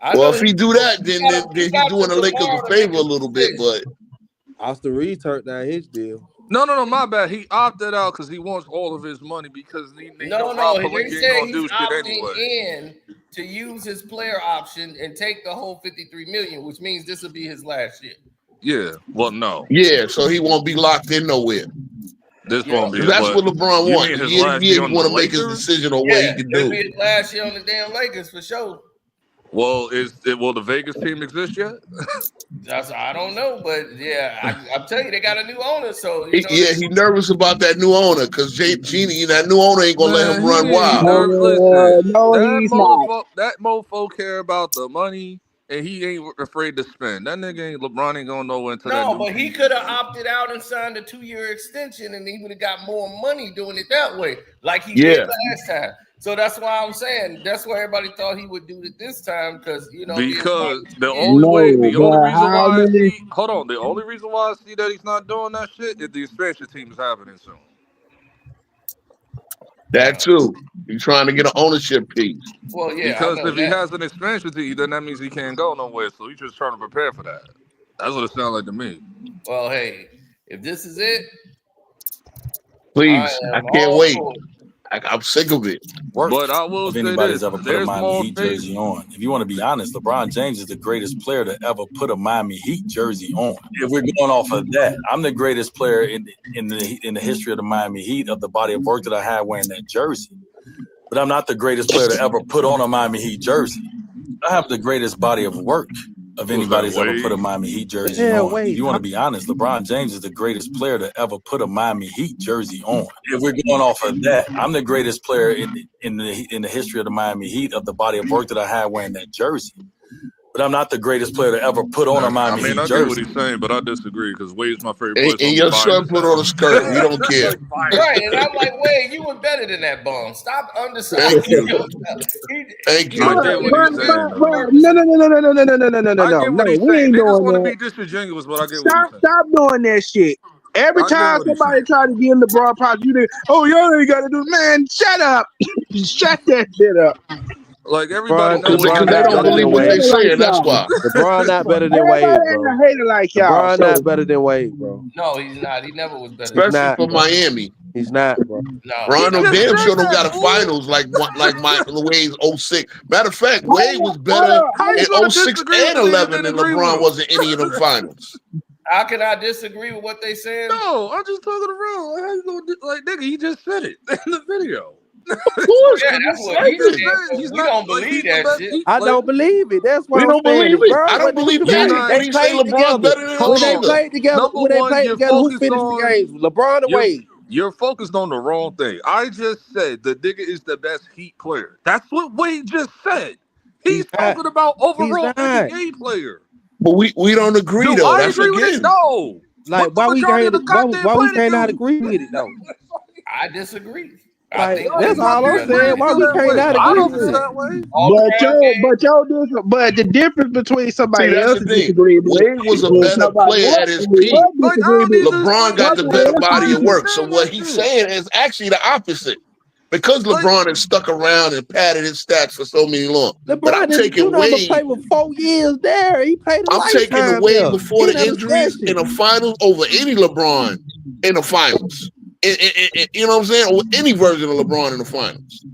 I Well, know if he do that, then then, he then he got doing to the Lakers a tomorrow to make favor a little bit. decision. But Austin Reed turned down his deal. No, my bad. He opted out because he wants all of his money because he know Rob They Palinka ain't said gonna he's do shit opting anyway. in to use his player option and take the whole 53 million, which means this will be his last year. Yeah. Well, no. yeah, so he won't be locked in nowhere. This won't be 'Cause it. that's But what LeBron you wants. mean The his year last to year year, he on the want to make his Lakers? decision on what he Yeah, can it'll do. be his last year on the damn Lakers for sure. Well, will the Vegas team exist yet? I don't know, but I'm telling you, they got a new owner, so He nervous about that new owner because Genie, that new owner ain't gonna let Man, him run he ain't wild. nervous. Listen, No, he's not. that mofo care about the money. and he ain't afraid to spend. That nigga ain't LeBron ain't going nowhere until that No, new but he team. could have opted out and signed a 2-year extension, and he would have got more money doing it that way, like he did last time. So that's why I'm saying that's why everybody thought he would do it this time, because Because the No, only but reason how why I many? see, hold on, the only reason why I see that he's not doing that shit is the expansion team is happening soon. That too. He's trying to get an ownership piece. Well, yeah, I Because know if he that. has an expansion team, then that means he can't go nowhere. So he's just trying to prepare for that. That's what it sounds like to me. Well, hey, if this is it, Please, I am can't all wait. for it. I'm sick of it. Work But I will if say anybody's this: ever put a there's Miami more Heat faith. jersey on. If you want to be honest, LeBron James is the greatest player to ever put a Miami Heat jersey on. If we're going off of that, I'm the greatest player in the history of the Miami Heat of the body of work that I had wearing that jersey. But I'm not the greatest player to ever put on a Miami Heat jersey. I have the greatest body of work of anybody's ever put a Miami Heat jersey on. If you want to be honest, LeBron James is the greatest player to ever put a Miami Heat jersey on. If we're going off of that, I'm the greatest player in the history of the Miami Heat of the body of work that I had wearing that jersey. But I'm not the greatest player to ever put on a Miami Heat I jersey. get what he's saying, but I disagree because Wade's my favorite And, player. and your son put on a skirt. We don't care. Right, and I'm like, Wade, you were better than that bum. Stop underselling. Thank you. Thank you. I get what he's saying. Though. I No. get what he's We saying. ain't They just doing want to that. be disingenuous, but I get what he's saying. Stop doing that shit. Every I get time what he's somebody saying. try to give LeBron props, you think, oh, y'all ain't got to do, man, shut up. Shut that shit up. Like everybody knows Because what they don't believe what they saying. That's why. LeBron not better than Everybody Wade, ain't bro. a hater like y'all. LeBron So not better than Wade, bro. No, he's not. He never was better. He's Especially not, for bro. Miami. He's not, bro. No. Rondo just damn said sure don't that, got a fool. finals like my Wade's 06. Matter of fact, hold Wade was on, better How you in gonna 06 disagree with and a nigga 11 that than agree with LeBron him? was in any of them finals. How can I disagree with what they saying? No, I'm just talking around. How you gonna nigga? He just said it in the video. Of course, Yeah, because that's he what said he He just said. it. said But he's we not don't like he's believe the that best shit. Heat I player. don't believe it. That's why We I'm don't saying believe it, it. bro. I don't believe Who You're any. not. When he say played LeBron together? better than him When they Hold on. either. played together, Number when they one, played you're together, who focused finished the on games? LeBron or Wade? you're focused on the wrong thing. I just said the nigga is the best Heat player. That's what Wade just said. He's He's not. talking about He's overall not. NBA player. But we don't agree Do though. I That's agree with it? again. No. Like, But the majority of the goddamn why we planet can't not do. agree with it though? I disagree. I Like, think Y'all that's niggas Wade all is I'm goddamn better. saying. planet Why feel we that can't way. not I agree don't with feel it? that way. All crowd game. but the difference between See, somebody that's the else's thing. disagreement Wade was a and better somebody player at his peak. else's Like, I don't disagreement, need to LeBron explain got that the somebody shit. better else's body I of keep work. disagreement. So saying what that he's shit. saying is actually the opposite. Because Like, LeBron has stuck around and padded his stats for so many long. But I'm LeBron didn't do taking nothing but play Wade. with 4 years there. He played a I'm taking the lifetime Wade there. before He the in a injuries in discussion. the finals over any LeBron in the finals. You know what I'm saying? Or any version of LeBron in the finals.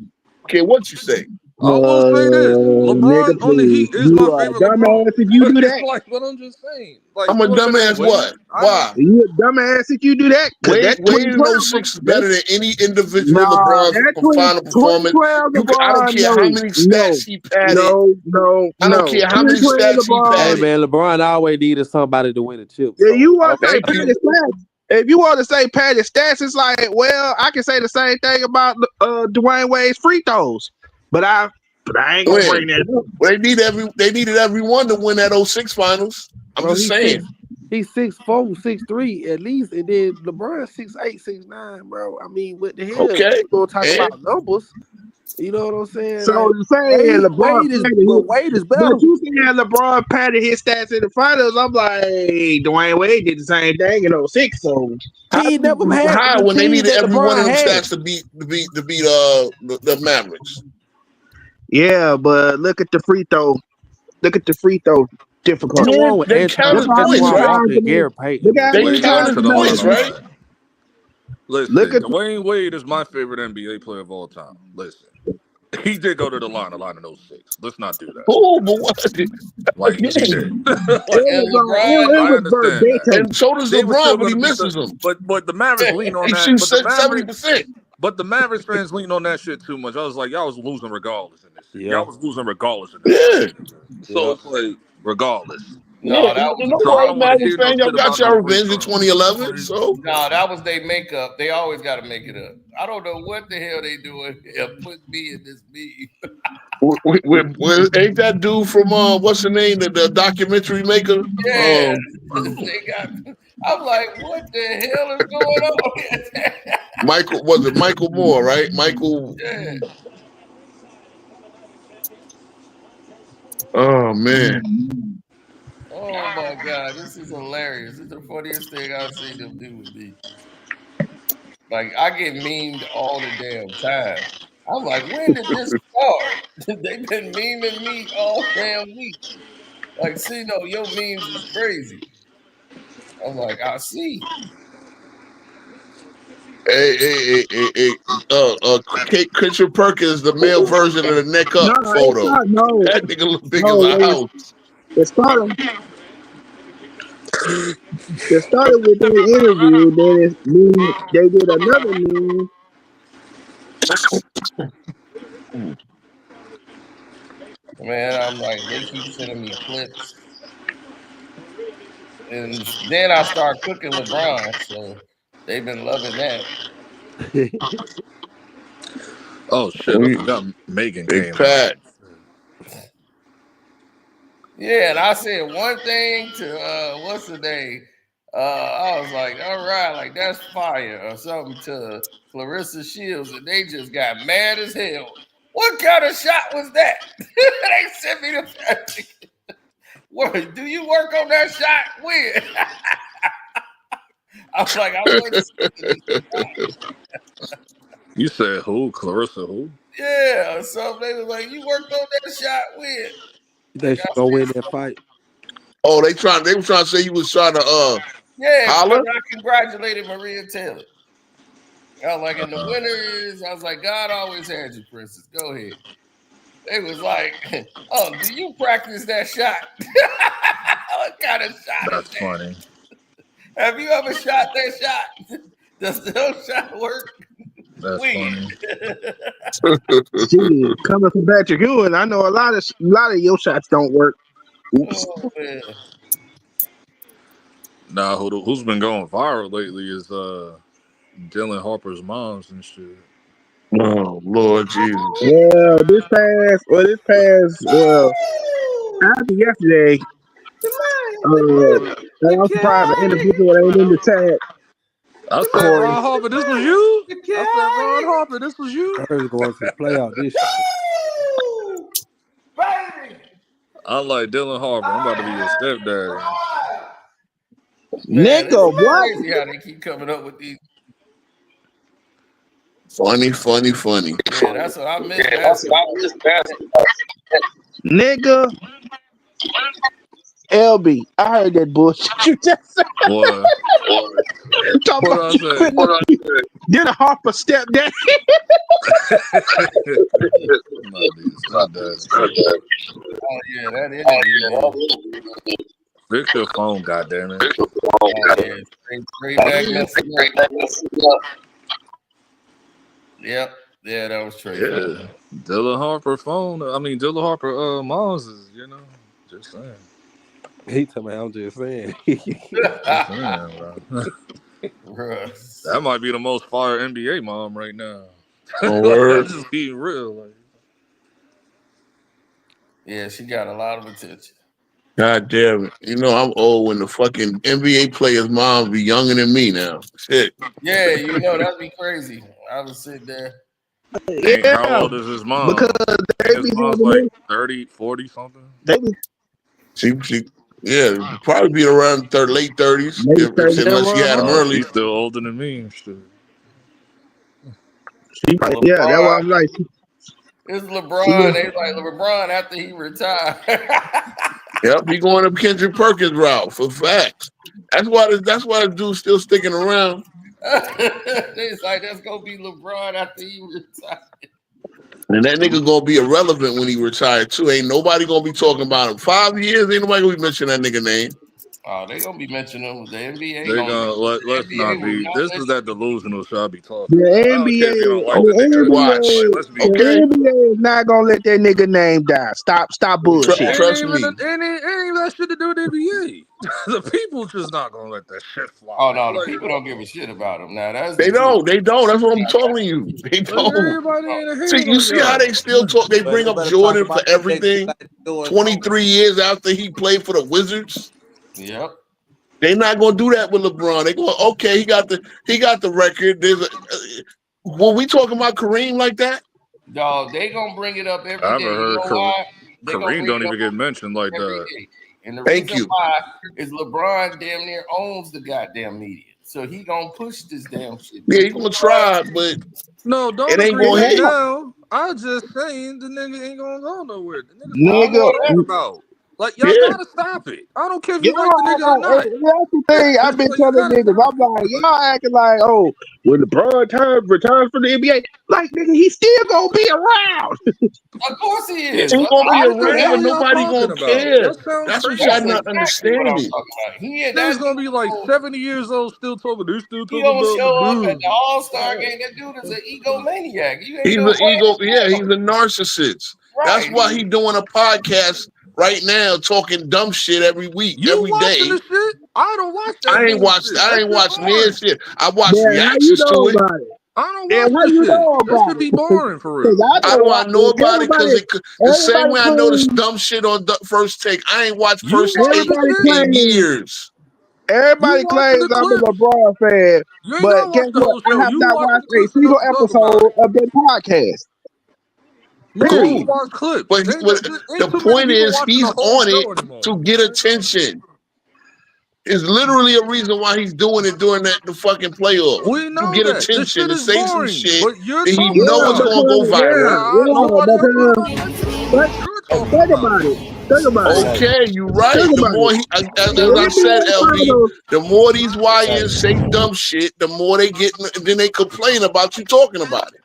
Okay, what you say? I will say this: Nigga, LeBron on the please. Heat is my You are a favorite LeBron. dumbass if you do that. Like what I'm just saying. Like I'm you a want to say dumbass. Wade? What? I know. Why? You a dumbass if you do that, because Wade that Wade in 2012, 06 is better than any individual nah, LeBron's that final performance. 2012 I don't LeBron, care how many stats he padded. I don't care how many 2012 stats he Hey LeBron. padded. man, LeBron always needed somebody to win a chip. Yeah, So you I want don't to say Thank Patty you. stats? If you want to say Patty stats, it's like, well, I can say the same thing about Dwayne Wade's free throws, but I ain't gonna bring When? that up. Well, they needed everyone to win that 06 finals. I'm bro, just saying. he's 6'4", 6'3" at least, and then LeBron 6'8", 6'9", bro. I mean, what the hell? Okay. You gonna talk And about numbers? You know what I'm saying? So Like you saying LeBron Wade is better. but you saying LeBron padded his stats in the finals? I'm like, Dwayne Wade did the same thing in '06. So He never had how the when they team needed that every one LeBron of them had. stats to beat the Mavericks. yeah, but look at the free throw. Look at the free throw That's difficulty. the one with They count Look as how points, many Antoine right? Walker times and Gary look Payton. how They many Wade count going times as to the the line points, a man. right? lot. Listen, Look at Dwayne Wade is my favorite NBA player of all time. Listen, he did go to the line in 06. Let's not do that. Oh, but what? Like he Again. did. it Like, And was LeBron, I it was understand that. verbatim. And so does They were still LeBron, but going he to be misses them. but the Mavericks lean on He that. shoots 70%. But the Mavericks fans lean on that shit too much. I was like, y'all was losing regardless in this shit. Yeah, Y'all was losing regardless in this Yeah. finals. So yeah. it's like, regardless. Yeah, no, that was no So I worry, don't want to Mavericks hear no fan. Y'all shit got about no your free revenge in throws. 2011. So no, that was their makeup. They always got to make it up. I don't know what the hell they doing here. Put me in this meeting. Ain't that dude from what's the name? The documentary maker? Yeah, they got. I'm like, what the hell is going on? Michael, was it Michael Moore, right? Michael. Yeah. Oh man. Oh my god, this is hilarious. This is the funniest thing I've seen them do with me. Like I get memed all the damn time. I'm like, when did this start? They've been memeing me all damn week. Like, see, no, your memes is crazy. I'm like, I see. Hey, Christian Perkins, the male version of the neck No, up it's photo. not. No, That nigga look big as no. a house. It started. It started with that interview. Then they did another meme. Man, I'm like, they keep sending me clips. And then I start cooking LeBron, so they've been loving that. Oh shit! I forgot Megan Big came Pat. on. Yeah, and I said one thing to what's the name? I was like, all right, like that's fire or something to Clarissa Shields, and they just got mad as hell. What kind of shot was that? They sent me the what, do you work on that shot? When? I was like, I wouldn't see it. You said who? Clarissa who? Yeah, or something. They was like, you worked on that shot when? You think Like she I gonna win said, that fight? Oh, they were trying to say you was trying to yeah, because holler? I congratulated Maria Taylor. I was like, and the winner is, I was like, God always had you, Princess. Go ahead. They was like, oh, do you practice that shot? What kind of shot is That's that? funny. Have you ever shot that shot? Does the shot work? That's When? funny. Gee, coming from Patrick Ewing, I know a lot of your shots don't work. Oops. Oh, man. Nah, who's been going viral lately is Dylan Harper's moms and shit. Oh Lord Jesus. Well, after yesterday, I was surprised an individual ain't in the tag. I said, Corey, Ron Harper, this was you? I said, Ron Harper, this was you? Curry's going to the playoff this year. Baby! I like Dylan Harper. I'm about to be your stepdaddy. Man, this nigga, is what? crazy how they keep coming up with these. Funny. Yeah, that's what I miss basketball. Nigga, LB, I heard that bullshit you just said. What? Talk What about I you say? quit. Did a Harper step down? Nah, dude, stepdaddy. Oh, yeah, that interview, man. Fix your phone, goddammit. Oh, yeah, straight back messing up. Yep. Yeah, that was Trey. Yeah. Dylan Harper phone. I mean, Dylan Harper moms is, just saying. He told me, I'm just saying. Just saying, bro. Russ. That might be the most fire NBA mom right now. Oh, word. Just being real. Like. Yeah, she got a lot of attention. God damn it. You know I'm old when the fucking NBA players' moms be younger than me now. Shit. Yeah, that'd be crazy. I was sitting there. Dang, how Yeah, old is his mom? because they His be mom's having like me. 30, 40 something. They be She probably be around late 30s maybe 30. unless she had them Oh, early. she's still older than me. Shit. Yeah, that's why LeBron. I'm like, It's she LeBron. They like LeBron after he retired. Yep, he going up Kendrick Perkins route for facts. That's why the dude's still sticking around. It's like that's gonna be LeBron after he retired. And that nigga gonna be irrelevant when he retired too. Ain't nobody gonna be talking about him. 5 years, ain't nobody gonna be mentioning that nigga name. Oh, they gonna be mentioning him. The NBA They gonna. gonna let's The NBA not will be. not This let is you. that delusional shit I be the talking about. I don't care if you don't like the nigga. Watch. Like, let's be the Okay. NBA is not gonna let that nigga name die. Stop bullshit. Trust me. ain't even that shit to do with the NBA. The people just not gonna let that shit fly. Oh no, the Like, people don't give a shit about him. Now that's They the truth. don't. They don't. That's what I'm telling you. They don't. everybody ain't a See, hater you like see how y'all. they still talk. They bring up better Jordan talk for about them niggas everything. like doing 23 years after he played for the Wizards. Yep. They not gonna do that with LeBron. They go, okay, he got the record. Were we talking about Kareem like that? Dog, they gonna bring it up I every haven't day. You heard know why? They gonna Kareem bring don't it even up get mentioned like every that. day. And the Thank reason you. why is LeBron damn near owns the goddamn media. So he gonna push this damn shit. Yeah, he gonna try, but No, don't it ain't agree gonna with me hit. now. I just saying the nigga ain't gonna go nowhere. The nigga's I don't still Nigga, know talking that. about. Like, y'all Yeah. gotta stop it. I don't care if y'all you like the nigga or not. that's the thing I've been Like, you telling gotta niggas. stop I'm like, it. y'all acting like, oh, when LeBron returns from the NBA, like nigga, he still gonna be around. Of course he is. He gonna be What the around, hell but y'all nobody talking gonna about? care. That sounds That's what That's y'all crazy. not exactly what I'm understanding. talking about. Nigga's gonna be like 70 years old, still talking. They're still He talking gonna about show up at LeBron. the All-Star game. That dude is an egomaniac. You ain't He's no an way. ego. Yeah, he's a narcissist. That's Right. why he's doing a podcast right now, talking dumb shit every week, You every watching day. the shit? I don't watch that I ain't bullshit. That shit watched near boring. shit. I watched Man, how you reactions know to it. about it? I don't And watch how this you shit. know That about should be it? boring for Cause real. I How don't do I watch know it. about it? Because the same Everybody way I noticed claims, dumb shit on First Take, I ain't watched You First watching Take the everybody shit? in claims, years. You everybody watching claims the I'm a clips? LeBron fan. You ain't But gotta guess watch the what? whole I show. have You not watching watched the a clips enough single to talk about episode it. of their podcast. Man, Period. just Cool. watch clips. But Ain't the too many point people is, watching the he's whole on it show anymore. to get attention. It's literally a reason why he's doing it during the fucking playoffs. We To know get that. The attention, shit to is say some boring. shit But you're that he talking know Yeah, is about it. gonna go because viral. Nobody else talking because about that shit. but You're talking think about about it. it. Think about it. Hey, Okay, you're right. Think The about more it. he, The as I said, NBA LB, finals, the more these hey, YNs say dumb shit, the more they get, then they complain about you talking about it.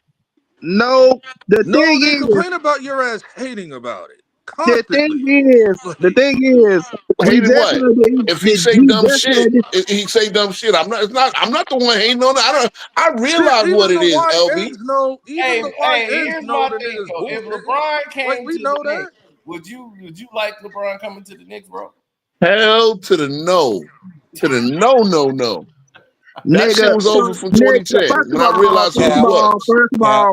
no, No, they complain about your ass hating about it constantly. the Like, thing is, he Hating just what? had this, If he he say dumb just shit, had this, he say dumb shit. I'm not. It's not. I'm not the one hating on it. I shit, realize what even it the is, LB. YNs know, even the YNs Here's know my the thing niggas though. If bullshitting. LeBron Like, came we to the know that. Knicks, would you like LeBron coming to the Knicks, bro? Hell to the no, to the no, no, no. That shit nigga. was So, over from nigga, 2010 when I realized who he cap, was. cap,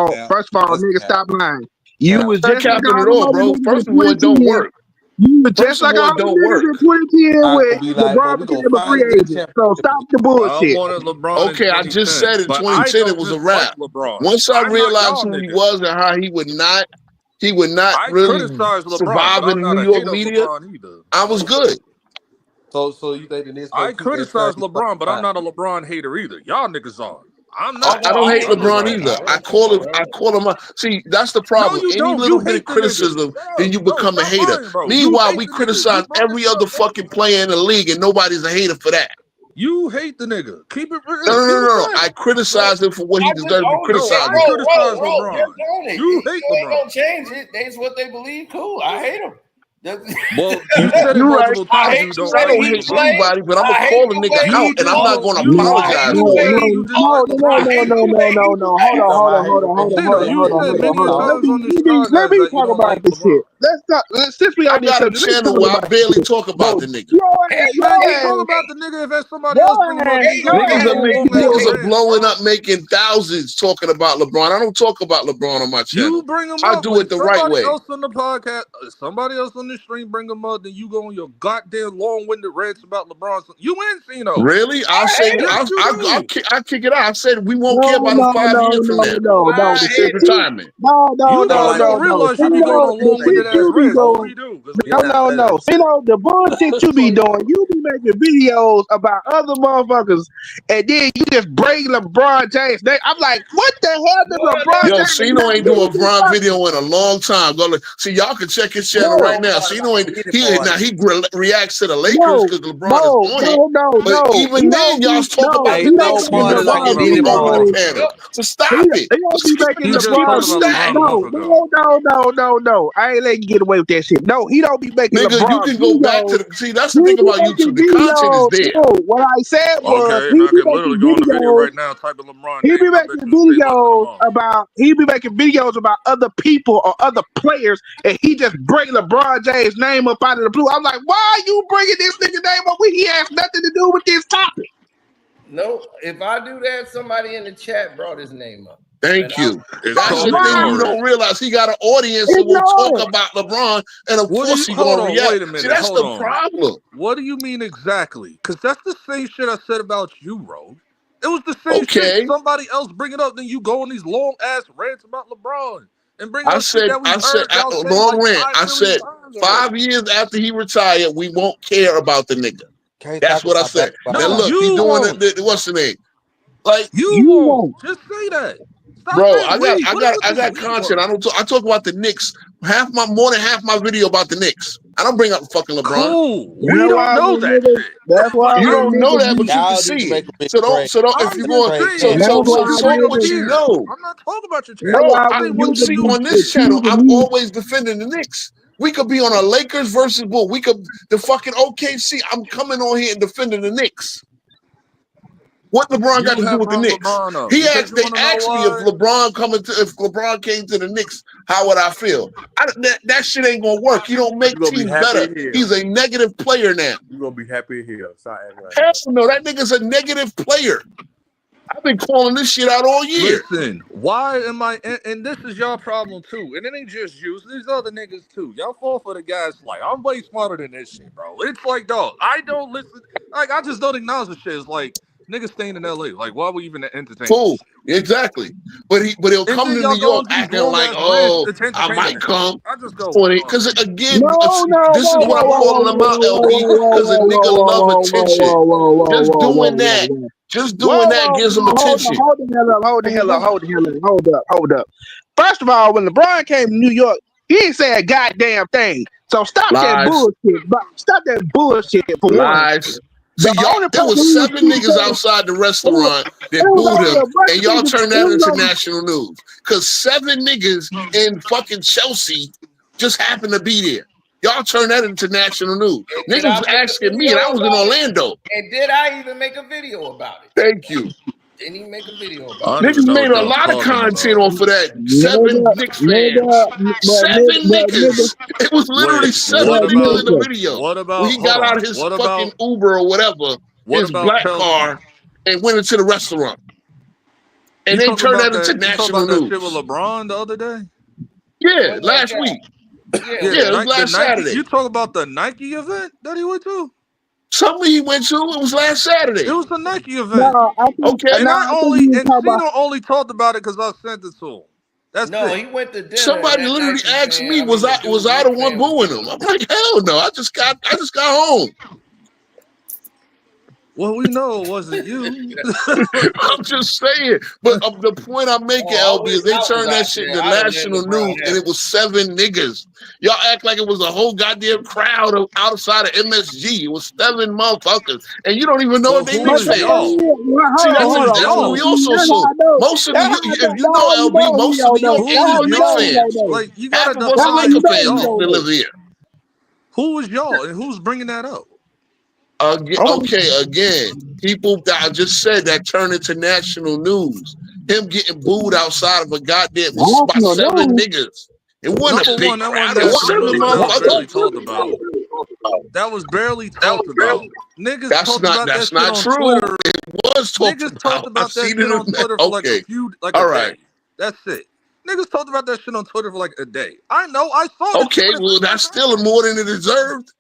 cap. first of all, That's nigga, cap. stop lying. You Cap. was Not just like capping all at them all, other bro. niggas First in of all, it don't 2010. work. You was First just of like all, all it them don't niggas work. in 2010 I when could be like, bro, LeBron we gonna became a free finally get a agent. So championship stop this the I bullshit. wanted LeBron in Okay, I just 2010, said in but I 2010 it don't was a just like wrap. LeBron. Once I I'm not realized y'all who he niggas. was and how he would not I really criticize LeBron, but survive in I'm the not New a York hater of media, LeBron either. I was good. So you think the Knicks gonna I keep that criticize same fucking LeBron, but I'm vibe? not a Lebron hater either. Y'all niggas are. I'm Oh not. I no, don't I hate hate Others LeBron are. LeBron. either. I I hate call him. LeBron. I call him. See, that's the No, problem. you Any don't. little You bit of hate the nigga. criticism, Shut then up. you No, become a stop hater. lying, bro. You Meanwhile, hate we the nigga. You criticize brought this every other up fucking multiple player in the times. league, and nobody's a hater for that. You hate the nigga. Keep it No, real. no, Keep no, it no. I fact. criticize him for what he I just deserves to be own it. criticized I for. criticize Just LeBron. own it. You You hate ain't LeBron. gonna change it. That's what they believe. Cool. I hate them. Well, you said it You're right. multiple I times. hate You the don't I way like don't he hate LeBron. plays. anybody, but I'm gonna I hate call a the nigga way You out, he and I'm just not talks. don't. gonna You I hate apologize the you for way it. said he you just like talks. LeBron. I hate the way he plays. Talking about hating Hold LeBron. Cena, you Hating said LeBron many a talk. times on this let podcast me that you talk don't about like this LeBron. shit. Since we I on this got a subject, let's channel talk where I about this barely shit. talk about Bro, the nigga. Man, you your talk ass, about the nigga if there's somebody else your bring him up. ass, He Ain't no gonna your go Niggas ass are on a long is niggas ass are rant, blowing bro. up making thousands talking about LeBron. I don't talk about LeBron on my You channel. bring him I up do when it the right somebody way. else on the podcast, somebody else on the stream bring him up, then you go on your goddamn long-winded rants about LeBron. You and Cino. Really? I'll I say hate him. Yes, you do. I'll kick it out. I said we won't care no, about him no, 5 years from now. no. I The His hate shit him. you, retirement. You All niggas right, don't so realize you be going no. on The shit long-winded ass you be rants. Oh, doing. we do. you're not saying No. shit. The bullshit you be doing, you be making videos about other motherfuckers, and then you just bring LeBron James name. I'm like, what the hell did No, LeBron Yo, that's James Cino got to ain't do do a with this Vron fucking? video in a long time. Go look. See, y'all can check his channel No, right Don't now. talk Cino about ain't any he part now of it. he reacts to the Lakers no, because LeBron is on it. But no. He even then, don't y'all be, talk about he the Ain't no don't Knicks be when part you're of not like LeBron on any the part of it. videos. panel. So stop it. He don't be making He just LeBron talked about Stop. LeBron a month ago. No. I ain't letting can get away with that shit. No, he don't be making Nigga, you LeBron can go back to videos. the see. That's He the thing be about making YouTube. The content is videos. there. No, what I said was Okay, he and I be can literally making go on the video videos. right now, type in LeBron He name, be and I bet making you it's less than a videos month. about other people or other players, and he just bring LeBron James' name up out of the blue. I'm like, why are you bringing this nigga name up when he has nothing to do with this topic? No, if I do that, somebody in the chat brought his name up. Thank you. It's That's the totally thing you ignored. don't realize. He got an audience that will Ignore talk it. about LeBron, and of What do course you he hold gonna on? react. Wait a See, minute. that's Hold the on. problem. What do you mean exactly? Because that's the same shit I said about you, bro. It was the same Okay. shit. Somebody else bring it up, then you go on these long ass rants about LeBron and bring I up shit said, that we've heard y'all say wrong like rant. 5 I million said times already. 5 years after he retired, we won't care about the nigga. Can't That's talk what I about said. basketball. Now No, look, he you doing won't. what's the name? Like, You You won't. won't. Just say that. Stop bro, saying we. What is with this we content. word? I talk about the Knicks. More than half my video about the Knicks. I don't bring up fucking LeBron. Cool. We That's don't why know when that niggas. shit. That's why You when don't know that, niggas. but you can Y'all need see to it. make a big So trade. if I'm you're just going, saying, That's why so bring know up what you here. know. I'm not talking about your That's channel. Bro, why I'm I, saying when what you do see niggas you on this be think? channel, I'm accusing me. always defending the Knicks. We could be on a Lakers versus Bull. We could the fucking OKC. I'm coming on here and defending the Knicks. What LeBron got You to do have with the brought Knicks? LeBron up They because you want to know asked me if why? LeBron came to the Knicks, how would I feel? That shit ain't gonna work. You don't make You gonna be teams happy better. in here. He's a negative player now. You gonna be happy in here. Stop acting like Hell no, that nigga's a negative player. I've been calling this shit out all year. Listen, why am I? And this is y'all problem too. And it ain't just you. It's these other niggas too. Y'all fall for the guys like I'm way smarter than this shit, bro. It's like, dog, I don't listen. Like, I just don't acknowledge the shit. It's like niggas staying in LA. Like, why we even entertain Cool, this shit? exactly. But he'll And come then to y'all New go York into these acting long like, ass rants oh, to I entertain might that shit. come. I just go, come on. Because again, No, this is what I'm calling him out, LB. Because a nigga love attention. Just doing that gives him attention. hold up. First of all, when LeBron came to New York, he ain't say a goddamn thing. So stop that Lies, bullshit. Stop that bullshit for one. lies. The See, y'all, only there person was who was 7 niggas outside the restaurant that was booed only him, a bunch and of y'all niggas. turned that into national news. Because 7 niggas in fucking Chelsea just happened to be there. Y'all turned that into national news. And did Niggas I was make a asking me, video and I was in about it? Orlando. And did I even make a video about it? Thank you. Didn't even make a video I about don't it. even Niggas know made what a y'all lot of talking content about. off of that. 7 Nigga, Knicks fans. 7 niggas. It was literally Wait, 7 niggas in the video. When he got out of his fucking Uber or whatever, his black Chelsea? car, and went into the restaurant. And they turned that into national that shit with news. LeBron the other day? Yeah, What was last that? week. Yeah, Yeah, it was last Nike. Saturday. You talk about the Nike event that he went to? Something he went to, it was last Saturday. It was the Nike event. No, I think, Okay. And I think you talk about. Cena only talked about it because I sent it to him. That's No, it. he went to dinner. Somebody And that literally Nike asked fan, me, was the I dude the Nick one fan was booing giving him? it I'm to like, hell no. I just got home. Well, we know it wasn't you. I'm just saying. But the point I'm making, LB, is they I was turned that out shit there. into I'd have let national LeBron news, have and it. it was 7 niggas. Y'all act like it was a whole goddamn crowd outside of MSG. It was 7 motherfuckers. And you don't even know if they who Knicks is fans. y'all? See, Who is that's what we y'all? also saw. Most of the, if you know LB, most of New York ain't Who even is Knicks y'all? fans. Like, you Half gotta of us are define Laker who's fans that y'all. live here. Who is y'all, and who's bringing that up? Okay, again, people that I just said that turned into national news. Him getting booed outside of a goddamn by 7 niggas. It wasn't a Number big one, that wasn't crowd. It was national 7 news. That was barely motherfuckers. talked about. That was barely talked about. Niggas That's talked about that shit not on true. Twitter. It was talked Niggas talked about. I've about that seen shit it. on Twitter for like Okay, a all day. right. That's it. Niggas talked about that shit on Twitter for like a day. I know. I saw the shit. Okay, well, that's still more than it deserved.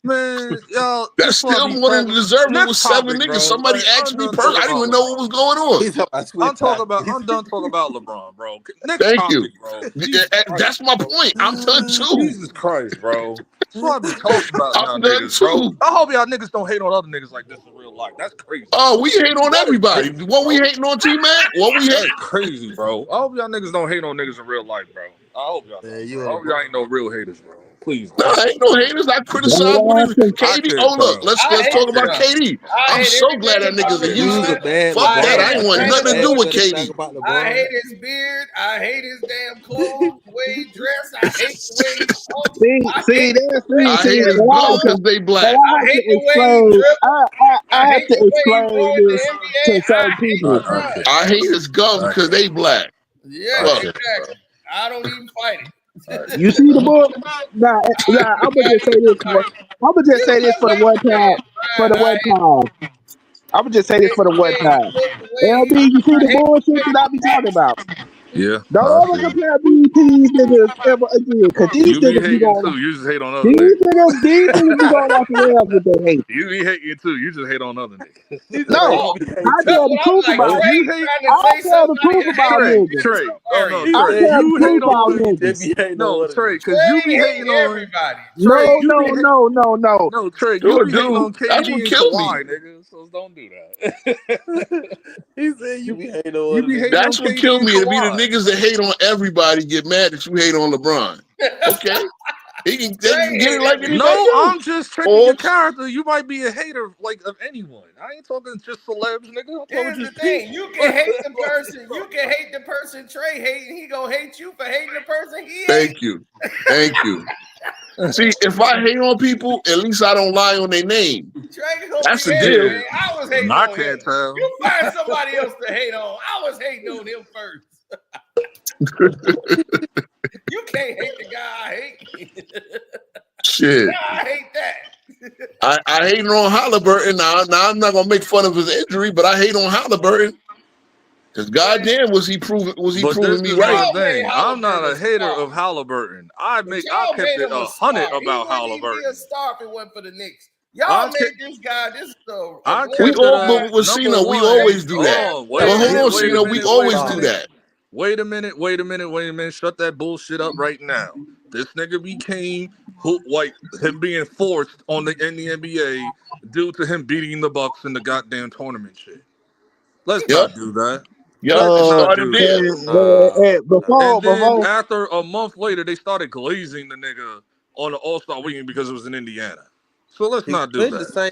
Man, y'all, That's still more than it deserved. It was Next 7 topic, niggas. bro. Somebody Like, asked me personally. I didn't even know what was going on. He's talking about Twitter. I'm done talking about LeBron, bro. Next Thank topic, you. bro. Jesus That's my point. I'm done too. Jesus Christ, bro. That's what I be talking about y'all I'm done niggas, bro. too. I hope y'all niggas don't hate on other niggas like this in real life. That's crazy. Oh, we hate on That is everybody. crazy, What we bro. hating on T-Mac? What we That's hate? crazy, bro. I hope y'all niggas don't hate on niggas in real life, bro. I hope y'all don't. you I hope y'all ain't no real haters, bro. Please. No, I ain't no haters. I criticize what is I KD. can't Oh, look, tell. let's I hate talk about him. KD. I I'm hate so glad that everything about nigga's a You's Houston. a bad Fuck I that. hate I LeBron. ain't his want That's nothing to the do mannerisms. with best thing KD. about I LeBron. hate his beard. I hate his damn clothes, the way way he dressed. I hate the way he talks. I hate his gum because they black. I hate the way he dribbles. I hate the way he brought the NBA. I hate the guy. I hate his gum because they black. Yeah, Fuck. exactly. I don't even fight it. You see the book? Nah, I'm gonna just say this. I'm gonna just say this for the one time. For the one time. I'm gonna just say this for the one time. LB, you see the bullshit that I be talking about? Yeah. Don't ever compare these niggas ever again, cause these You be niggas be hating going. too. You just hate on other These niggas. niggas be going off the rails with their hate. You be hating too. You just hate on other niggas. No, I tell the truth about Trey you. trying to I say tell the somebody truth about niggas. Trey. Oh no, I Trey. tell the You truth hate about on niggas. no, Trey, because you be hating on everybody. No, you be no. Trey, Sure, you be hating on dude. That's KD what and killed Kawhi, me. nigga. So don't do that. He said you be hating on You be hating That's on what KD killed and me. To be the Kawhi. niggas that hate on everybody get mad that you hate on LeBron. Okay, they can get it like anybody No, else. I'm just checking your character. You might be a hater of anyone. I ain't talking just celebs, nigga. I'm talking Here's the just thing: people. you can hate the person. You can hate the person Trey hating. He gonna hate you for hating the person he hates. Thank you. See, if I hate on people, at least I don't lie on their name. Trey gonna That's be the hating, deal. man. I was hating I on him. can't tell. You find somebody else to hate on. I was hating on him first. You can't hate the guy I hate. Shit. I hate that. I hate on Halliburton. Now I'm not gonna make fun of his injury, but I hate on Halliburton. Because goddamn was he proving me right. The thing. I'm not a hater of Halliburton. I kept it 100 about Halliburton. He a star if it wasn't for the Knicks. Y'all made this guy. This is the. But with Cena, we always do that. But hold on, Cena, we always do that. Wait a minute. Shut that bullshit up right now. This nigga became him being forced in the NBA due to him beating the Bucks in the goddamn tournament shit. Let's not do that. It started there. And then after a month later, they started glazing the nigga on the All-Star weekend because it was in Indiana. So let's not do that. I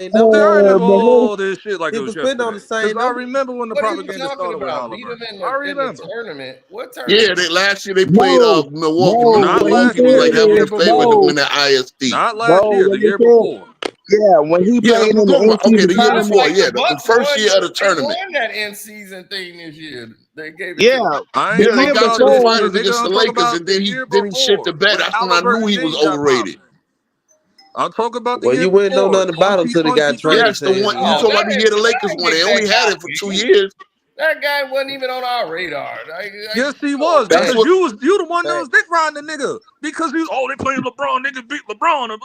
remember all this shit like it was yesterday. Because I remember when the propaganda started with Halliburton. I remember. Tournament. What tournament? Yeah, last year they played Milwaukee. Milwaukee was like having their favorite to win that ISD. Not last year, the year before. Yeah, when he played in the year before. Yeah, the first year of the tournament. They won that end season thing this year. They gave it. Yeah, they got to the finals against the Lakers, and then he shit the bet. That's when I knew he was overrated. I'll talk about the year you wouldn't know nothing about him till they got traded. Yes, the one you talk about the year the Lakers won. They only had it for 2 years. That guy wasn't even on our radar. Yes, he was. Because you the one that was dick riding the nigga. Because he was, they playing LeBron, nigga beat LeBron.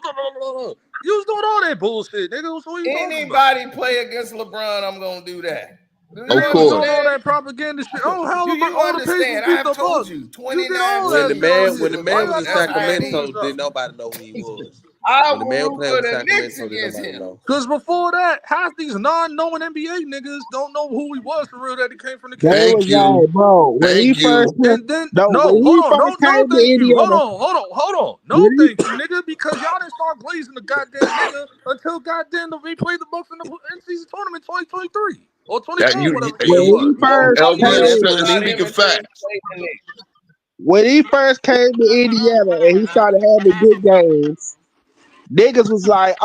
You was doing all that bullshit, nigga. So anybody play against LeBron, I'm gonna do that. Of course. All that propaganda shit. Oh, hell, do you understand? I have told you 29. When the man was in Sacramento, didn't nobody know who he was. I will root for the Knicks against him. Because before that, half these non-knowing NBA niggas don't know who he was for real. That he came from the Thank you, bro. When he first and then hold on, thank you. Hold on. No, thank you, nigga. Because y'all didn't start blazing the goddamn nigga until goddamn we played the Bucks in the in-season tournament 2023 or 24, whatever it was. Speaking facts. When he first came to Indiana and he started having good games, niggas was like,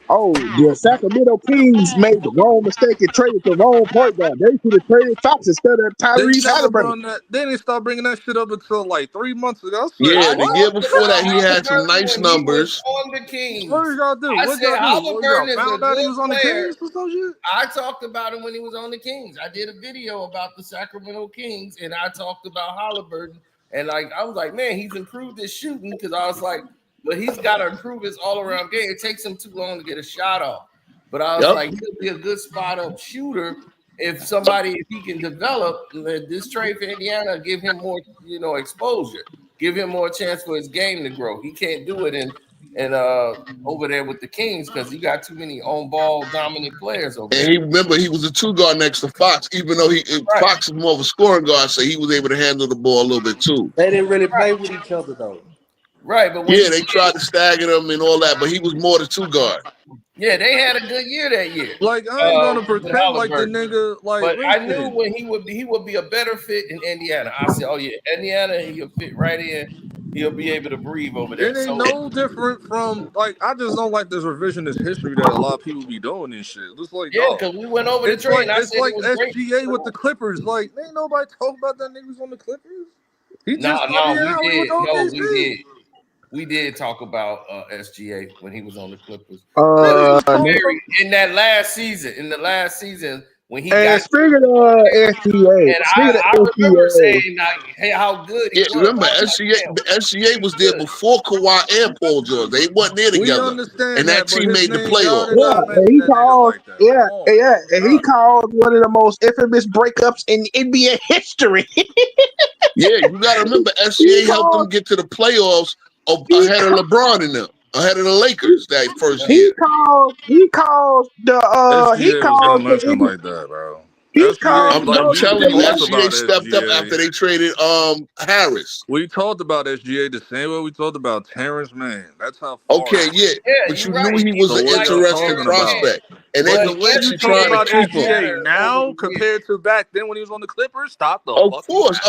the Sacramento Kings made the wrong mistake and traded the wrong point guard. They should have traded Fox instead of Tyrese Halliburton. They didn't start bringing that shit up until like 3 months ago. Yeah, the year before that, he had some nice numbers. On the Kings. What did y'all do? I said Halliburton is a good he was on the player. Kings or some shit? I talked about him when he was on the Kings. I did a video about the Sacramento Kings, and I talked about Halliburton. And I was like, man, he's improved his shooting because I was like, but he's got to improve his all-around game. It takes him too long to get a shot off. But I was like, he'll be a good spot-up shooter if he can develop this trade for Indiana, give him more, exposure, give him more chance for his game to grow. He can't do it in over there with the Kings because you got too many on-ball dominant players over there. And he was a 2-guard next to Fox, even though Fox is more of a scoring guard, so he was able to handle the ball a little bit too. They didn't really play with each other though. Right, but when Yeah, they tried to stagger him and all that, but he was more the 2 guard. yeah, they had a good year that year. Like I ain't gonna With pretend like the Halliburton. nigga. Like But I knew listen, when he would be a better fit in Indiana. I said, oh yeah, Indiana, he'll fit right in. He'll be able to breathe over there. it ain't So no different from like I just don't like this revisionist history that a lot of people be doing and shit. It's like, yeah, dog. because we went over the It's trade. like And I said it was great. SGA with the Clippers. Like, ain't nobody talking about that niggas on the Clippers. He just No, started out with OKC. We did talk about SGA when he was on the Clippers. Niggas was talking about. In that last season, when he And got speaking of SGA, and I remember saying like, hey, how good he Yeah, was. remember SGA was there before Kawhi and Paul George. They wasn't there We together, understand and that but team his made the name, y'all playoffs. didn't gotta mention he that nigga called, like that. Come on, and he called one of the most infamous breakups in NBA history. Yeah, you got to remember SGA helped them get to the playoffs ahead of LeBron and them, ahead of the Lakers that first year. He called SGA was gonna mention like that, bro. SGA, I'm like we telling you, talked SGA about stepped up SGA. after they traded Harris. We talked about SGA the same way we talked about Terrence Mann. That's how far. Okay, yeah, but you knew he was So an what y'all interesting talking prospect, and they But were the way you actually talk trying to about keep him. SGA now compared to back then when he was on the Clippers, stop the Of fucking course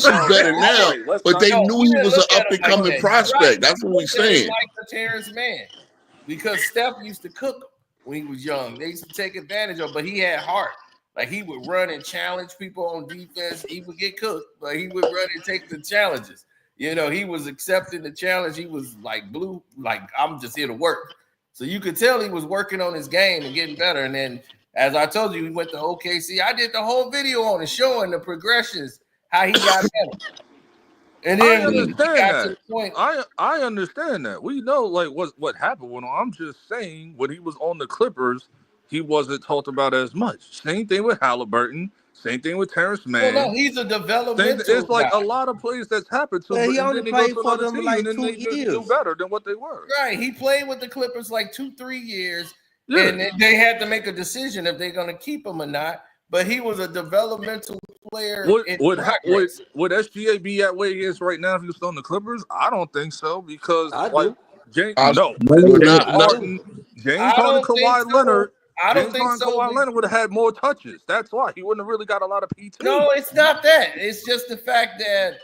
he's better All now, right, let's but not. they knew he was an look up at him and like coming that. prospect. That's what we Look at him saying. like the Terrence Mann, because Steph used to cook him when he was young. They used to take advantage of, but he had heart. Like he would run and challenge people on defense. He would get cooked, but he would run and take the challenges. You know, he was accepting the challenge. He was like blue, like I'm just here to work. So you could tell he was working on his game and getting better. And then, as I told you, he went to OKC. I did the whole video on it, showing the progressions, how he got better. And I then when he understand got to that. the point, I understand that. We know like what happened when I'm just saying when he was on the Clippers, he wasn't talked about as much. Same thing with Halliburton. Same thing with Terrence Mann. well, no, he's a developmental It's like guy. a lot of plays that's happened to, Well, he and only then they go played to for another them team, like and then 2 they do years. better than what they were. Right, he played with the Clippers like 2-3 years, Yeah. and they had to make a decision if they're going to keep him or not. But he was a developmental player in progress. Would SGA be at where he is right now if he was still on the Clippers? I don't think so because I like do. James, I no, would James not. I Harden, do. James I Harden, don't think Kawhi so. Leonard. I don't James think Harden, so. Kawhi Leonard would have had more touches. That's why he wouldn't have really got a lot of PT. No, it's not that. It's just the fact that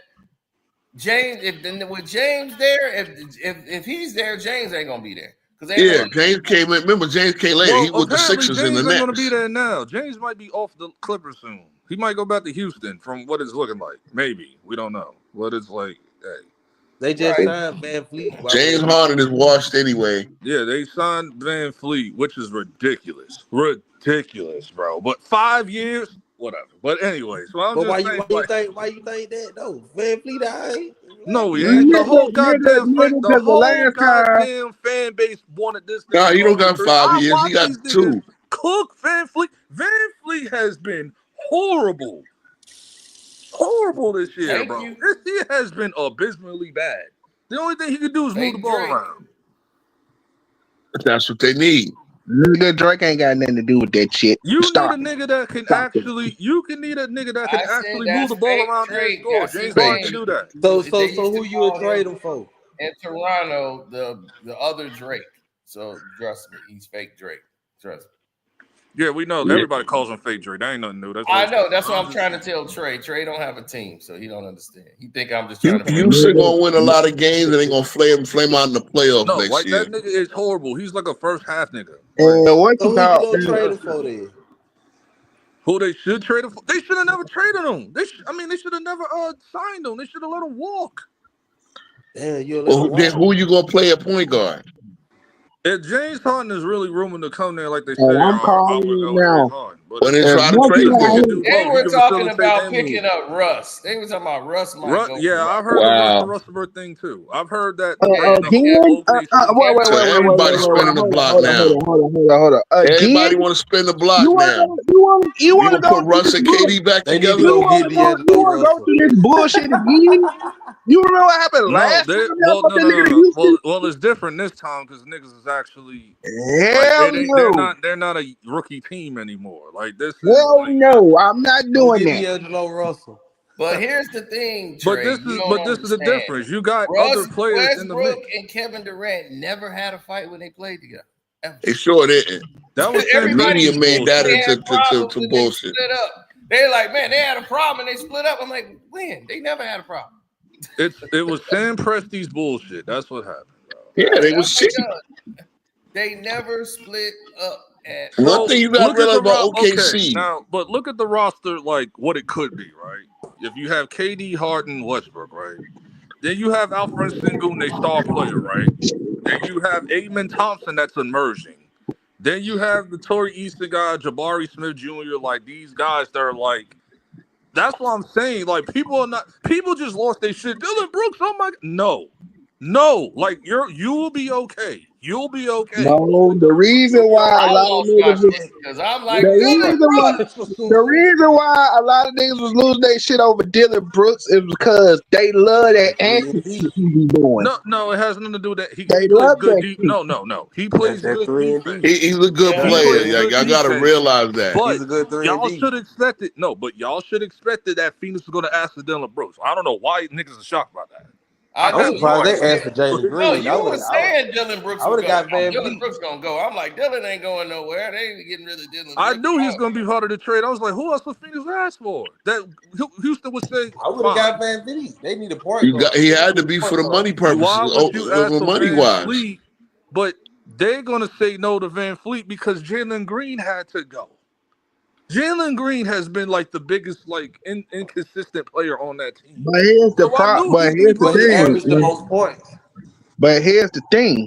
James, with James there, if he's there, James ain't gonna be there Yeah, James came in. Remember, James came later. Well, He with the apparently Sixers James and the ain't going to be Nets. there now. James might be off the Clippers soon. He might go back to Houston from what it's looking like. Maybe. We don't know. But it's like, hey. They just signed Van Fleet. James Harden is washed anyway. Yeah, they signed Van Fleet, which is ridiculous. Ridiculous, bro. But 5 years, whatever. But anyway, so I'm But just saying, like, why you think that though? Van Fleet, no, he ain't. The whole goddamn fan base wanted this nigga Nah, to he go don't to the got crib. 5 I years. He watch got these niggas 2. cook Van Fleet. Van Fleet has been horrible. Horrible this year, bro. This year has been abysmally bad. The only thing he could do is move the ball around. That's what they need. Nigga, Drake ain't got nothing to do with that shit. You Stop. need a nigga that can actually. You can need a nigga that can actually move the ball around and score. James Harden can do that. So who you would trade him for? In Toronto, the other Drake. So trust me, he's fake Drake. Trust me. Yeah, we know. Everybody calls him fake Drake. That ain't nothing new. I know. That's what I'm trying to tell Trey. Trey don't have a team, so he don't understand. He think I'm just trying to. Houston gonna win a lot of games, and they gonna flame out in the playoffs No, next like year. that nigga is horrible. He's like a first half nigga. What So who you gonna trade him for then? Who they should trade him for? They should have never traded him. They should have never signed him. They should have let him walk. Damn, you Well, then who you gonna play at point guard? If James Harden is really rumored to come there like they say, I'm I calling would it go with now. James Harden. But When they try to trade him, They were talking about picking up Russ. They were talking about Russ might go. Yeah, I've heard the Russ Westbrook thing too. I've heard that. So everybody's spinning the block now. Hold on. Everybody want to spin the block now. You want to gonna put Russ and KD back together? You want to go through this bullshit again? You remember what happened last time? Well, it's different this time because niggas is actually they're not a rookie team anymore. Like this. No, I'm not doing that. D'Angelo Russell. But here's the thing, Trey. But this is the difference. You got other players in the Westbrook mix. and Kevin Durant never had a fight when they played together. Ever. They sure didn't. That was Everybody media made that into to bullshit. Split up. They're like, man, they had a problem and they split up. I'm like, when? They never had a problem. It was Sam Presti's bullshit. That's what happened, bro. Yeah, they was cheap. They never split up. One thing you got to realize about OKC. Okay, now, but look at the roster, like what it could be, right? If you have KD, Harden, Westbrook, right? Then you have Alfred Sengun, a star player, right? Then you have Amen Thompson that's emerging. Then you have the Torrey Easton guy, Jabari Smith Jr., like these guys that are like, that's what I'm saying. Like people just lost their shit. Dylan Brooks, oh my, no, like you will be okay. You'll be okay. No, the reason why a lot of niggas because I'm like, the reason why a lot of niggas was losing their shit over Dylan Brooks is because they love that anti he be doing. No, it has nothing to do with that. They love good that. No. He plays good defense. He's a good player. Like, I gotta realize that. But he's a good 3 y'all should expect it. No, but y'all should expect that Phoenix is going to ask for Dylan Brooks. I don't know why niggas are shocked about that. I'm surprised they asked for Jalen Green. No, you were saying Dylan Brooks. I would have got Van Dylan Brooks gonna go. I'm like, Dylan ain't going nowhere. They ain't getting rid of Dylan. I knew he was gonna be part of the trade. I was like, who else was Phoenix asked for? That Houston would say. I would have got Van Vliet. They need a point guard. He had to be for the money purposes. Why would you ask for money Van wise? Fleet? But they're gonna say no to Van Fleet because Jalen Green had to go. Jalen Green has been like the biggest, like inconsistent player on that team. But here's the problem. But here's the thing. The most points. But here's the thing.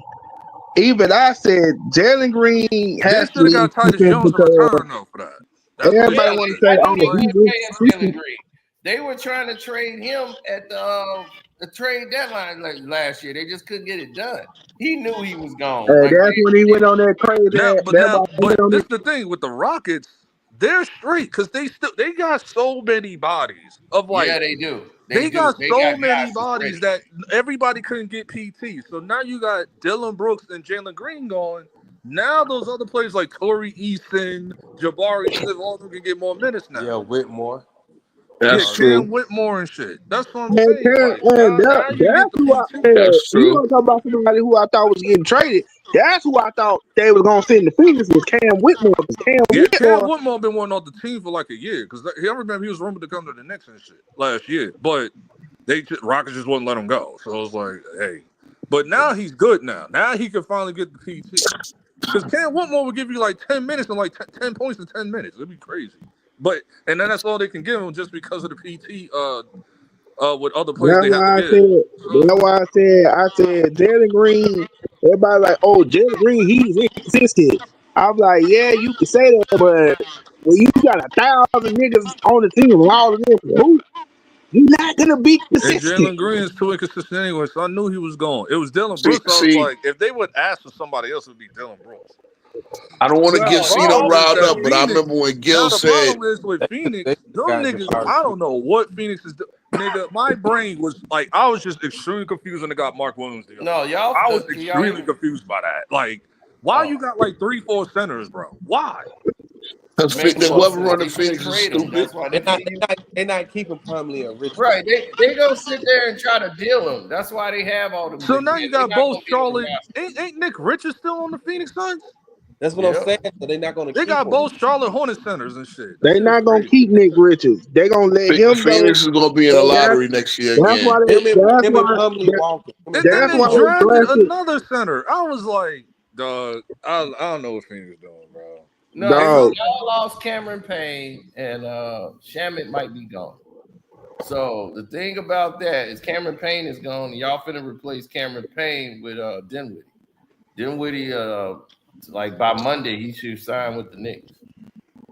Even I said Jalen Green has to got Titus Jones in return though for that. Everybody want to say, Jalen Green. They were trying to trade him at the trade deadline last year. They just couldn't get it done. He knew he was gone. That's when he went on that crazy. But this is the thing with the Rockets. They're straight because they got so many bodies of like. Yeah, they do. They got so many bodies that everybody couldn't get PT. So now you got Dylan Brooks and Jalen Green going. Now those other players like Torrey Easton, Jabari Smith, all of them can get more minutes now. Yeah, Whitmore. That's true. Whitmore and shit. That's what I'm saying. That's who I said. You want to talk about somebody who I thought was getting traded? That's who I thought they were gonna send the Phoenix was Cam Whitmore. Cam Whitmore been wanting off the team for like a year because I remember he was rumored to come to the Knicks and shit last year, but Rockets just wouldn't let him go. So I was like, hey, but now he's good. Now he can finally get the PT because Cam Whitmore would give you like 10 minutes and like 10 points in 10 minutes. It'd be crazy. And then that's all they can give him just because of the PT with other players they have to give. That's why I said Jalen Green. Everybody like, oh, Jalen Green, he's inconsistent. I'm like, yeah, you can say that, but when you got 1,000 niggas on the team and all of them, you're not gonna be consistent. And Jalen Green is too inconsistent anyway, so I knew he was gone. It was Dylan Brooks. I was like, if they would ask for somebody else, it would be Dylan Brooks. I don't want to get Cena riled up, but I remember when Gil said. The problem is with Phoenix, them niggas, I don't know what Phoenix is doing. Nigga, my brain was like, I was just extremely confused when they got Mark Williams there. No, y'all. I was extremely confused by that. Like, why you got like 3-4 centers, bro? Why? Because whoever running Phoenix is stupid. That's why they're not keeping Plumlee a rich. Right, they don't sit there and try to deal them. That's why they have all them. So now you got both Charlotte. Ain't Nick Richards still on the Phoenix Suns? That's what I'm saying. So they're not going to. They got both Charlotte Hornets centers and shit. They're not going to keep Nick Richards. They're going to let him. Phoenix is going to be in the lottery next year. That's why they drafted another center. I was like, dog, I don't know what Phoenix is doing, bro. No, y'all lost Cameron Payne and Shamet might be gone. So the thing about that is Cameron Payne is gone, and y'all finna replace Cameron Payne with Dinwiddie. Dinwiddie, like by Monday, he should sign with the Knicks.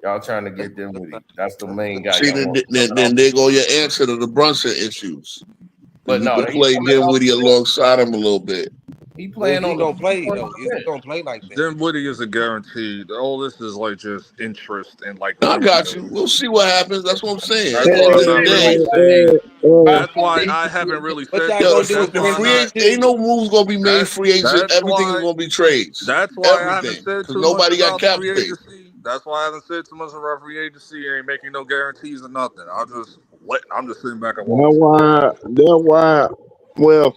Y'all trying to get Dinwiddie. That's the main guy. See, then there go your answer to the Brunson issues. But you no, can play Dinwiddie alongside him a little bit. He playing on gonna play though. He's gonna play like that. Dinwiddie is a guarantee. All this is like just interest and like. I got you. We'll see what happens. That's what I'm saying. That's why I haven't really said. Ain't no moves gonna be made free agent. Everything is gonna be trades. That's why I haven't said too nobody much got cap space. That's why I haven't said too much about free agency. Ain't making no guarantees or nothing. I'll just what? I'm just sitting back and That's watching. why. Well,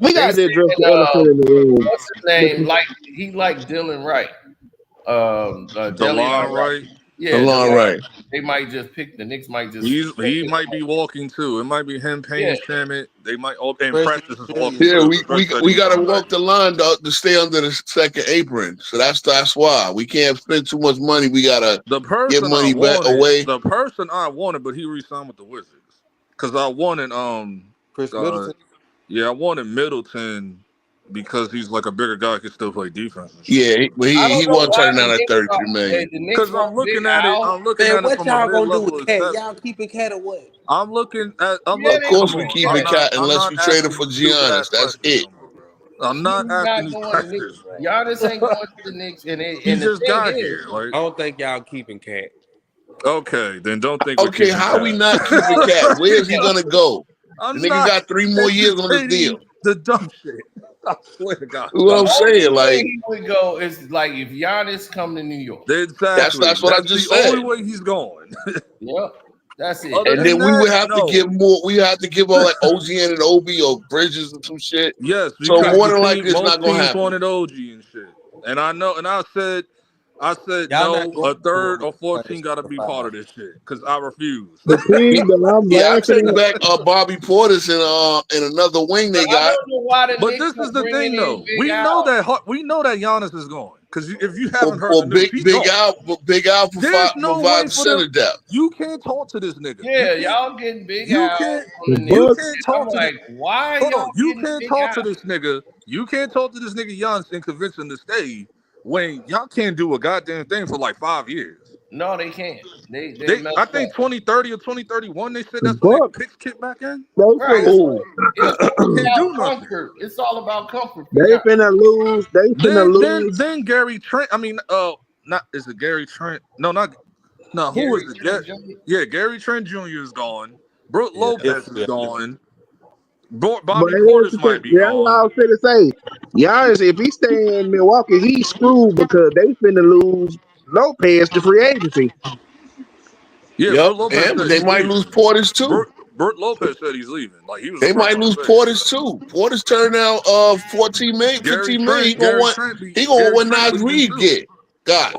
we They got to address saying the elephant in the room. what's his name? Like he like Dylan Wright. The Delion line Wright. right. The Yeah, line right. they might just pick the Knicks might just He might be walking too. It might be him, Payne, yeah. Shamit. They might all and Precious Precious is Amelia. walking Yeah, too. we Fresh said he we was gotta coming back. walk the line to stay under the second apron. So that's why we can't spend too much money. We gotta The get person I money back wanted, away. but he re-signed with the Wizards. Because I wanted Chris uh Middleton. I wanted Middleton because he's like a bigger guy, can still play defense and shit. Yeah, but I he don't know wasn't why turning the down that Knicks 33 million. the Knicks Because want Big Al. I'm looking Man, at it what from a y'all gonna do mid-level with Cat? exception. Y'all keeping Cat or what? I'm looking. Yeah, Of they course Come we want on. keep it Cat. cat I'm unless not we trade asking it for these stupid Giannis. ass That's questions it. no more, bro. I'm He's not asking not these going to Knicks. questions, bro. Giannis ain't going to the Knicks, and He the just thing got is, here. Like, I don't think y'all keeping Cat. okay, then don't think we're Okay, keeping how we Cat. not keeping cat? Where is he gonna go? The I'm nigga not got 3 more years on his entertaining deal. the dumb shit. I swear to God. You know what I'm only saying? way Like he would go is like if Giannis come to New York. Exactly. that's what I That's just the only said. way he's going. Yep, that's it. Other And than then we that, would have to no. give more. We have to give all like OGN and OB or Bridges and some shit. Yes, So because more than likely, it's most not gonna teams happen. wanted OG and shit. And I know, and I said Y'all not no, going a third nowhere or fourth team next got to be part 5. of this shit because I refuse. The team that I'm Yeah, I laughing take at. back Bobby Portis and another wing But they I got don't know why the But Knicks this is are the bringing thing, in though. Big We know Al. that Giannis is going because if you haven't heard or the news, he's gone. Big Al There's no way provides for them. center depth. You can't talk to this nigga. Yeah, y'all getting Big You Al can't. from The the Knicks. You Bucks. can't And I'm talk to this. like, why Hold y'all on. You getting can't Big talk Al? to this nigga. You can't talk to this nigga Giannis and convince him to stay when y'all can't do a goddamn thing for like 5 years. No, they can't. They messed I up. think 2030 or 2031, they said The that's when their Bucks. picks kick back in. They Right. finna, Ooh, It's You Big can't Al do nothing. comfort. It's all about comfort for they y'all. finna lose. They finna lose. Then Gary Trent. I mean, not is it Gary Trent? No, not no. Who is Gary it? Trent Jr. Yeah, Gary Trent Jr. is gone. Brooke Yeah, Lopez is yeah. gone. But Bobby here's Portis the might thing. be Yeah, that's what I gone. was finna say. Giannis, if he stay in Milwaukee, he's screwed because they finna lose Lopez to free agency. Yeah, yep. Brooke Lopez And said they he's might lose leaving. Portis too. Brooke Lopez said he's leaving. Like he was the They first might one to lose say it. Portis too. Portis turned out 14 million, 15 million. Gary He gonna want what Nas leaving Reed too. get. Got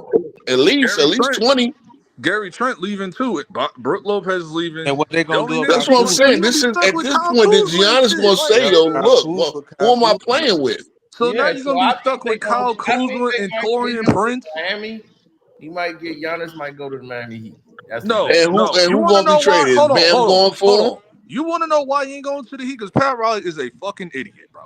at least Gary Trent 20. Gary Trent leaving too. Brooke Lopez is leaving. And what they The gonna only do nigga That's about what I'm he saying. Kuzma? gonna This be is stuck at with this Kyle point that Kuzma and Giannis shit. gonna Like say, Yep, yo, Kyle look, Kuzma, who Kyle am I Kuzma. playing with? so now Yeah, you're so gonna be I stuck think with they gonna. Kyle I think Kuzma they and might get Torian him to Prince. Miami. He might get Giannis. Might go to the Miami Heat. That's the No, bet. no. And You who want to gonna be know why? traded? Is Bam going for him? Hold on. You want to know why he ain't going to the Heat? Because Pat Riley is a fucking idiot, bro.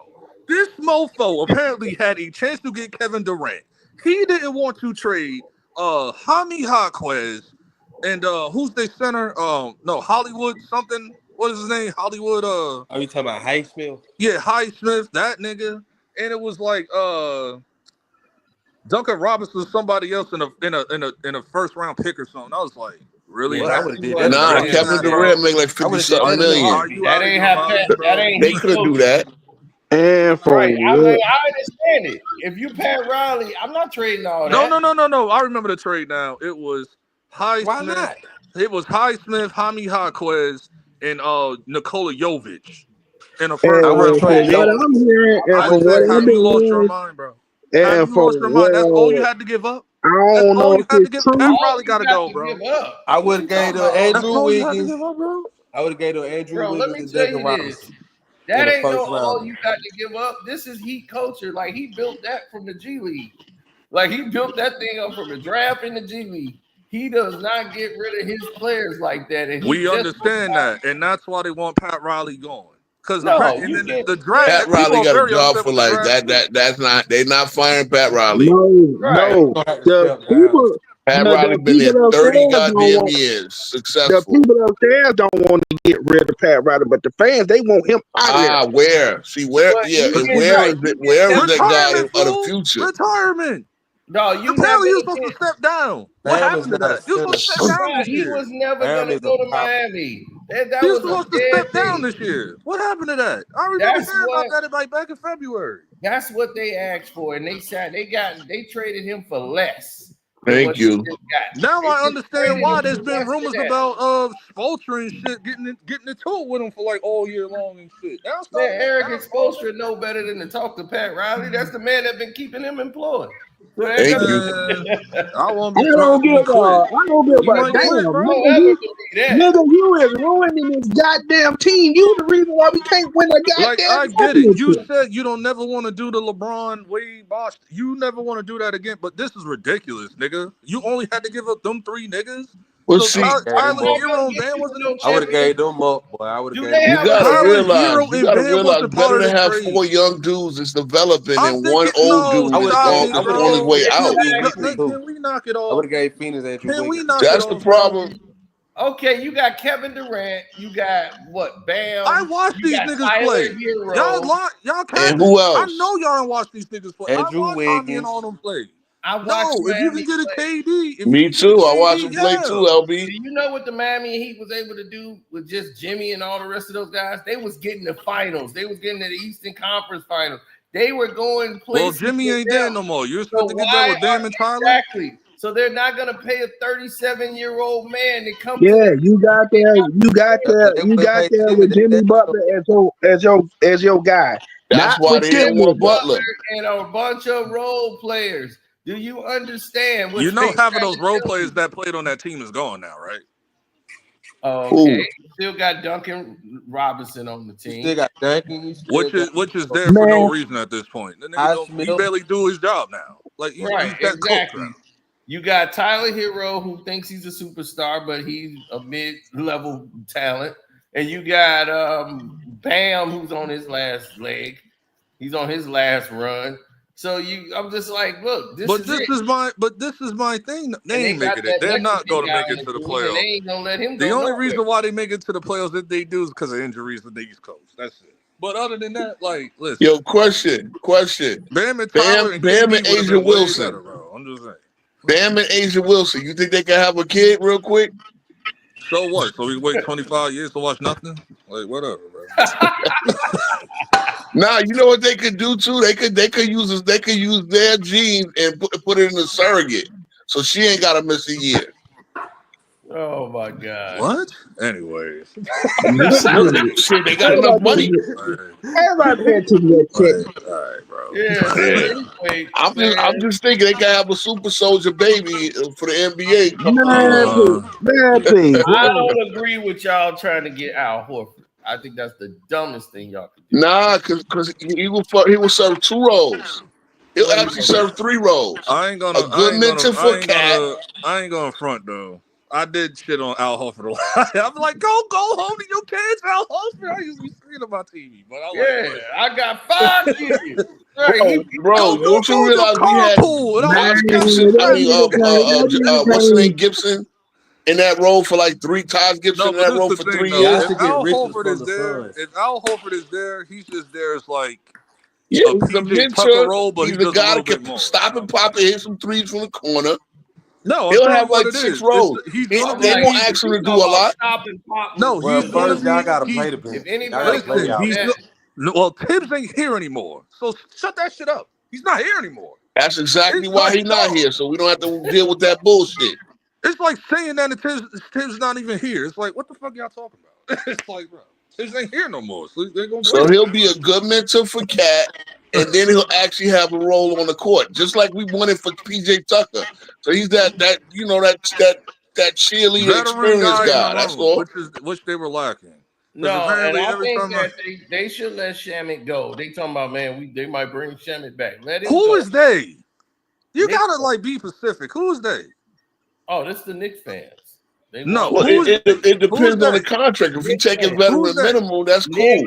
This mofo apparently had a chance to get Kevin Durant. He didn't want to trade Jaime Jaquez and who's their center? No, Hollywood something. What is his name? Hollywood. Are you talking about Highsmith? Yeah, Highsmith. That nigga. And it was like Duncan Robinson, somebody else in a first round pick or something. I was like, really? Yeah, I Well, would have he did that wasn't in a Nah, Really, heartbeat. Kevin Pat, Durant bro? make like I 50 would have did something that in a million. Are heartbeat. you that out of ain't your how Pat. mind, That bro? ain't They his could do culture. that. And for Right. I what? mean, I understand it. If you Pat Riley, I'm not trading all No, that. no. I remember the trade now. It was Why Highsmith. not? It was Highsmith, Jaime Jaquez, and Nikola Jovic in a first I would And round from trade pick. what Jovic. I'm hearing, and I I from would what said, trade I've have Jovic. you been lost your hearing, mind, bro? Have and you from lost your mind? That's all you well, had to give up? I That's don't all know you if had to it's give. Pat true. All Riley you got to got go, to bro. give up. I What would you have gave talking to about? All That's Andrew all you had to Wiggins. give up, bro. I would have gave to Andrew Bro, let Wiggins me and tell Duncan you this. Robinson in That the ain't no first all round. you got to give up. This is Heat culture. Like he built that from the G League. Like he built that thing up from the draft in the G League. He does not get rid of his players like that, and he We just understand that, and that's why they want Pat Riley going. Because no. and You then get the yeah, draft, Pat people Riley are got a very job upset for with the life. draft too. That's not they're not firing Pat Riley. No, right. He no. gonna have to The step down. people, Pat Riley the been there people 30 upstairs don't goddamn want. years, The successful. people upstairs don't want to get rid of Pat Riley, but the fans they want him out of there. Where? See where? But Yeah, you and get where right. is it? You get Where is them that guy Retirement, of the fool. future? Retirement. no, you never Apparently, he was gonna supposed to get step down. What Bam is happened to not a that? He was supposed to step center. down Bro, this he year. was never Bam gonna is a go to power. Miami. That He was was a supposed to dead step down thing. this year. What happened to that? I remember That's hearing about what that back in February. that's what they asked for, and they traded him for less. than Thank what they you. just got. Now They I just understand traded why him there's for been less than rumors that. about Spoelstra and shit getting into it with him for like all year long and shit. Now it's Man, starting to make Eric sense. Spoelstra know better than to talk to Pat Riley. That's the man that been keeping him employed. So that Thank you. I won't I be don't surprised if give he quit. I don't give He a might damn, quit, bro. don't nigga. ever believe that. Nigga, you is ruining this goddamn team. You the reason why we can't win a Like, goddamn I get it. You championship. said you don't never want to do the LeBron Wade Bosh. You never want to do that again. But this is ridiculous, nigga. You only had to give up them 3 niggas. Well, So see, Gave That's them Tyler not up. gonna Hero and get Bam you to wasn't no in I would have play. gave championship. them up, boy. I would have Do gave they them you up. have a gotta Tyler championship? Hero realize, you and gotta Bam realize, wasn't part better of to the have trade. 4 young dudes that's developing I'm than one thinking, old no, I dude would that's have gave. going I stop that's it, would have on his gave bro. way Phoenix Can out. Andrew we Wiggins too. can we knock it I would off? have gave Phoenix Andrew Can we Wiggins knock too. it That's the off, bro? problem. Okay, you got Kevin Durant, you got what? I Bam, watched you these got niggas Tyler play. Hero. Y'all And capping. who I else? know y'all don't watch these niggas play. I Andrew watched Tommy and all Wiggins. them play. I watched No, if you can Miami get a play. KD, Me too. I watched him play too, LB. Do you know what the Miami Heat was able to do with just Jimmy and all the rest of those guys? They was getting the finals. They was getting to the Eastern Conference Finals. They were going Well, places Jimmy with ain't there them. no more. You're So supposed to get that why with Bam are and Tyler. exactly? So they're not going to pay a 37-year-old man to come to Yeah, them. you got there, Yeah, but they would have paid Jimmy. with Jimmy Butler as your guy, That's not why with they them didn't want niggas. Butler. And a bunch of role players. Do you understand what You know, they half of trying those to role tell players you? that played on that team is gone now, right? Okay, Who? still got Duncan Robinson on the You team. still got Duncan. You still got Which is there for no Man, reason at this point. The nigga don't. He Highsmith. barely do his job now. Like Right, he's that coach now. exactly. You got Tyler Hero, who thinks he's a superstar, but he's a mid-level talent. And you got Bam, who's on his last leg. He's on his last run. So I'm just like, look, this is it. This is my thing. They And they ain't got making it. that They're next not big going to guy make on it the to the team, and they playoffs. ain't gonna let him The go only nowhere. reason why they make it to the playoffs that they do is because of injuries to the East Coast. That's it. But other than that, like, listen, Yo, question. Bam and Tyler and Bam KD and would have Asia been way Wilson. better, bro. I'm just saying. Bam and Asia Wilson. You think they can have a kid real quick? So what? So we wait 25 years to watch nothing? Like, whatever, bro. Nah, you know what they could do too? They could use their genes and put it in a surrogate. So she ain't gotta miss a year. Oh my God. What? Anyways. I'm just saying, shit, they got enough money. everybody pay attention to that shit. All right, bro. Yeah, so Yeah. anyway, I'm just thinking they can have a super soldier baby for the NBA a couple of years. Man, please. I don't agree with y'all trying to get Al Horford. I think that's the dumbest thing y'all could do. Nah, because he will serve 2 roles. He'll What actually he gonna serve 3 roles. I ain't A gonna good mentor for Cat. I ain't gonna front though. I did shit on Al Horford a lot. I'm like, go home to your kids, Al Horford. I used to be screaming on my TV, but I Yeah, like, I got 5 kids. Right. Bro, don't you go to realize we had carpool, and I Taj was catching Gibson? I mean, the what's the name? Gibson in that role for like 3. Taj Gibson No, in but that this is role the for thing 3 though. Y'all years. should get Richards from the Suns. If Al Horford is there, he's just there as like Yeah, a he's a PJ Tucker mentor. role, but he He's a does a guy little that bit can more. stop and pop and hit some threes from the corner. No, I'm He'll telling have you what like it 6 is. roles. He's They gonna All right. won't be. If ask him you to do talk a about lot. stop and pop No, Well, moves, he's gonna first y'all be. gotta He play the if bench. Y'all anybody gotta play knows y'all. listen. that, Well, Tibbs ain't here anymore, so shut that shit up. He's not here anymore. That's exactly It's why like he's not dog. here. So we don't have to deal with that bullshit. It's like saying that Tibbs not even here. It's like, what the fuck y'all talking about? It's like, bro, Tibbs ain't here no more, so they're gonna play So he'll be together. a good mentor for Cat, and then he'll actually have a role on the court, just like we wanted for PJ Tucker. So he's that cheerleader Veteran experience guy in the guy. That's room, all. which they were lacking. Because no, and apparently I every think time that they should let Shamit go. They talking about, man, they might bring Shamit back. Let him who go. is they? You Knicks. gotta like be specific. Who's they? Oh, this is the Knicks fans. They No, want Well, who's it who's depends on the they? contract. If he Knicks taking fans. Who's veteran they? minimum, that's cool.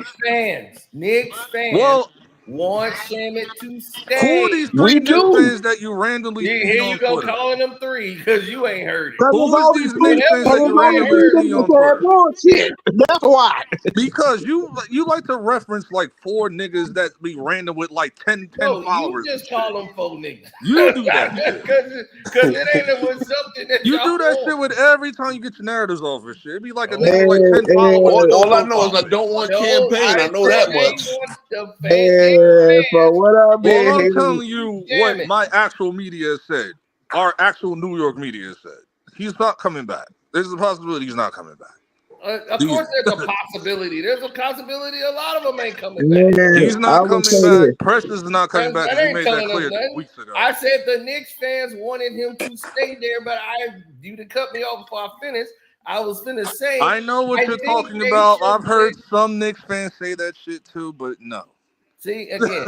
Knicks fans Well, want Shamit to who are stay. these We 3 Knicks do. fans that you randomly see Here you on go Twitter? calling them 3 because you ain't heard it. Cause it's Who is only these three, Knicks fans cause that Whatever it's you you only ain't randomly three heard it. see niggas on that Twitter? bullshit. That's why. Because you like to reference like 4 niggas that be random with like 10 No, you followers and just call shit. them 4 niggas. You do that shit. Because it ain't was something that You y'all do that want. shit with every time you get your narratives off and shit. It'd be like a nigga with like Oh, 10 followers and no All I know is I profile. don't want no, campaign. I I know said that they much. want the Knicks For fans what I've Well, been I'm here. telling you damn what it. my actual media said. our actual New York media said. He's not coming back. There's a possibility he's not coming back. Of course, there's a possibility. There's a possibility a lot of them ain't coming back. He's not coming back. Precious is not coming back. That He ain't made that telling us clear nothing. weeks ago. I said the Knicks fans wanted him to stay there, but you to cut me off before I finish. I was finna say. I know what you're talking about. I've heard some Knicks fans say that shit too, but no. See, again,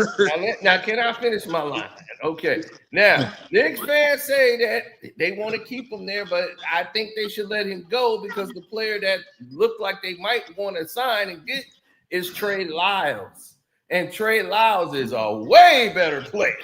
now can I finish my line? Okay. Now, Knicks fans say that they want to keep him there, but I think they should let him go because the player that looked like they might want to sign and get is Trey Lyles. And Trey Lyles is a way better player.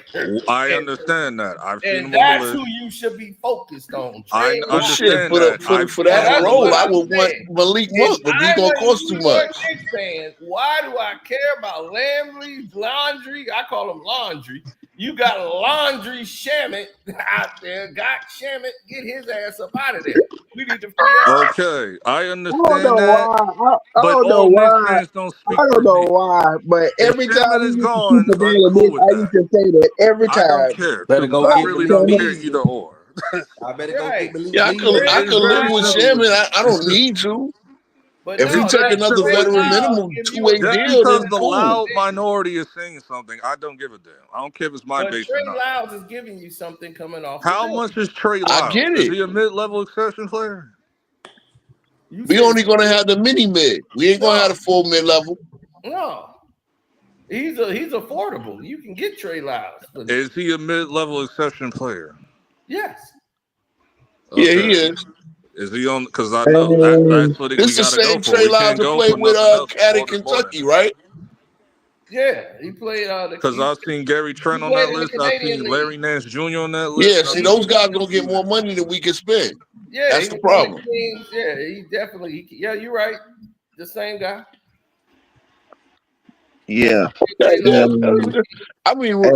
I understand that. I've seen him that's on the list. who you should be focused on. I Trey understand for that role, I would want Malik Monk, but he's gonna cost too much. Fan, why do I care about Laundry? I call him Laundry. You got Laundry Shamet out there. Got Shamet, get his ass up out of there. We need to free up. Okay, I understand that. I don't know why. Don't speak I don't know why, but every time is gone, I used to say that every time. I don't care. Better go I get really Malik don't care Beasley. either or. I better go get Malik Yeah, I could live with Shamit. I don't need to. But if he take another veteran minimum two-way deal, because then the cool. loud minority is saying something, I don't give a damn. I don't care if it's my base Trey or not. Lyles is giving you something coming off. How much is Trey Lyles? I get Is it. he a mid-level exception player? We only gonna have the mini mid. We ain't gonna have the full mid level. No. He's affordable. You can get Trey Lyles. Is he a mid-level exception player? Yes. Okay. Yeah, he is. Is he on? Because I know that's what we this gotta the go same for. Trey We Lyles can't to go play for with nothing else Cat in Kentucky, right? Yeah, he played because I've seen Gary Trent on that list. I've seen Larry Nance Jr. on that list. Yeah, see, those guys gonna get more money than we can spend. Yeah, that's the problem. Yeah, he definitely. Yeah, you're right. The same guy. Yeah. I mean, in a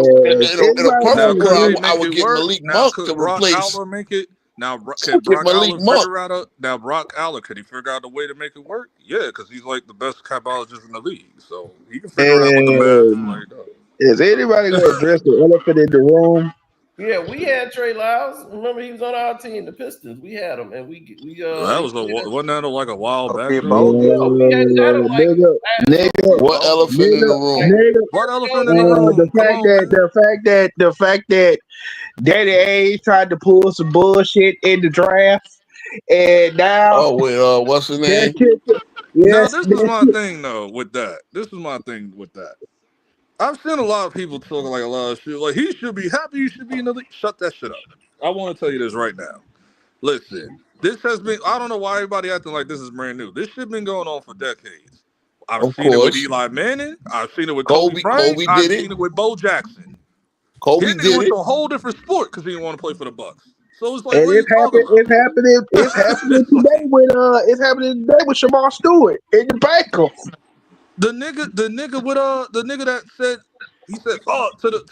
perfect world, I would get Malik Monk to replace. Aller make it? Now, can Brock Aller figure out Brock Aller, could he figure out a way to make it work? Yeah, because he's like the best capologist in the league, so he can figure out what the math is like. Is anybody going to address the elephant in the room? Yeah, we had Trey Lyles. Remember, he was on our team, the Pistons. We had him, and we that was wasn't that like a while back? What elephant in the room? What elephant in the room? The fact that Danny Ainge tried to pull some bullshit in the draft, and now what's his name? Now this is my thing though with that. I've seen a lot of people talking like a lot of shit. Like, he should be happy. He should be in the league. Shut that shit up. I want to tell you this right now. Listen, this has been. I don't know why everybody acting like this is brand new. This shit been going on for decades. I've seen it with Eli Manning. I've seen it with Kobe Bryant. I've seen it with Bo Jackson. Kobe did it. Went to a whole different sport because he didn't want to play for the Bucks. So it's like, and it's happening today with Shamar Stewart in the Bengals. The nigga that said he said fuck to the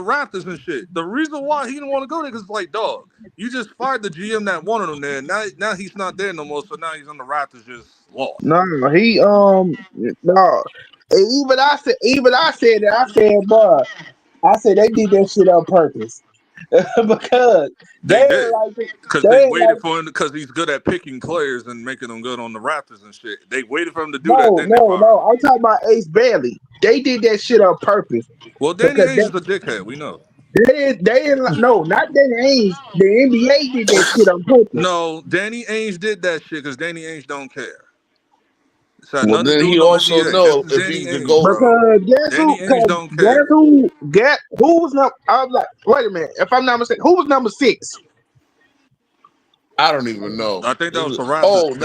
Raptors and shit. The reason why he didn't want to go there because like, dog, you just fired the GM that wanted him there. Now he's not there no more. So now he's on the Raptors just lost. No, he no. Even I said that. I said they did that shit on purpose. because they waited for him because he's good at picking players and making them good on the Raptors and shit. They waited for him to do that. No. I'm talking about Ace Bailey. They did that shit on purpose. Well, Danny Ainge is a dickhead. We know. No, not Danny Ainge. The NBA did that shit on purpose. No, Danny Ainge did that shit because Danny Ainge don't care. Well, then he also know if he's the goal. Because who was number? I was like, wait a minute. If I'm not mistaken, who was number 6? I don't even know. I think that was the Raptors.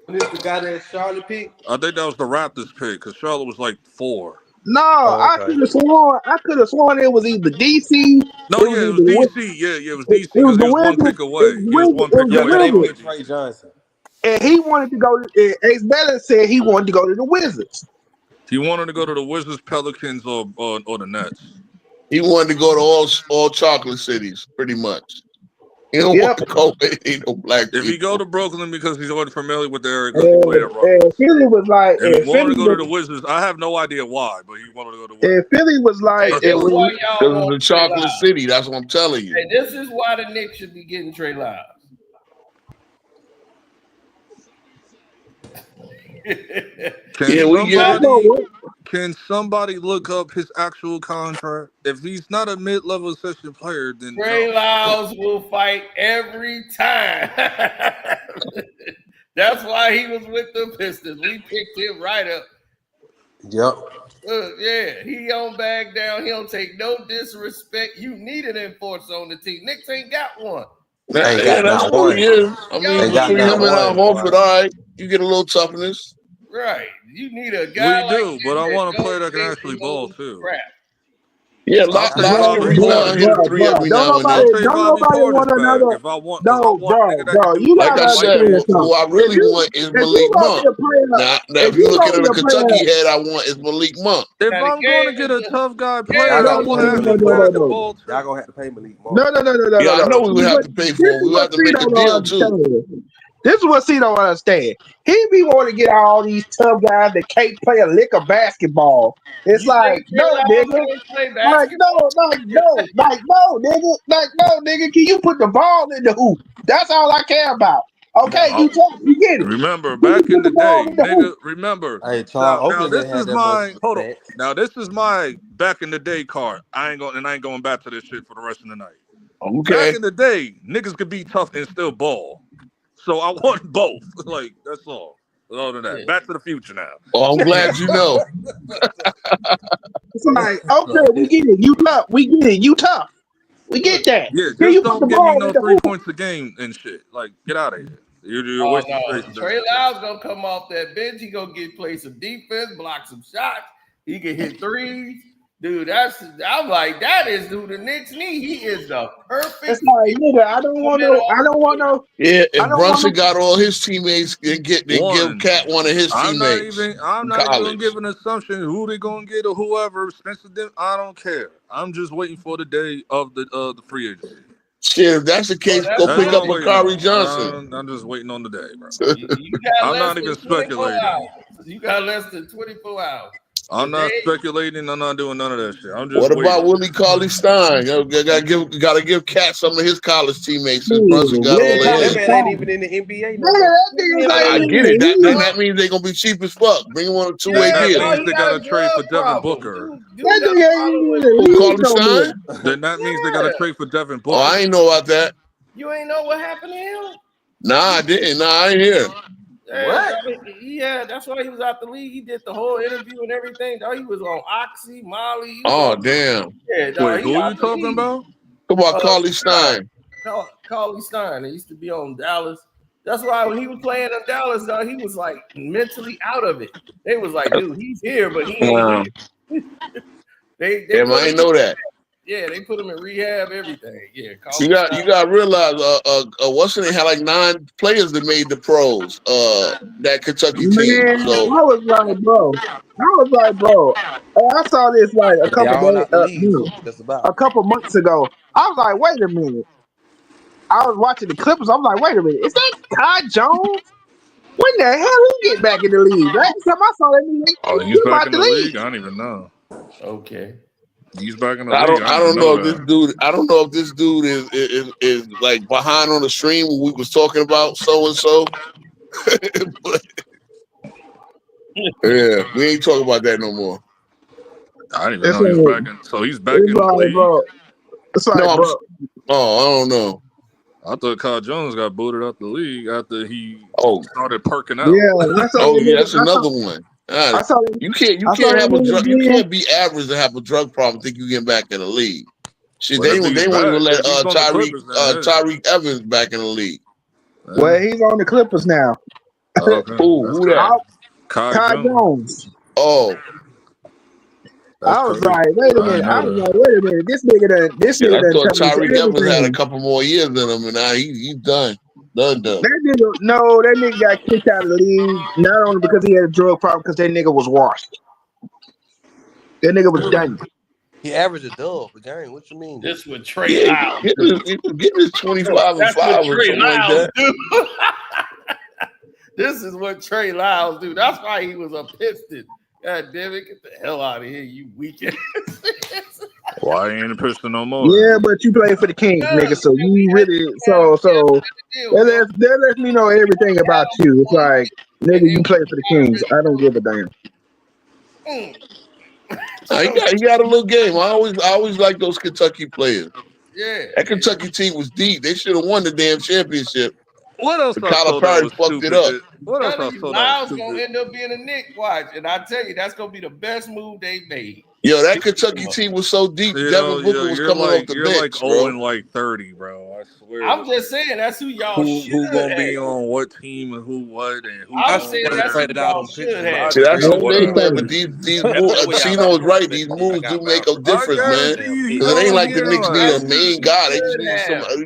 This the guy that Charlotte picked? I think that was the Raptors pick because Charlotte was like 4. No, I could have sworn it was either DC. No, it was DC. Yeah, it was DC. It was one pick away. He was one pick away. They picked Trey Johnson. And he wanted to go. Ace Bailey said he wanted to go to the Wizards. He wanted to go to the Wizards, Pelicans, or the Nets. He wanted to go to all chocolate cities, pretty much. He don't Yep. want to go. Ain't no black If he go people. to Brooklyn because he's already familiar with the area because he played at And Rockets. Philly was like, If he and wanted Philly to go to the was, Wizards, I have no idea why, but he wanted to go to the and Wizards. Philly was like, Hey, and this is when why you, y'all Because want it's a Trey chocolate Lyles. city. That's what I'm telling you. Hey, this is why the Knicks should be getting Trey Lyles. Yeah, we get it. Can somebody look up his actual contract? If he's not a mid-level session player, then Trey no. Lyles will fight every time. That's why he was with the Pistons. We picked him right up. Yep. Yeah, he don't back down. He don't take no disrespect. You need an enforcer on the team. Knicks ain't got one. Ain't Yeah, got that's not what one. he is. I mean, Ain't got between not him and Al one, Horford, boy. all right, you get a little toughness. Right. You need a guy We like do, but him I that want a player don't that can take actually no ball too. crap. Yeah, I'll take Lowry Bobby can go out Portis. and hit a three every don't now and then. I'll nobody, take don't Bobby nobody Portis want back another. if I want, because I want a nigga that can Bro, do you Like I gotta white said, understand people. who something. I If really want is you Malik want me Monk. to play Now if if you you looking want at me a to play Kentucky head, I want is Malik Monk. If Now the I'm going to game get is a tough guy Y'all player, I gonna have to want to pay have a Malik player that Monk. can ball too. Y'all gonna have to pay Malik Monk. No. Yeah, I know we would have But to pay this for him. is We would what have to make Cito a don't deal too. understand. This is what Cito don't understand. He be wanting to get all these tough guys that can't play a lick of basketball. It's you like, think Trey no, Lyles nigga. can't play Like, basketball? nigga. Like, no, nigga. Can you put the ball in the hoop? That's all I care about. Okay, you No. tough, you get it. Remember, Can you back in put the the ball day, in the nigga, hoop? remember. Hey, Now, Charles Oakley this didn't have is that much my, hold on. stats. Now, this is my back in the day card. I ain't going back to this shit for the rest of the night. Back Okay. in the day, niggas could be tough and still ball. So I want both. Like, that's all. Other than that. Back to the future now. Oh, I'm glad you know. It's like, okay, we get it. You tough. We get it. You tough. We get that. Yeah, Can just you put the don't give me ball in no the 3 hoop? points a game and shit. Like, get out of here. You're Oh wasting space. no, Trey Lyles gonna come off that bench. He gonna play some defense, block some shots. He can hit threes, dude. I'm like, that is who the Knicks need. He is the perfect. It's like, nigga, I don't want no. Yeah, I if don't want Brunson no. got all his teammates, they give One, Cat one of his I'm not teammates even in gonna college. give an assumption who they gonna get or whoever. Spencer Dim, I don't care. I'm just waiting for the day of the free agency. Shit, if that's the case, go That's pick what up I'm waiting Makari Johnson. on. I'm just waiting on the day, bro. You got I'm less not even than 24 speculating. hours. You got less than 24 hours. I'm not Today, speculating. I'm not doing none of that shit. I'm just What about waiting. Willie Cauley-Stein? Gotta give Cat some of his college teammates since Brunson got Willie all of That his. man ain't Cauley-Stein. even in the NBA no Nigga, more. that nigga's Yeah, not but I even get in it. the Then league. that means they're gonna be cheap as fuck. Bring him on a yeah, two-way That deal. no, means he they got gotta a trade for drug Devin problem. Booker. Dude That got nigga a ain't problem even with. in the Who league no Cauley-Stein? more. Then that means they gotta trade for Devin Booker. Oh, I ain't know about that. You ain't know what happened to him? Nah, I didn't. Nah, I ain't here. Yeah, yeah, that's why he was out the league. He did the whole interview and everything. Dog, he was on Oxy, Molly. He was Oh, on, damn. yeah, dog, Wait, he who out you the talking league. about? Come on, Cauley-Stein. Cauley Stein. He used to be on Dallas. That's why when he was playing in Dallas, dog, he was like mentally out of it. They was like, dude, he's here, but he ain't here. They Damn, put I him ain't know that. Yeah, they put him in rehab, everything. Yeah, You Cauley got Stein. you got to realize, what's the name had like 9 players that made the pros. That Kentucky team. Man, So I was like, bro. I saw this like They all out the league. Just a about. couple months ago. I was like, wait a minute. I was watching the Clippers. I'm like, wait a minute. Is that Ty Jones? When the hell he get back in the league? Last time I saw that nigga, Oh, he he's back about in the the league? league. I don't even know. Okay. He's back in the I league. don't I I didn't don't know know if this that. dude is like behind on the stream when we was talking about so and so. Yeah, we ain't talking about that no more. I didn't even It's know he's like, back in. So he's back in the league. bro. It's like, No, bro. I don't know. I thought Kyle Jones got booted out the league after he Oh, started perking out. Yeah, I saw oh that yeah, nigga. that's another one. I saw that. You I saw can't that have a nigga drug. You again. can't be average and have a drug problem. And think you get back in the league. Shit, But they if won't he's even back, let if he's on the Clippers, then Tyreek Evans back in the league. Well, he's on the Clippers now. okay, that's Who that? crazy. Kai Ty Jones, Jones. Oh, that's I was crazy. like, wait a I minute. didn't know that. Wait a minute. This nigga yeah, I thought changed Tyreek Evans had a everything. couple more years in him, and now he's done. Done. That nigga got kicked out of the league not only because he had a drug problem, because that nigga was washed. That nigga was done. He averaged a dub a game. What you mean? This what Trey Lyles he do. was getting his 25 and That's what 5 or Trey something like Lyles that. do. This is what Trey Lyles do. That's why he was a Piston. God damn it, get the hell out of here, you weekend. Why ain't a Piston no more? Yeah, but you play for the Kings, nigga. So you really that lets me know everything about you. It's like, nigga, you play for the Kings. I don't give a damn. He got a little game. I always like those Kentucky players. Yeah. That Kentucky team was deep. They should have won the damn championship. What else But I saw that Calipari was fucked it stupid? up. What else I Telling you, saw that was Lyles gonna stupid? end up being a Nick watch, and I tell you, that's gonna be the best move they made. Yo, that Kentucky team was so deep. Devin Booker was coming off the bench, like bro. 0 and like 30, bro. I swear. I'm just saying that's who y'all should who gonna have. be on what team and who what and who. I'm saying that's who y'all should have. See, that's the thing, man. Whatever. But these moves, Chino is right. These moves do make a difference, man. Because it ain't like the Knicks need a main guy. They just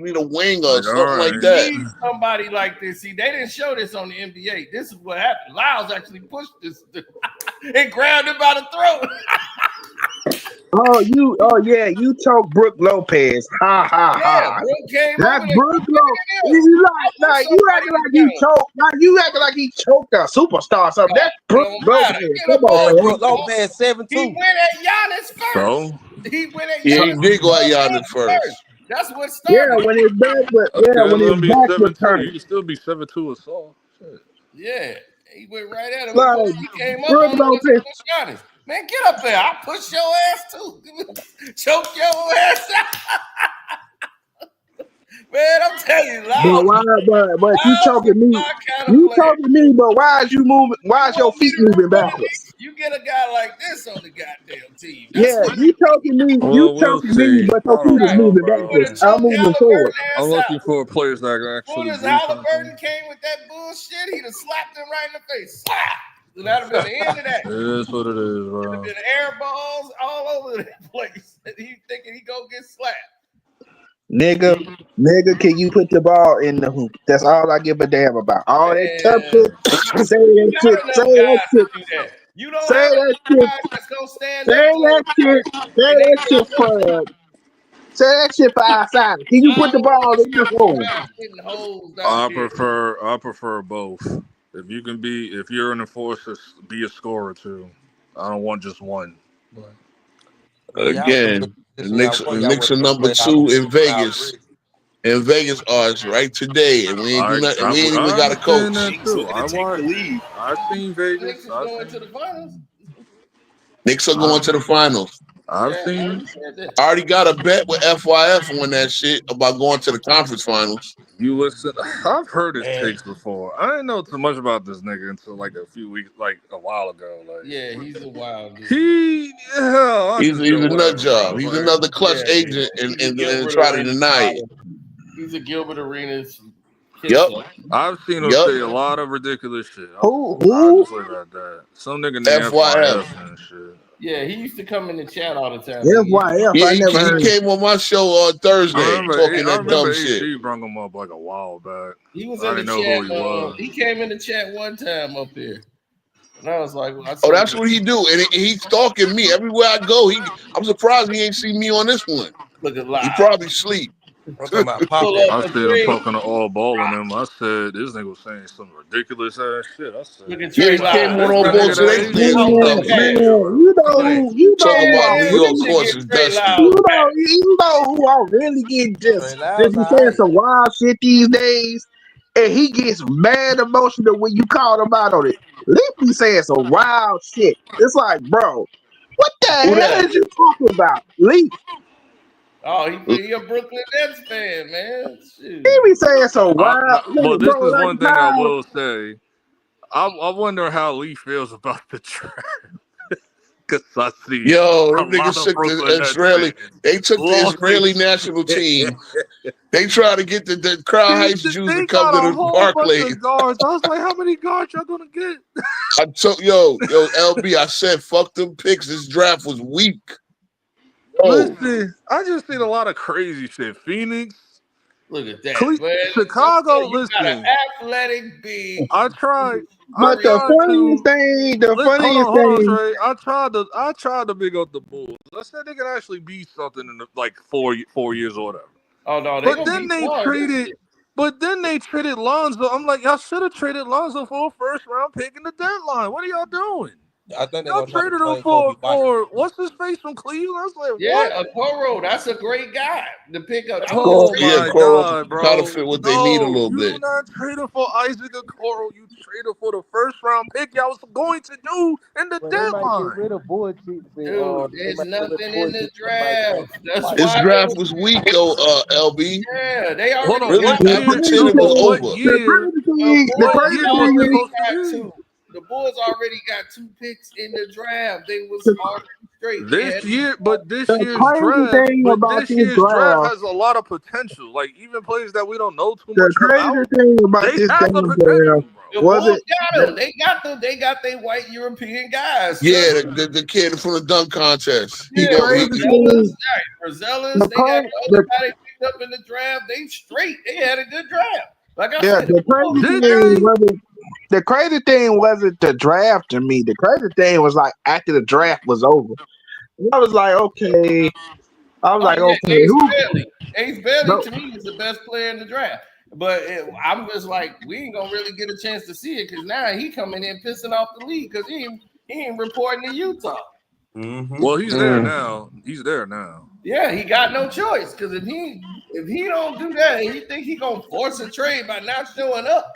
need a wing or something like that. Need somebody like this. See, they didn't show this on the NBA. This is what happened. Lyles actually pushed this and grabbed him by the throat. You choked Brooke Lopez. Ha ha ha. That's Brooke Lopez. You acting like he choked. You acting like he choked a superstar or something. That's Brooke Lopez. Come on, Brooke Lopez 7-2. He went at Giannis first. So? He went at Yeah, he Giannis. did go at Giannis first. That's what started. Yeah, when his back was turned. You can still be 7-2 or so. Yeah, he went right at him. Like, He came up Brooke on Lopez. Giannis. Man, get up there. I'll push your ass too. Choke your ass out. Man, I'm telling you, but you choking me. You choking me, but why is you moving? Why is your feet moving backwards? You get a guy like this on the goddamn team. You choking me. You choking me, but your feet is moving backwards. I'm moving forward. I'm looking for players that can actually. As soon as Halliburton came with that bullshit, he'd have slapped him right in the face. Slap! That'd have been the end of that. It is what it is, bro. It'd have been air balls all over the place. He thinking he go get slapped. Nigga, can you put the ball in the hoop? That's all I give a damn about. All that tough shit. Say that shit. Say that shit. You don't say that shit. That's gonna stand say that shit. Say that shit for say that shit for outside. Can you put the ball in the hole? I prefer both. If you're an enforcer, be a scorer too. I don't want just one. Again, the Knicks are number 2 in Vegas. In Vegas odds right today, and we ain't do nothing. We ain't even got a coach. I've seen Vegas. Going to the finals. Knicks are going to the finals. I've seen. I already got a bet with FYF on that shit about going to the conference finals. You listen. I've heard his takes before. I didn't know too much about this nigga until like a few weeks, like a while ago. Like, yeah, he's a wild dude. He's a nut job. He's another clutch agent, and try to deny it. He's a Gilbert Arenas. Yep. I've seen him say a lot of ridiculous shit. Who? Some nigga named FYF and shit. Yeah, he used to come in the chat all the time. FYF, yeah, I never heard. He came on my show on Thursday talking that dumb shit. He brought him up like a while back. He was in the chat. He came in the chat one time up here. And I was like, well, that's what he do. And he's stalking me. Everywhere I go, I'm surprised he ain't seen me on this one. Look at live. He probably sleep. I said I'm talking to all ball on him. I said this nigga was saying some ridiculous ass shit. I said, he came on all balls today. You talking about New York courts is dusty. You know who I really get just saying some wild shit these days, and he gets mad emotional when you call him out on it. Leaf be saying some wild shit. It's like, bro, what the hell is you talking about, Leaf? Oh, he a Brooklyn Nets fan, man. Shoot. He be saying so wild. Well, this is one thing I will say. I wonder how Lee feels about the draft. Because I see. Yo, them niggas took the Israeli. They took the Israeli national team. They tried to get the Crown Heights Jews to come to the Barclays. I was like, how many guards y'all gonna get? I told yo, LB. I said, fuck them picks. This draft was weak. Listen, I just seen a lot of crazy shit. Phoenix, Look at that, man. Chicago, You got an listen. athletic big. I tried But the funniest to. thing, the Hold funniest on, thing, Trey. I tried to big up the Bulls. I said they could actually be something in like 4 years or whatever. Oh no, they But gonna then be they hard this traded. year. But then they traded Lonzo. I'm like, y'all should have traded Lonzo for a first round pick in the deadline. What are y'all doing? I think they're Y'all gonna try to traded him claim Kobe White. for what's his face from Cleveland? I was like, what? Yeah, Okoro, that's a great guy to pick up. I was Oh trading Yeah, my for him. Coro God, try to bro! fit what they need a No, little you do bit. not trade him for Isaac Okoro. You traded for the first round pick y'all was going to do in the Well, they might get deadline. rid of bullshit. And, Dude, they there's might get rid of nothing in the bullshit. And might claim draft. That's White. His why they draft was. was weak though, LB. Yeah, they Hold already on, Really, got what the after year? 10, crazy it was So thing, what over. the year? crazy the thing, the What Bulls crazy year was it thing already supposed to got be? two. The Bulls already got two picks in the draft. They was is, already straight. They This had year, but this the year's crazy draft, thing but about this this year's draft draft, has a lot of potential. Like even players that we don't know too the much crazy about, thing about they this have the damn draft potential, bro. the was Bulls it got them. They got their white European guys. Yeah, Trust me. the kid from the dunk contest. He Yeah, the go. He, crazy Rosellas, thing, right? Rosellas. the They got crazy, the other guy they picked up in the draft. They straight. They had a good draft. Like I yeah, said, the the Bulls crazy Did thing they? wasn't the crazy thing wasn't the draft to me. The crazy thing was like after the draft was over. I was like, okay. I was Oh like, yeah, okay, Ace who? Bailey. Ace Bailey No, to me is the best player in the draft. But I'm just like, we ain't gonna really get a chance to see it because now he coming in pissing off the league because he ain't reporting to Utah. Mm-hmm. Well, he's there now. He's there now. Yeah, he got no choice because if he don't do that and you think he gonna force a trade by not showing up,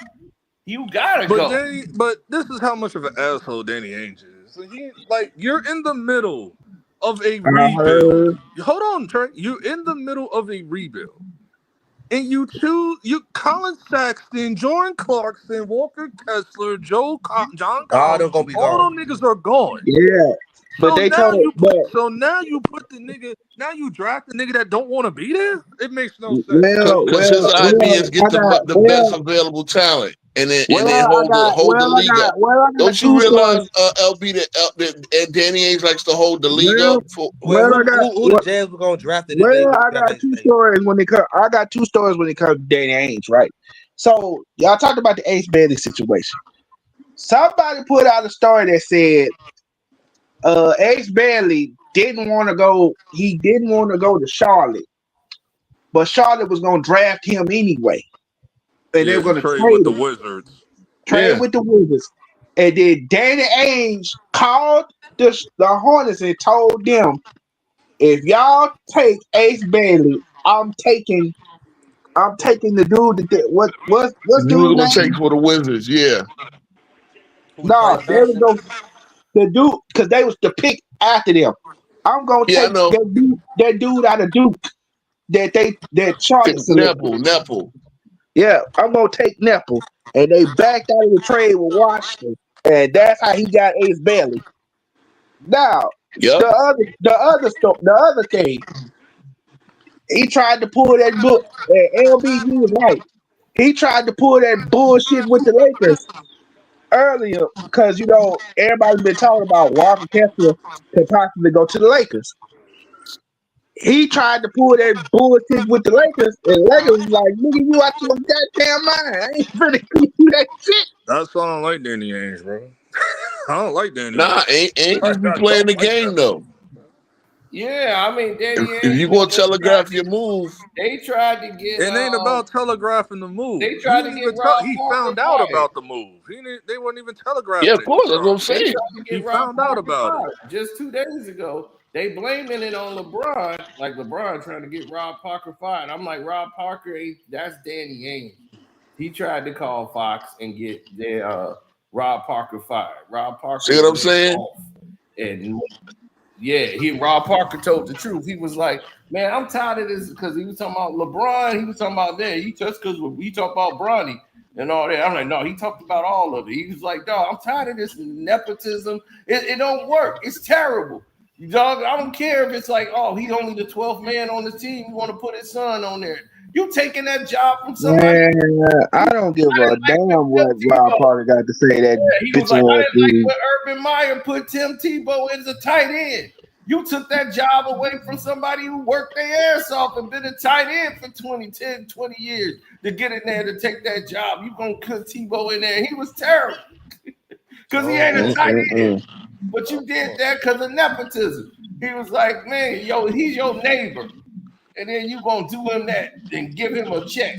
you gotta go. But this is how much of an asshole Danny Ainge is. So you're in the middle of a I rebuild. heard. Hold on, Trey. You're in the middle of a rebuild. And you Colin Saxton, Jordan Clarkson, Walker Kessler, John All Collins, them gonna be all gone. them niggas are gone. Yeah, but they told, but Now you put the nigga, now you draft the nigga that don't want to be there? It makes no sense. Cause his idea is get I got, the best available talent and then hold the league up. I got Don't you two stories. realize, LB, that Danny Ainge likes to hold the league Well, up for? Well, I got, who the Jazz were gonna draft it if they well, didn't I draft got Ace two Bailey? stories when it comes. I got two stories when it comes to Danny Ainge, right? So y'all talked about the Ace Bailey situation. Somebody put out a story that said Ace Bailey didn't want to go. He didn't want to go to Charlotte, but Charlotte was going to draft him anyway, and they Yeah, were to going to trade with trade the him, Wizards. trade Yeah. with the Wizards. And then Danny Ainge called the Hornets and told them, if y'all take Ace Bailey, I'm taking the dude what's You dude were gonna take name? for the Wizards, yeah. Who, No, Clay there was Thompson? no the dude because they was the pick after them. I'm gonna Yeah, I take know. that dude out of Duke that Charlotte selected. Nepal. Yeah, I'm gonna take Nepal, and they backed out of the trade with Washington, and that's how he got Ace Bailey. Now Yep. the other thing, he tried to pull that book. LB, he was right. He tried to pull that bullshit with the Lakers earlier because everybody's been talking about Walker Kessler could possibly go to the Lakers. He tried to pull that bullshit with the Lakers, and the Lakers was like, "Nigga, you out your goddamn mind? I ain't finna give you that shit." That's why I don't like Danny Ainge, bro. I don't like Danny Nah, Ainge. ain't I just be playing don't the like that game man. though. Yeah, I mean, Danny If Ainge, you gonna telegraph your move, they tried to get It ain't about telegraphing the move. they He tried to didn't get even tell. Rob He Parker found out fired. about the move. They weren't even yeah, telegraphing of it to course, that's what I'm Charlotte. They saying. tried to He get Rob found out Parker about it. fired just 2 days ago. They blaming it on LeBron, like LeBron trying to get Rob Parker fired. I'm like, Rob Parker ain't that's Danny Ainge. He tried to call Fox and get their Rob Parker fired. Rob See Parker what I'm went saying? off, and Rob Parker told the truth. He was like, "Man, I'm tired of this," because he was talking about LeBron. He was talking about that. He just because we talk about Bronny and all that. I'm like, no, he talked about all of it. He was like, dog, I'm tired of this nepotism. It don't work. It's terrible. You dog, I don't care if it's like, oh, he's only the 12th man on the team. You want to put his son on there. You taking that job from somebody. Man, I don't give I a didn't like damn Tim what Rob Tebow. Parker got to say. That Yeah, he was bitch like, I ass didn't like dude. what Urban Meyer put Tim Tebow as a tight end. You took that job away from somebody who worked their ass off and been a tight end for 20 years to get in there to take that job. You gonna put Tebow in there. He was terrible because he ain't a tight end. But you did that because of nepotism. He was like, man, he's your neighbor. And then you gonna do him that and give him a check.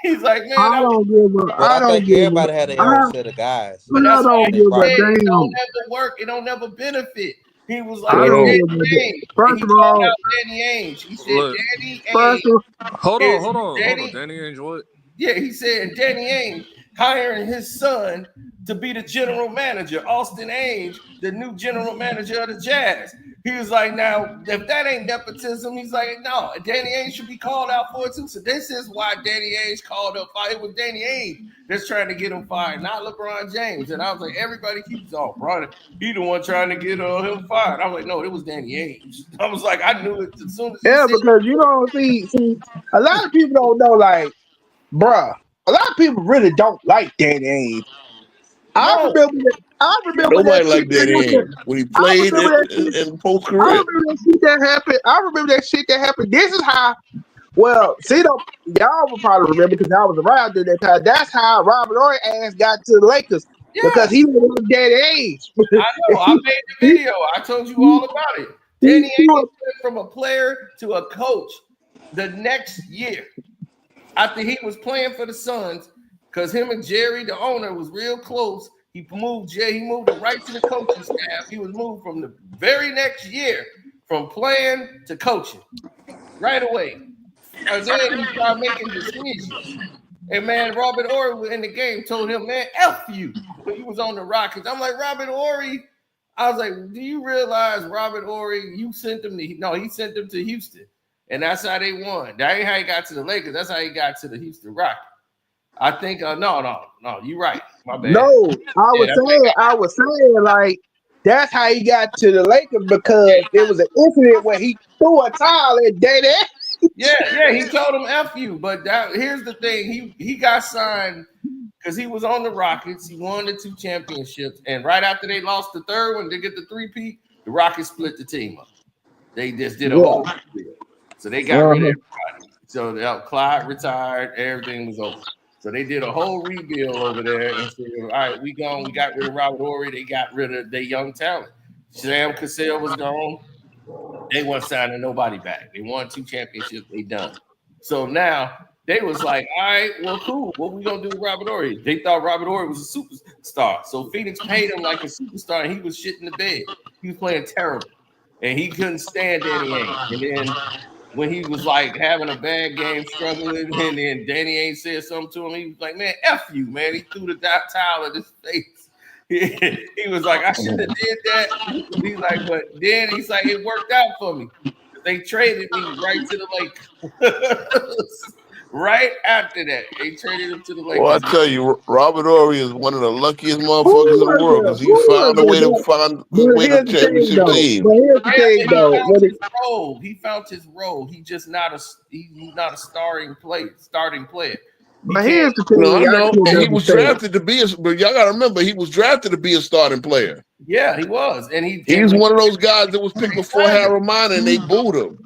He's like, man, I don't give a. But I think everybody had their own I set of guys. but that's why don't he give a said it don't damn. never work. It don't never benefit. He was like, I it's don't Danny give a damn. Ainge. First And he of called all, out Danny Ainge. He said, Look, Danny first Ainge of hold is on. Danny. Danny Ainge what? Yeah, he said Danny Ainge hiring his son to be the general manager, Austin Ainge, the new general manager of the Jazz. He was like, now, if that ain't nepotism, he's like, no, Danny Ainge should be called out for it too. So this is why Danny Ainge called up. It was Danny Ainge that's trying to get him fired, not LeBron James. And I was like, everybody keeps on, bro. He the one trying to get him fired. I was like, no, it was Danny Ainge. I was like, I knew it as soon as he said because you don't see, a lot of people don't know, like, bruh, a lot of people really don't like Danny Ainge. I no. remember that Nobody shit liked Danny that Ainge happened. when he I played remember that shit. in post I career. remember that shit that happened. I remember that shit that happened. This is how. Well, see, y'all will probably remember because I was around during that time. That's how Robert Ory ass got to the Lakers because Yeah, he was Danny Ainge. I know. I made the video. I told you all about it. Danny Ainge went from a player to a coach the next year after he was playing for the Suns because him and Jerry, the owner, was real close. He moved him right to the coaching staff. He was moved from the very next year from playing to coaching right away. And then he started making decisions. And man, Robert Ory in the game told him, man, F you when he was on the Rockets. I'm like, Robert Ory. I was like, do you realize Robert Ory, you sent him he sent them to Houston. And that's how they won. That ain't how he got to the Lakers. That's how he got to the Houston Rockets. I think, no, you're right. My bad. No, I was saying, like, that's how he got to the Lakers because it was an incident where he threw a towel at Danny. Yeah, he told him F you. But here's the thing. He got signed because he was on the Rockets. He won the 2 championships. And right after they lost the third one, they get the 3-peat, the Rockets split the team up. They just did a whole deal. So they got rid of everybody. So Clyde retired. Everything was over. So they did a whole rebuild over there and said, all right, we gone. We got rid of Robert Ory. They got rid of their young talent. Sam Cassell was gone. They weren't signing nobody back. They won 2 championships. They done. So now they was like, all right, well, cool. What we gonna do with Robert Ory? They thought Robert Ory was a superstar. So Phoenix paid him like a superstar, and he was shitting the bed. He was playing terrible, and he couldn't stand Danny Ainge. And then when he was like having a bad game, struggling, and then Danny Ainge said something to him, he was like, man, F you, man. He threw the towel at his face. He was like, I should have did that. He's like, but then he's like, it worked out for me. They traded me right to the Lakers. Right after that, they traded him to the Lakers. Well, I tell you, Robert Ory is one of the luckiest motherfuckers in the world because he found a way to win a championship team. But here's the thing, though. He found his role. He's just not a starting player. But here's the thing. No, I know. And he was drafted to be but y'all gotta remember he was drafted to be a starting player. Yeah, he was. And he's one of those guys that was picked before Harold Miner and they booed him.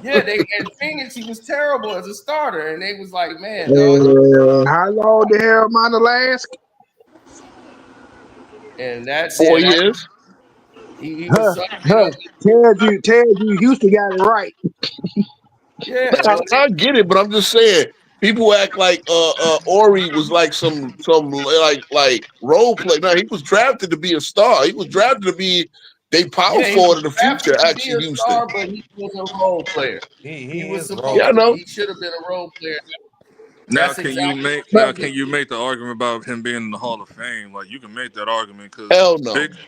Yeah, in Phoenix, he was terrible as a starter, and they was like, man, how long did Harold Miner last? And that's 4 years. He was tells you Houston got it right. Yeah, I get it, but I'm just saying people act like Ory was like some like role play. No, he was drafted to be a star. He was drafted to be power forward in the future. Actually, Houston. Star, but he was a role player. He was supposed to. He should have been a role player. Now, can you make the argument about him being in the Hall of Fame? Like, you can make that argument because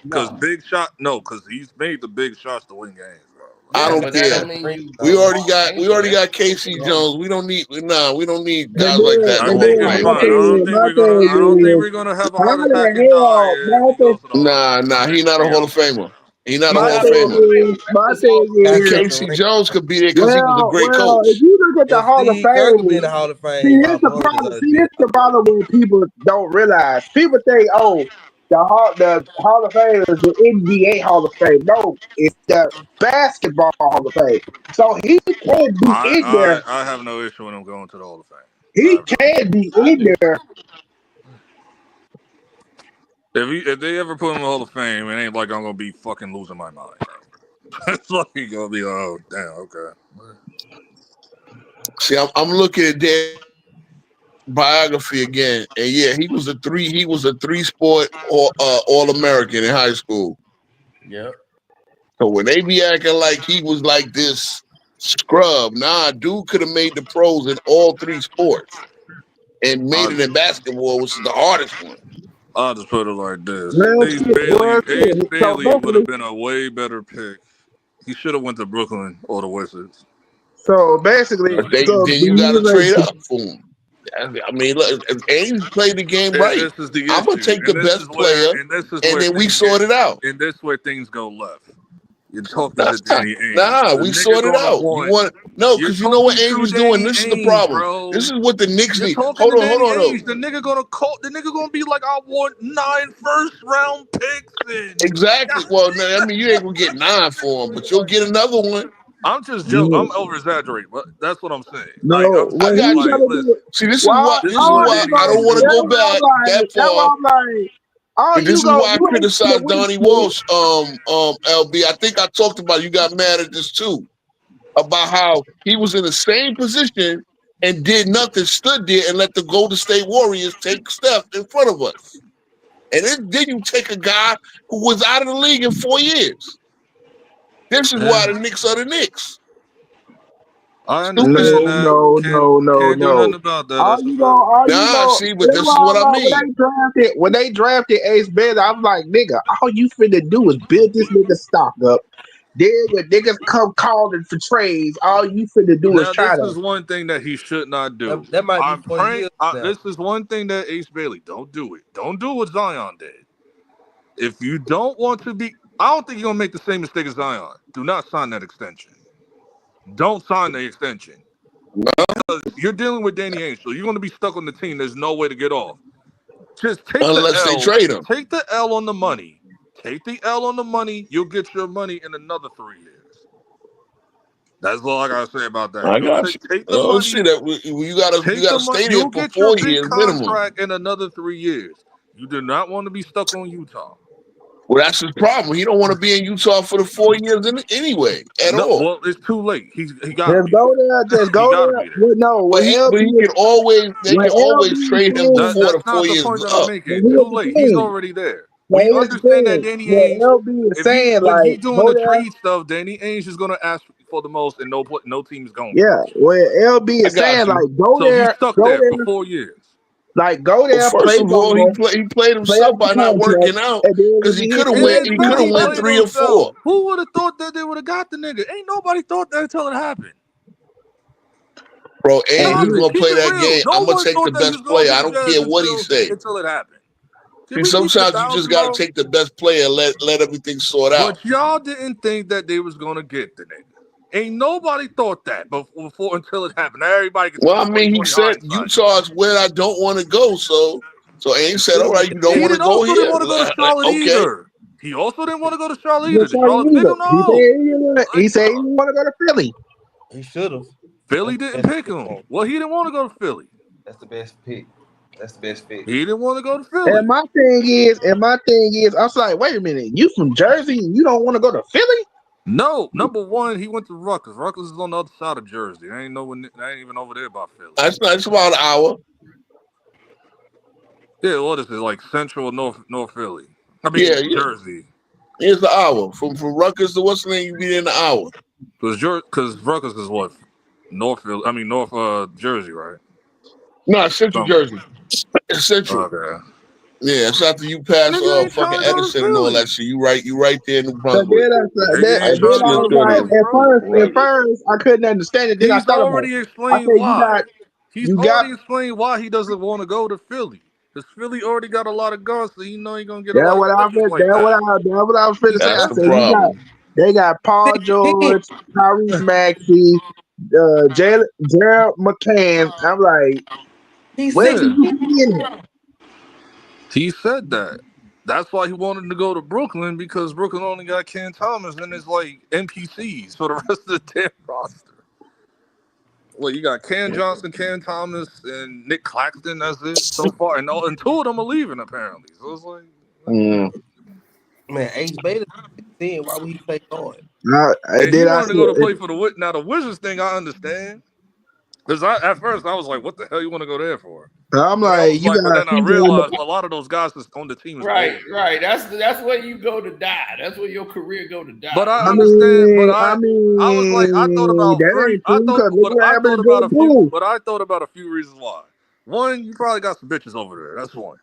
because he's made the big shots to win games, bro. I don't care. We already got Casey Jones. We don't need guys like that. I don't think we're gonna have a heart attack and die. Nah, he's not a Hall of Famer. He's not a Hall of Famer. And Casey Jones could be there because he was a great coach. If you look at the Hall of Fame, see, here's the problem when people don't realize. People think, the Hall of Fame is the NBA Hall of Fame. No, it's the Basketball Hall of Fame. So he can be in there. I have no issue with him going to the Hall of Fame. He can be in there. If they ever put him in the Hall of Fame, it ain't like I'm gonna be fucking losing my mind, bro. It's like gonna be oh damn okay. See, I'm looking at their biography again, and yeah, he was a three sport all American in high school. Yep. So when they be acting like he was like this scrub, nah, dude could have made the pros in all three sports and made it in basketball, which is the hardest one. I'll just put it like this: Real Ace shit, real shit. So Bailey would have basically, been a way better pick. He should have went to Brooklyn or the Wizards. so basically, But so then do you got to you trade like up for him. I mean, look, if Ainge played the game And right, this is the I'm gonna issue, take the best player, and then we sort it out. and this where things go left. You're talking to That's not, Danny Ainge. nah, The we nigga sorted gonna out. You want. want no, You're because you know what talking Ainge to is doing. Danny This is the Ainge, problem. bro. This is what the Knicks You're need. talking Hold to on, Danny hold on. Ainge. The nigga gonna call. The nigga gonna be like, I want 9 first-round picks. And Exactly. Well, no, I mean, you ain't gonna get 9 for him, but you'll get another one. I'm just joking. I'm over exaggerating, but that's what I'm saying. Like no? I'm I What saying, got he's like, gonna you. do? listen, See, this is Why? why this is what All you I Danny gonna don't Ainge want do? to do. go back that That's why far. I'm like, all And you this is go, why I you ain't gonna criticized win Donnie shit. Walsh, LB. I think I talked about it. You got mad at this too, about how he was in the same position and did nothing, stood there and let the Golden State Warriors take Steph in front of us. And then you take a guy who was out of the league in 4 years. This is why the Knicks are the Knicks. I Stupid. understand that. Can't do No. nothing about that. That's a fact. Nah, see, but That's this is why what I'm I like, mean. when they drafted Ace Bailey, I'm like, nigga, all you finna do is build this nigga stock up. Then when niggas come calling for trades, all you finna do is Now, try this to. is one thing that he should not do. That might be I'm for praying. years now. This is one thing that Ace Bailey don't do it. Don't do what Zion did. If you don't want to be, I don't think you're gonna make the same mistake as Zion. Do not sign that extension. Don't sign the extension because you're dealing with Danny Ainge, so you're gonna be stuck on the team. There's no way to get off. Just take the Unless they L. trade him. Take the L on the money. Take the L on the money. You'll get your money in another 3 years. That's all I gotta say about that. I You'll got you. take the Oh, see money. that you Take the gotta money. stay there You'll for get your 4 big years minimum. contract in another 3 years. You do not want to be stuck on Utah. Well, that's his problem. He don't want to be in Utah for the 4 years anyway at No, all. well, it's too late. He got to Just be there. go there. Just He go got to there. be there. Well, no, But he can always they what can always LB is trade him saying, before the That's 4 not the years point that I'm up. but making. here's Too the late. He's thing. already there. But We here's the understand that thing. Danny What Ainge, LB is if he saying, when he like, doing go the there. trade stuff, Danny Ainge is gonna ask for the most, and no team's going for Yeah, it. what LB I is saying, got you. like, go So he's there, stuck go there for there, 4 years. like, go Well, there, first play of all, ball, he played play himself out the by not contract, working out and then because when he he hit could have free went And he agency could then have he went contract, played 3 or himself. 4. Who would have thought that they would have got the nigga? Ain't nobody thought that until it happened. Bro, and Ainge he is was, gonna Keep play it that real. game. No I'm gonna one take the thought that he was best going player. to I the don't Jazz care what he say. until it happened. Can See, we keep it sometimes you 1,000, just gotta bro? take the best player and let everything sort out. But y'all didn't think that they was gonna get the nigga. Ain't nobody thought that before until it happened. Now everybody can see Well, I mean, he 2020 said hindsight. Utah is where I don't want to go. So Ainge said, all right, you don't He want to didn't go also here. didn't want to go to Charlotte Okay. either. He also didn't want to go to Charlotte he either. was Did trying Charlotte to pick either. him? No. He Like, said he didn't want to go to Philly. He should have. Philly That's the didn't best pick pick him. for him. Well, he didn't want to go to Philly. That's the best pick. That's the best fit. He didn't want to go to And Philly. my thing is, I was like, wait a minute, you from Jersey and you don't want to go to Philly? No, number one, he went to Rutgers. Rutgers is on the other side of Jersey. I ain't even over there by Philly. That's about an hour. Yeah, what is it, like Central or North Philly? I Yeah, mean yeah. Jersey. Here's the hour. From Rutgers to what's the name, you be there in an hour. Because Rutgers is what North Philly. I mean North Jersey, right? No, it's Central Somewhere. Jersey. It's Central. Okay. Yeah, it's after you pass Nigga ain't trying fucking to go to Edison and all Philly. that shit. You right there in New So Brunswick. Nigga ain't then trying to I go was to like, Philly, bro. at first I couldn't understand it. Then I He's thought about already it. I explained said, why. He's you got, already explained why he doesn't want to go to Philly. Because Philly already got a lot of guns, so you know he's gonna get a that's lot of what touches like that. that's what I was finna say. That's I the said, problem. they got Paul George, Tyrese Maxey, Gerald McCann. I'm like, He's where can Yeah, you be in it? he said that. That's why he wanted to go to Brooklyn, because Brooklyn only got Ken Thomas and his like NPCs for the rest of the damn roster. Well, you got Ken Johnson, Ken Thomas, and Nick Claxton. That's it so far, and two of them are leaving apparently. So it's like, Man, Ace Bailey, why would he play guard? and he wanted to go to play for the Wizards. Now the Wizards thing, I understand, because at first I was like, "What the hell you want to go there for?" I'm But like, but then I realized a lot of those guys that's on the team is Right, old. right. That's where you go to die. That's where your career go to die. But I understand. But I was like, I thought about that three. ain't true, About a few. But I thought about a few reasons why. One, you probably got some bitches over there. That's one.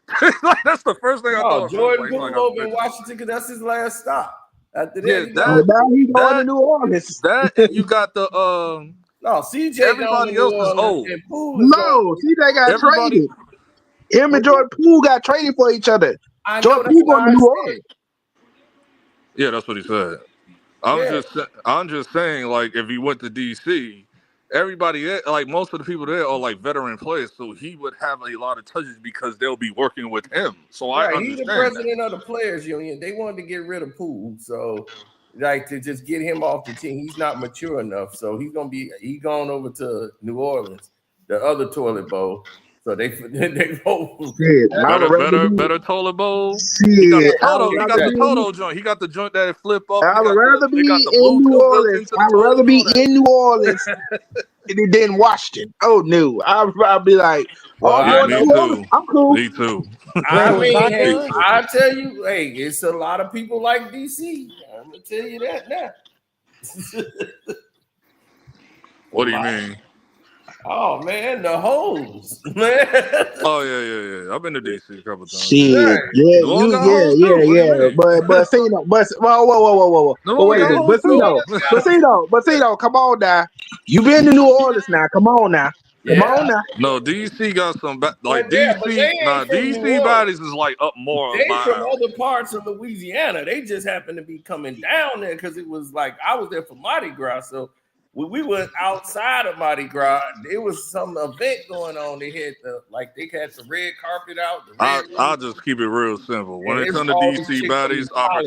That's the first thing I thought. Jordan Poole over in Washington, because that's his last stop. After that, now he's going to New Orleans. That and you got the no, CJ. Everybody else is old. No, CJ got traded. Him and Jordan Poole got traded for each other. Jordan Poole going to New Orleans. Yeah, that's what he said. I'm just saying, like, if he went to DC, everybody there, like most of the people there are like veteran players, so he would have a lot of touches because they'll be working with him. So I understand. He's the president of the players union. They wanted to get rid of Poole, so like to just get him off the team. He's not mature enough, so he's gone over to New Orleans, the other toilet bowl. So they both better toilet bowl. He got the Toto joint. He got the joint that flip up. I would rather be in New Orleans. I'd rather be in New Orleans than Washington. Oh no, I'd be like, I'm cool. Me too. I mean, I tell you, hey, it's a lot of people like DC. I'm gonna tell you that now. What do you mean? Oh man, the hoes, man. Oh yeah. I've been to DC a couple times. Shit, yeah. But see, whoa. Wait a minute, but see, come on now. You been to New Orleans now? Come on now. Come on now. No, DC got some DC bodies is like up more. They from other parts of Louisiana. They just happened to be coming down there because it was like I was there for Mardi Gras, so. When we were outside of Mardi Gras, there was some event going on. They had they had the red carpet out. I'll just keep it real simple. When it comes to DC baddies, I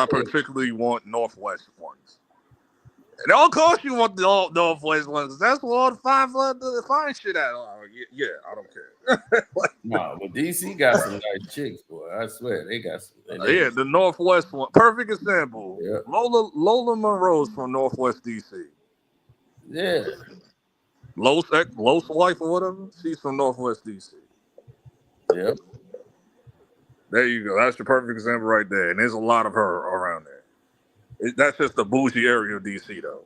particularly want Northwest ones. And of course you want the Northwest ones. That's where all the fine shit at. Yeah, I don't care. No, but DC got some nice chicks, boy. I swear they got some. Yeah, the Northwest one. Perfect example. Yeah. Lola Monroe's from Northwest DC. Yeah. Los wife or whatever. She's from Northwest DC. Yep. There you go. That's the perfect example right there. And there's a lot of her around there. That's just the bougie area of DC, though.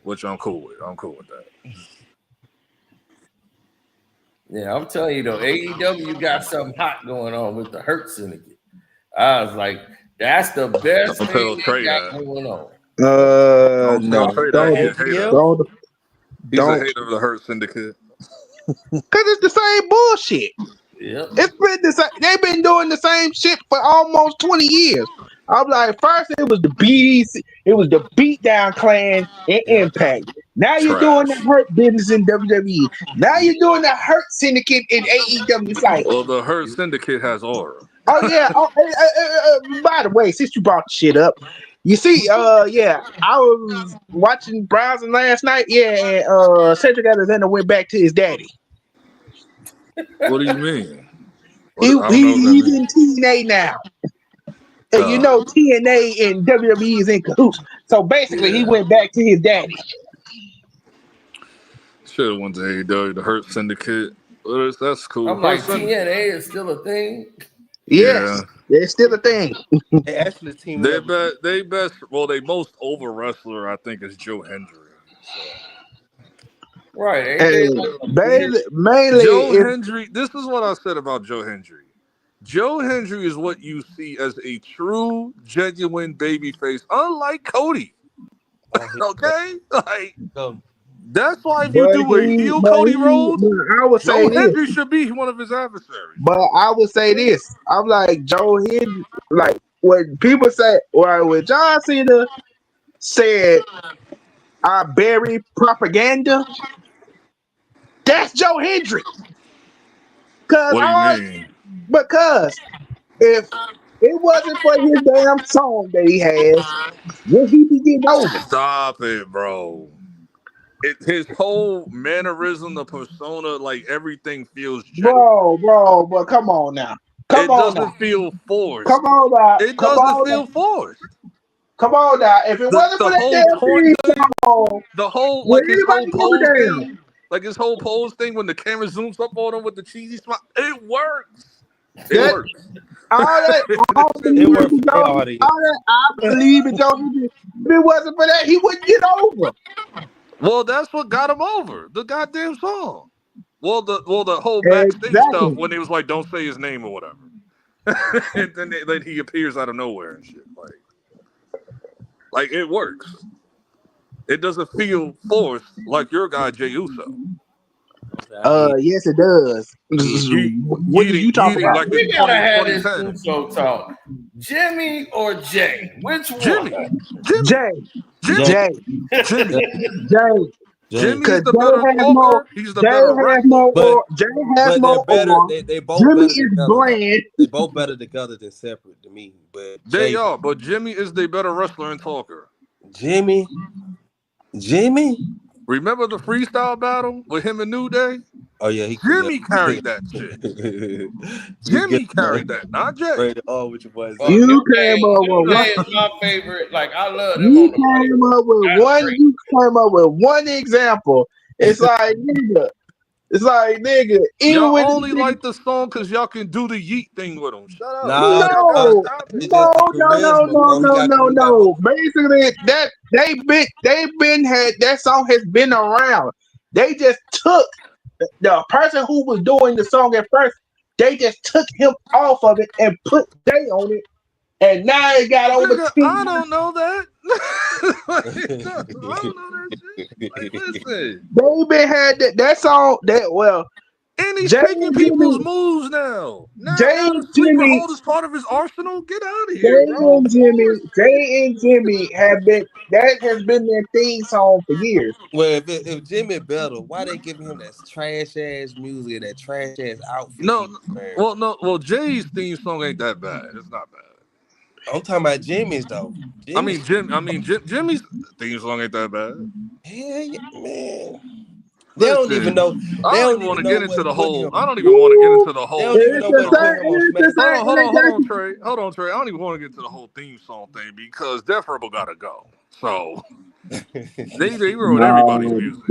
Which I'm cool with. I'm cool with that. Yeah, I'm telling you, though, AEW got something hot going on with the Hurt Syndicate. I was like, that's the best thing they got going on. No. He's a hater of the Hurt Syndicate. Because it's the same bullshit. Yep. It's been the same. They've been doing the same shit for almost 20 years. I'm like, first it was the BDC, it was the Beatdown Clan in Impact. Now you're doing the Hurt business in WWE. Now you're doing the Hurt Syndicate in AEW. It's like, well, the Hurt Syndicate has aura. Oh yeah. By the way, since you brought the shit up, you see, I was watching browsing last night. Yeah, and Cedric Alexander went back to his daddy. What do you mean? He's in TNA now. And you know TNA and WWE is in cahoots. So basically, he went back to his daddy. Should have went to AEW, the Hurt Syndicate. That's cool. I'm like, TNA is still a thing? Yes, it's still a thing. They actually team. They most over wrestler, I think, is Joe Hendry. So. Right. Mainly Joe Hendry. This is what I said about Joe Hendry. Joe Hendry is what you see as a true, genuine babyface, unlike Cody. Okay? Like, that's why if you do a heel Cody Rhodes, Joe Hendry should be one of his adversaries. But I would say this. I'm like, Joe Hendry, like, when people say, or when John Cena said, I bury propaganda, That's Joe Hendricks. What do you mean? Because if it wasn't for his damn song that he has, would he be getting over? Stop it, bro. His whole mannerism, the persona, like everything feels genuine. Bro, come on now. Come It on now. doesn't feel Come forced. on now. It Come doesn't on feel now. forced. Come on now. If it wasn't The for that whole damn taunt theme thing, song, the whole would like his whole anybody give a pose damn? thing, like his whole pose thing when the camera zooms up on him with the cheesy smile, it works. It That works. all that I don't It believe worked in for their Joe. audience. All that I believe in Joe. If it wasn't for that, he wouldn't get over. Well, that's what got him over. The goddamn song. Well, the whole backstage stuff Exactly. when he was like, "Don't say his name" or whatever, and then he appears out of nowhere and shit. Like it works. It doesn't feel forced like your guy Jey Uso. Yes, it does. What did you talk Yeeting about? like it's We gotta have this 2010. Uso talk. Jimmy or Jay? Which one? Jimmy. Jay, Jay. Jay, Jimmy. Jay. Jay. Jimmy's Because the better talker. He's the better wrestler. Jay has they're more better. aura. They both Jimmy better is together. bland. They both better together than separate to me. But They Jay, are, but Jimmy is the better wrestler and talker. Jimmy. Remember the freestyle battle with him and New Day? Oh yeah, he Jimmy carried that shit. Jimmy carried that, not Jay. Right, oh, with your boy Well, Zach. You came up New with Day one. is my favorite. Like I love them You on the mic. came up with That's one. great. You came up with one example. It's like nigga. It's like nigga. Even Y'all with only this like the song because y'all can do the yeet thing with him. Shut up. Nah, No, Stop it. it's just the charisma, bro. He got no. Basically, that they've been had that song has been around. They just took the person who was doing the song at first. They just took him off of it and put Jay on it, and now it got over Nigga, 10 I don't know that. I don't know that shit. Like, listen. They been had that song that And he's Jay taking and people's Jimmy, moves now. Now Jay the and sleeper Jimmy, hold is part of his arsenal. Get out of Jay here, bro. and Jimmy, Jay and Jimmy have been that has been their theme song for years. Well, if Jimmy better, why they giving him that trash ass music and that trash ass outfit? No, well, Jay's theme song ain't that bad. It's not bad. I'm talking about Jimmy's though. Jimmy's theme song ain't that bad. Hell yeah, man. They Listen, don't even know. I They don't don't even want even to know get into what the put whole. him. I don't even want to get into the whole. They don't even know what put him on SmackDown. Hold on, Trey. Hold on, Trey. I don't even want to get into the whole theme song thing because Def Rebel gotta go. So they ruin everybody's No, music.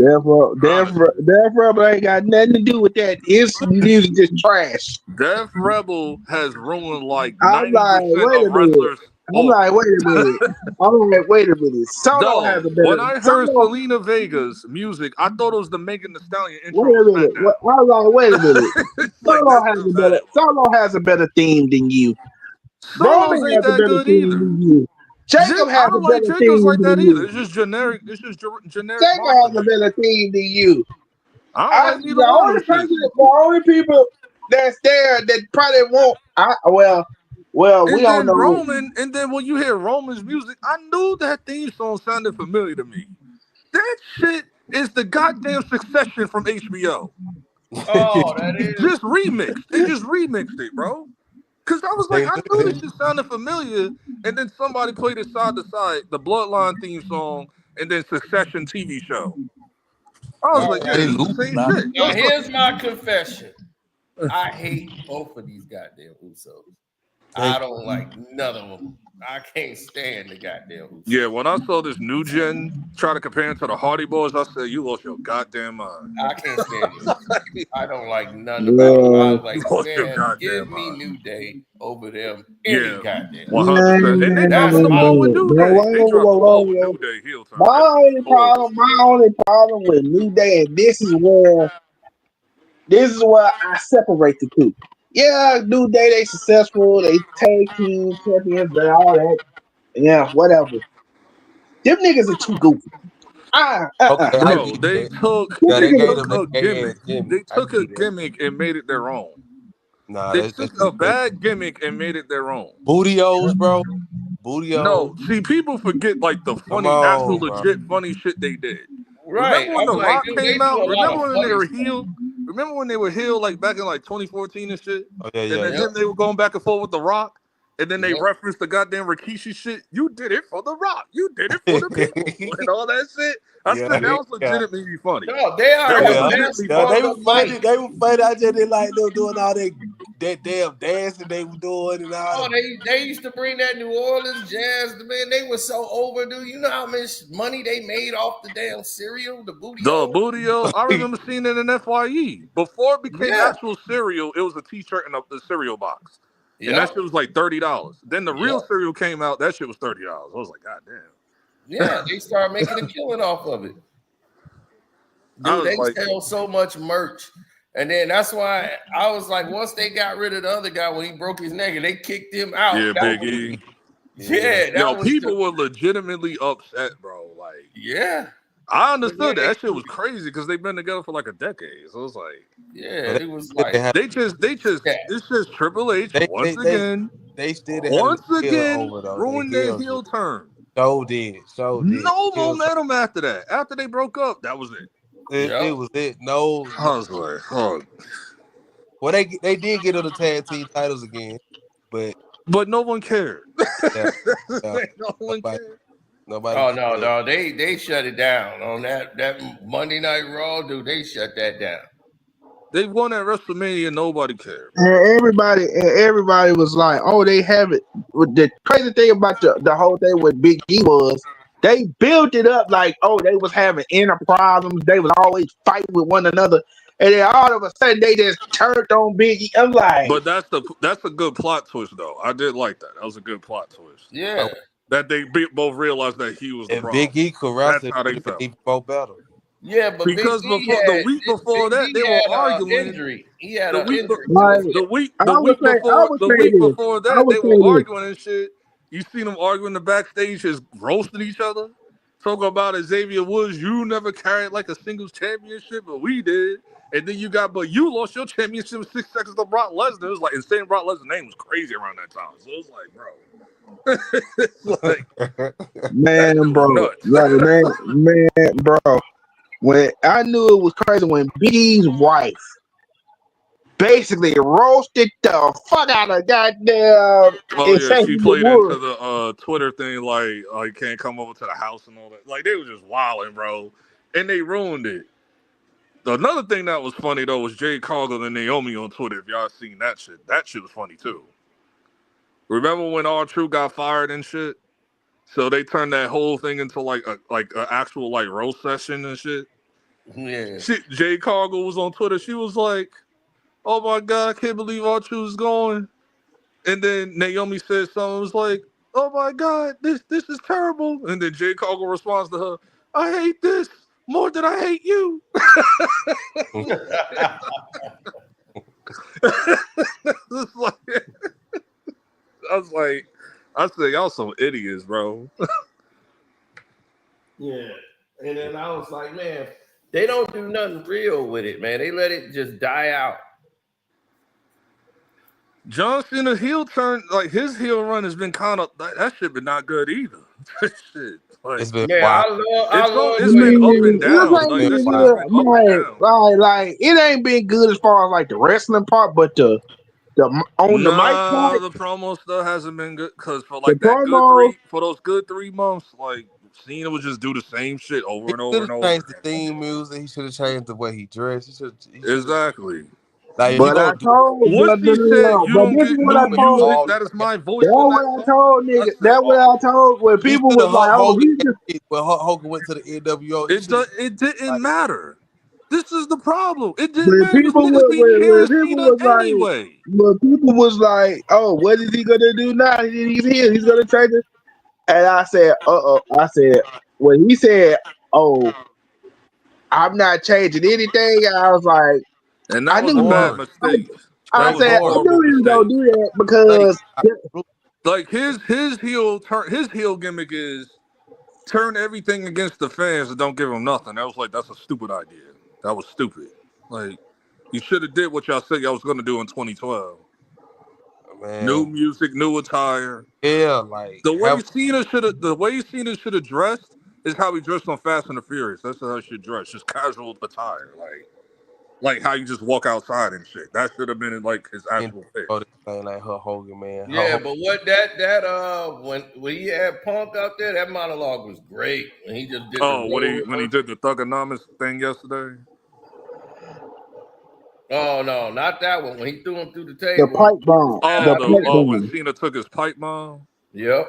Def Rebel ain't got nothing to do with that. His music just trash. Def Rebel has ruined like I'm like, 90% wait of a minute. wrestlers' aura. I'm like, wait a minute. Solo has Dog, a when better. I heard Solo. Selena Vega's music, I thought it was the Megan Thee Stallion intro Wait a of minute. SmackDown. I was like, wait a minute. Like Solo that's has just a how better. it was. Solo has a better theme than you. Solos Roman ain't has a that better good theme either. than you. Jacob I has a don't like better Jacobs theme like that than either. you. It's just generic. It's just generic Jacob has a marketing. better theme than you. I don't like neither The one of only them shits. the only people that's there that probably won't. We And don't then know. and then when you hear Roman's music, I knew that theme song sounded familiar to me. That shit is the goddamn Succession from HBO. Oh, that is. Just remixed. They just remixed it, bro. Cause I was like, I knew this shit sounded familiar, and then somebody played it side to side, the Bloodline theme song, and then Succession TV show. I was All like, yeah, right. this is the same shit. Now here's my confession. I hate both of these goddamn Usos. I don't like none of them. I can't stand the goddamn Usos. Yeah, when I saw this new gen try to compare him to the Hardy Boys, I said, you lost your goddamn mind. I can't stand it. I don't like none about them. I was like, You lost your man, goddamn give me mind. New Day over them any Yeah, goddamn. 100%. And they dropping the ball with New Day. They dropped the ball with New Day heel turn. My only problem with New Day, and this is where I separate the two. Yeah, New Day, they successful, they tag team champions, and all that. Yeah, whatever. Them niggas are too goofy. Bro, they took a gimmick. They took a gimmick and made it their own. Nah, They took a bad gimmick and made it their own. Bootios, bro. Bootios. No, see, people forget like the funny, actual, legit funny shit they did. Right. Remember when I'm The like, Rock dude, they came do out? a lot Remember of when they funny were stuff. healed? Remember when they were healed like back in like 2014 and shit? Oh yeah, And yeah. then Yep. they were going back and forth with The Rock. And then they Yep. referenced the goddamn Rikishi shit. You did it for The Rock. You did it for the people. And all that shit. I Yeah, said that was yeah. legitimately funny. No, they That are was Yeah, legitimately hilarious yeah, funny. they on were the funny. mic. They were funny. I just didn't like them doing all that damn dancing they were doing and all Oh, that. they used to bring that New Orleans jazz. Man, they were so overdue. You know how much money they made off the damn cereal, the The bootio? Bootio, I remember seeing it in FYE. Before it became Yeah. actual cereal, it was a t-shirt and the cereal box. And that Yep. shit was like $30. Then the real Yep. cereal came out, that shit was $30. I was like, God damn. Yeah. They started making a killing off of it. I Dude, was they like, sell so much merch. And then that's why I was like, once they got rid of the other guy when he broke his neck and they kicked him out, yeah, that Big was E. yeah, Yo, that was the people were legitimately upset, bro. Like, yeah. I But understood yeah, that shit was crazy because they've been together for like a decade. So it's like, So it was they like had yeah. this is Triple H they once again, they still had a little heel over though. They ruined their heels heel turn. so did. No Heel turn. momentum after that. After they broke up, that was it. It Yep. was it. No, I was like, oh. well they did get on the tag team titles again, but But no one cared. yeah, That's the yeah thing, no one nobody cared. nobody Oh no, cared. no, they shut it down on that Monday Night Raw, dude. They shut that down. They won at WrestleMania, nobody cared, bro. And everybody was like, "Oh, they have it." The crazy thing about the whole thing with Big E was they built it up like, "Oh, they was having inner problems. They was always fighting with one another." And then all of a sudden, they just turned on Big E. I'm like, But that's a good plot twist, though. I did like that. That was a good plot twist. Yeah. That they both realized that he was the And problem. Big E could That's wrestle, it how would they have been felt. even more better. Yeah, but Because before the week before Big that, D they were had a arguing. injury. He had The an week, injury to like his hip. the I week before that, would they say were this. arguing and shit. You seen them arguing in the backstage, just roasting each other, talking about Xavier Woods. You never carried like a singles championship, but we did. And then but you lost your championship in 6 seconds to Brock Lesnar. It was like insane. Brock Lesnar's name was crazy around that time. So it was like, bro, it's like that Man, shit was bro, nuts. like man, bro. When I knew it was crazy when Big E's wife basically roasted the fuck out of goddamn Oh yeah, Xavier she played into Woods. the Twitter thing like can't come over to the house and all that. Like they were just wilding, bro, and they ruined it. Another thing that was funny though was Jay Cargill and Naomi on Twitter. If y'all seen that shit was funny too. Remember when R-Truth got fired and shit? So they turned that whole thing into like a actual like roast session and shit. Yeah. Shit, Jay Cargill was on Twitter. She was like, "Oh my god, I can't believe R-Truth is going." And then Naomi said something. Was like, "Oh my god, this is terrible." And then Jay Cargill responds to her, "I hate this more than I hate you." It's like, I said, y'all some idiots, bro. Yeah. And then I was like, man, they don't do nothing real with it, man. They let it just die out. John Cena heel turn, like his heel run has been kind of that shit been not good either. Shit, like It's been Yeah, wild. I love it's I been Cena. up and mean, down. it It's Like been ain't that been shit has wild. been up and good. down. Like it ain't been good as far as like the wrestling part, but the on the mic Nah, part, the promo stuff hasn't been good because for the like promos. those good 3 months, like Cena would just do the same shit over He and over should and have over changed the again. theme music. He should have changed the way he dressed. He should have Exactly. like if you But I gonna do told, Once but, he said you but don't this is get what I new put told. music, all that is together. my voice That's on what that I song. told I nigga. said, That's what oh, I told when He people should was have like, "Oh, Hogan he just." when Hogan went to the NWO. He should have it didn't like matter. This is the problem. It didn't When matter because people niggas were, be cheering when people Cena was like, anyway. when people was like, "Oh, what is he gonna do now? He's here. He's gonna change it." And I said, I said, when he said, "Oh, I'm not changing anything," I was like, And I that knew was a he was. bad boring. mistake. I That Straight was a said, I boring. horrible knew he was mistake. gonna do that Like because Like his heel gimmick is turn everything against the fans and don't give them nothing. That was like that's a stupid idea. That was stupid. Like you should have did what y'all said y'all was gonna do in 2012. New man, music, new attire. yeah, like The have way Cena should have dressed It's how he dressed on Fast and the Furious. That's how he should dress, just casual attire, like how you just walk outside and shit. That should have been like his And actual fit. oh, this thing like Hulk Hogan, man. Yeah, but what that when he had Punk out there, that monologue was great. When he just did Oh, the when he did the Thugonomics thing yesterday. Oh no, not that one. When he threw him through the The table. pipe bomb. When Cena took his pipe bomb. Yep.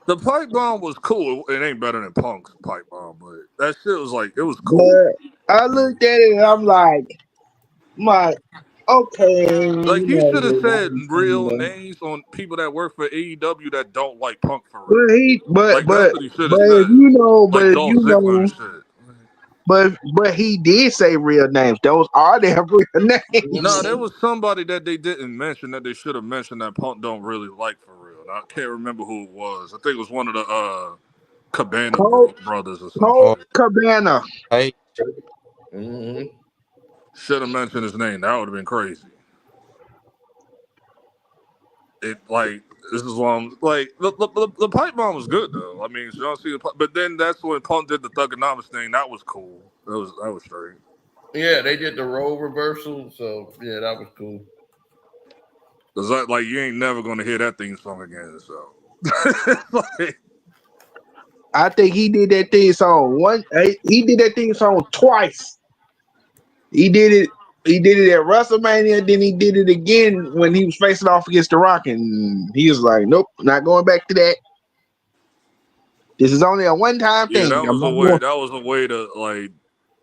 The pipe bomb was cool. It ain't better than Punk's pipe bomb, but that shit was like it was cool. But I looked at it and I'm like, okay, Like he should have said real know. names on people that work for AEW that don't like Punk for real. But That's what he should have if said. you know, Like Dolph Ziggler and shit. But he did say real names. Those are their real names. No, there was somebody that they didn't mention that they should have mentioned that Punk don't really like for real. And I can't remember who it was. I think it was one of the Cabana brothers or something. Cabana. Hey. Should have mentioned his name. That would have been crazy. It like this is why I'm like the pipe bomb was good though. I mean, John Cena, but then that's when Punk did the Thugonomics thing. That was cool. That was straight. Yeah, they did the role reversal, so yeah, that was cool. Cause like you ain't never gonna hear that theme song again. So like, I think he did that theme song he did that theme song twice. He did it at WrestleMania, then he did it again when he was facing off against The Rock, and he was like, nope, not going back to that. This is only a one-time thing. That was a way to like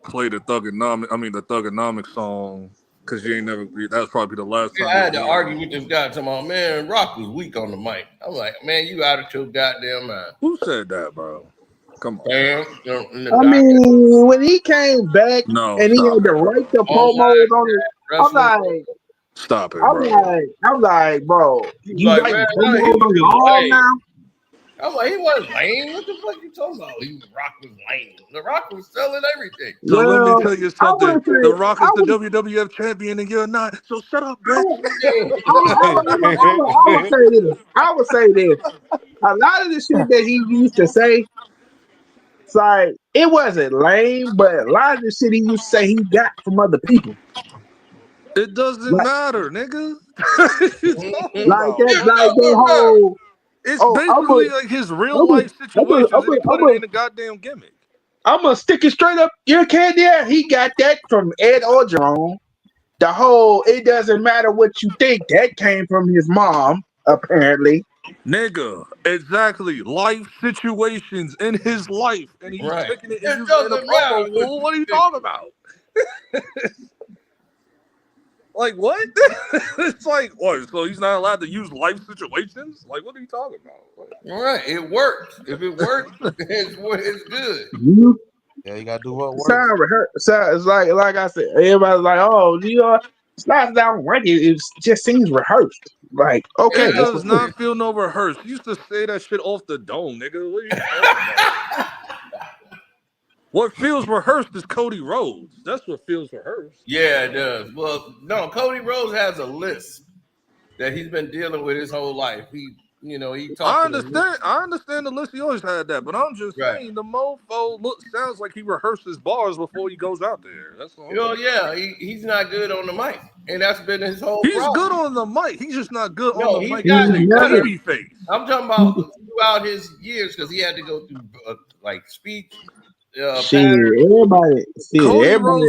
play the Thugonomic song, because you ain't never. That was probably the last time. I had to argue with this guy talking about, man, Rock was weak on the mic. I'm like, man, you out of your goddamn mind. Who said that, bro? Come on. I mean, when he came back and he had to write the promos on it, I'm like, stop it, bro. I'm like, bro, you like promos on your arm now? I'm like, he wasn't lame. What the fuck you talking about? Rock was lame. The Rock was selling everything. So let me tell you something. The Rock is the WWF champion and you're not. So shut up, bitch. I would say this. A lot of the shit that he used to say, it's like, it wasn't lame, but a lot of the shit he used to say he got from other people. It doesn't matter, nigga. It's basically like his real life situations, and he put it in a goddamn gimmick. I'm gonna stick it straight up your kid there. He got that from Ed Orgeron. The whole it doesn't matter what you think, that came from his mom, apparently. Nigga, exactly. Life situations in his life, and he's taking it and using it in a promo. Fool. What are you talking about? Like what? It's like what? So he's not allowed to use life situations? Like what are you talking about? Right, it works. If it works, it's good. Yeah, you gotta do what works. It's like I said, everybody's like, oh, it's not down right. It just seems rehearsed. Like, okay, it does not feel no rehearsed. You used to say that shit off the dome, nigga. What are you talking about? What feels rehearsed is Cody Rhodes. That's what feels rehearsed. Yeah, it does. Well, no, Cody Rhodes has a list that he's been dealing with his whole life. He talks. I understand the list. He always had that, but I'm just saying the mofo sounds like he rehearses bars before he goes out there. That's all. Yeah, he's not good on the mic, and that's been his whole. He's problem. good on the mic. He's just not good on the mic. Baby face. I'm talking about throughout his years because he had to go through like speech. Cody Rhodes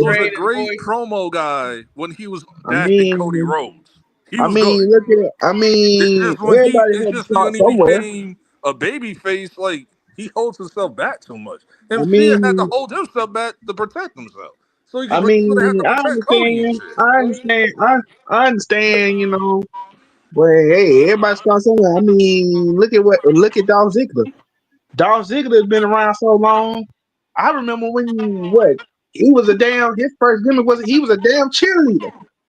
was a great promo guy when he was Cody Rhodes. It's just when he became a baby face, like he holds himself back too much. And Cena had to hold himself back to protect himself. So he have to protect Cody and shit. I understand, but hey, everybody's gonna say, I mean, look at Dolph Ziggler. Dolph Ziggler has been around so long. I remember when he was his first gimmick was he was a damn cheerleader.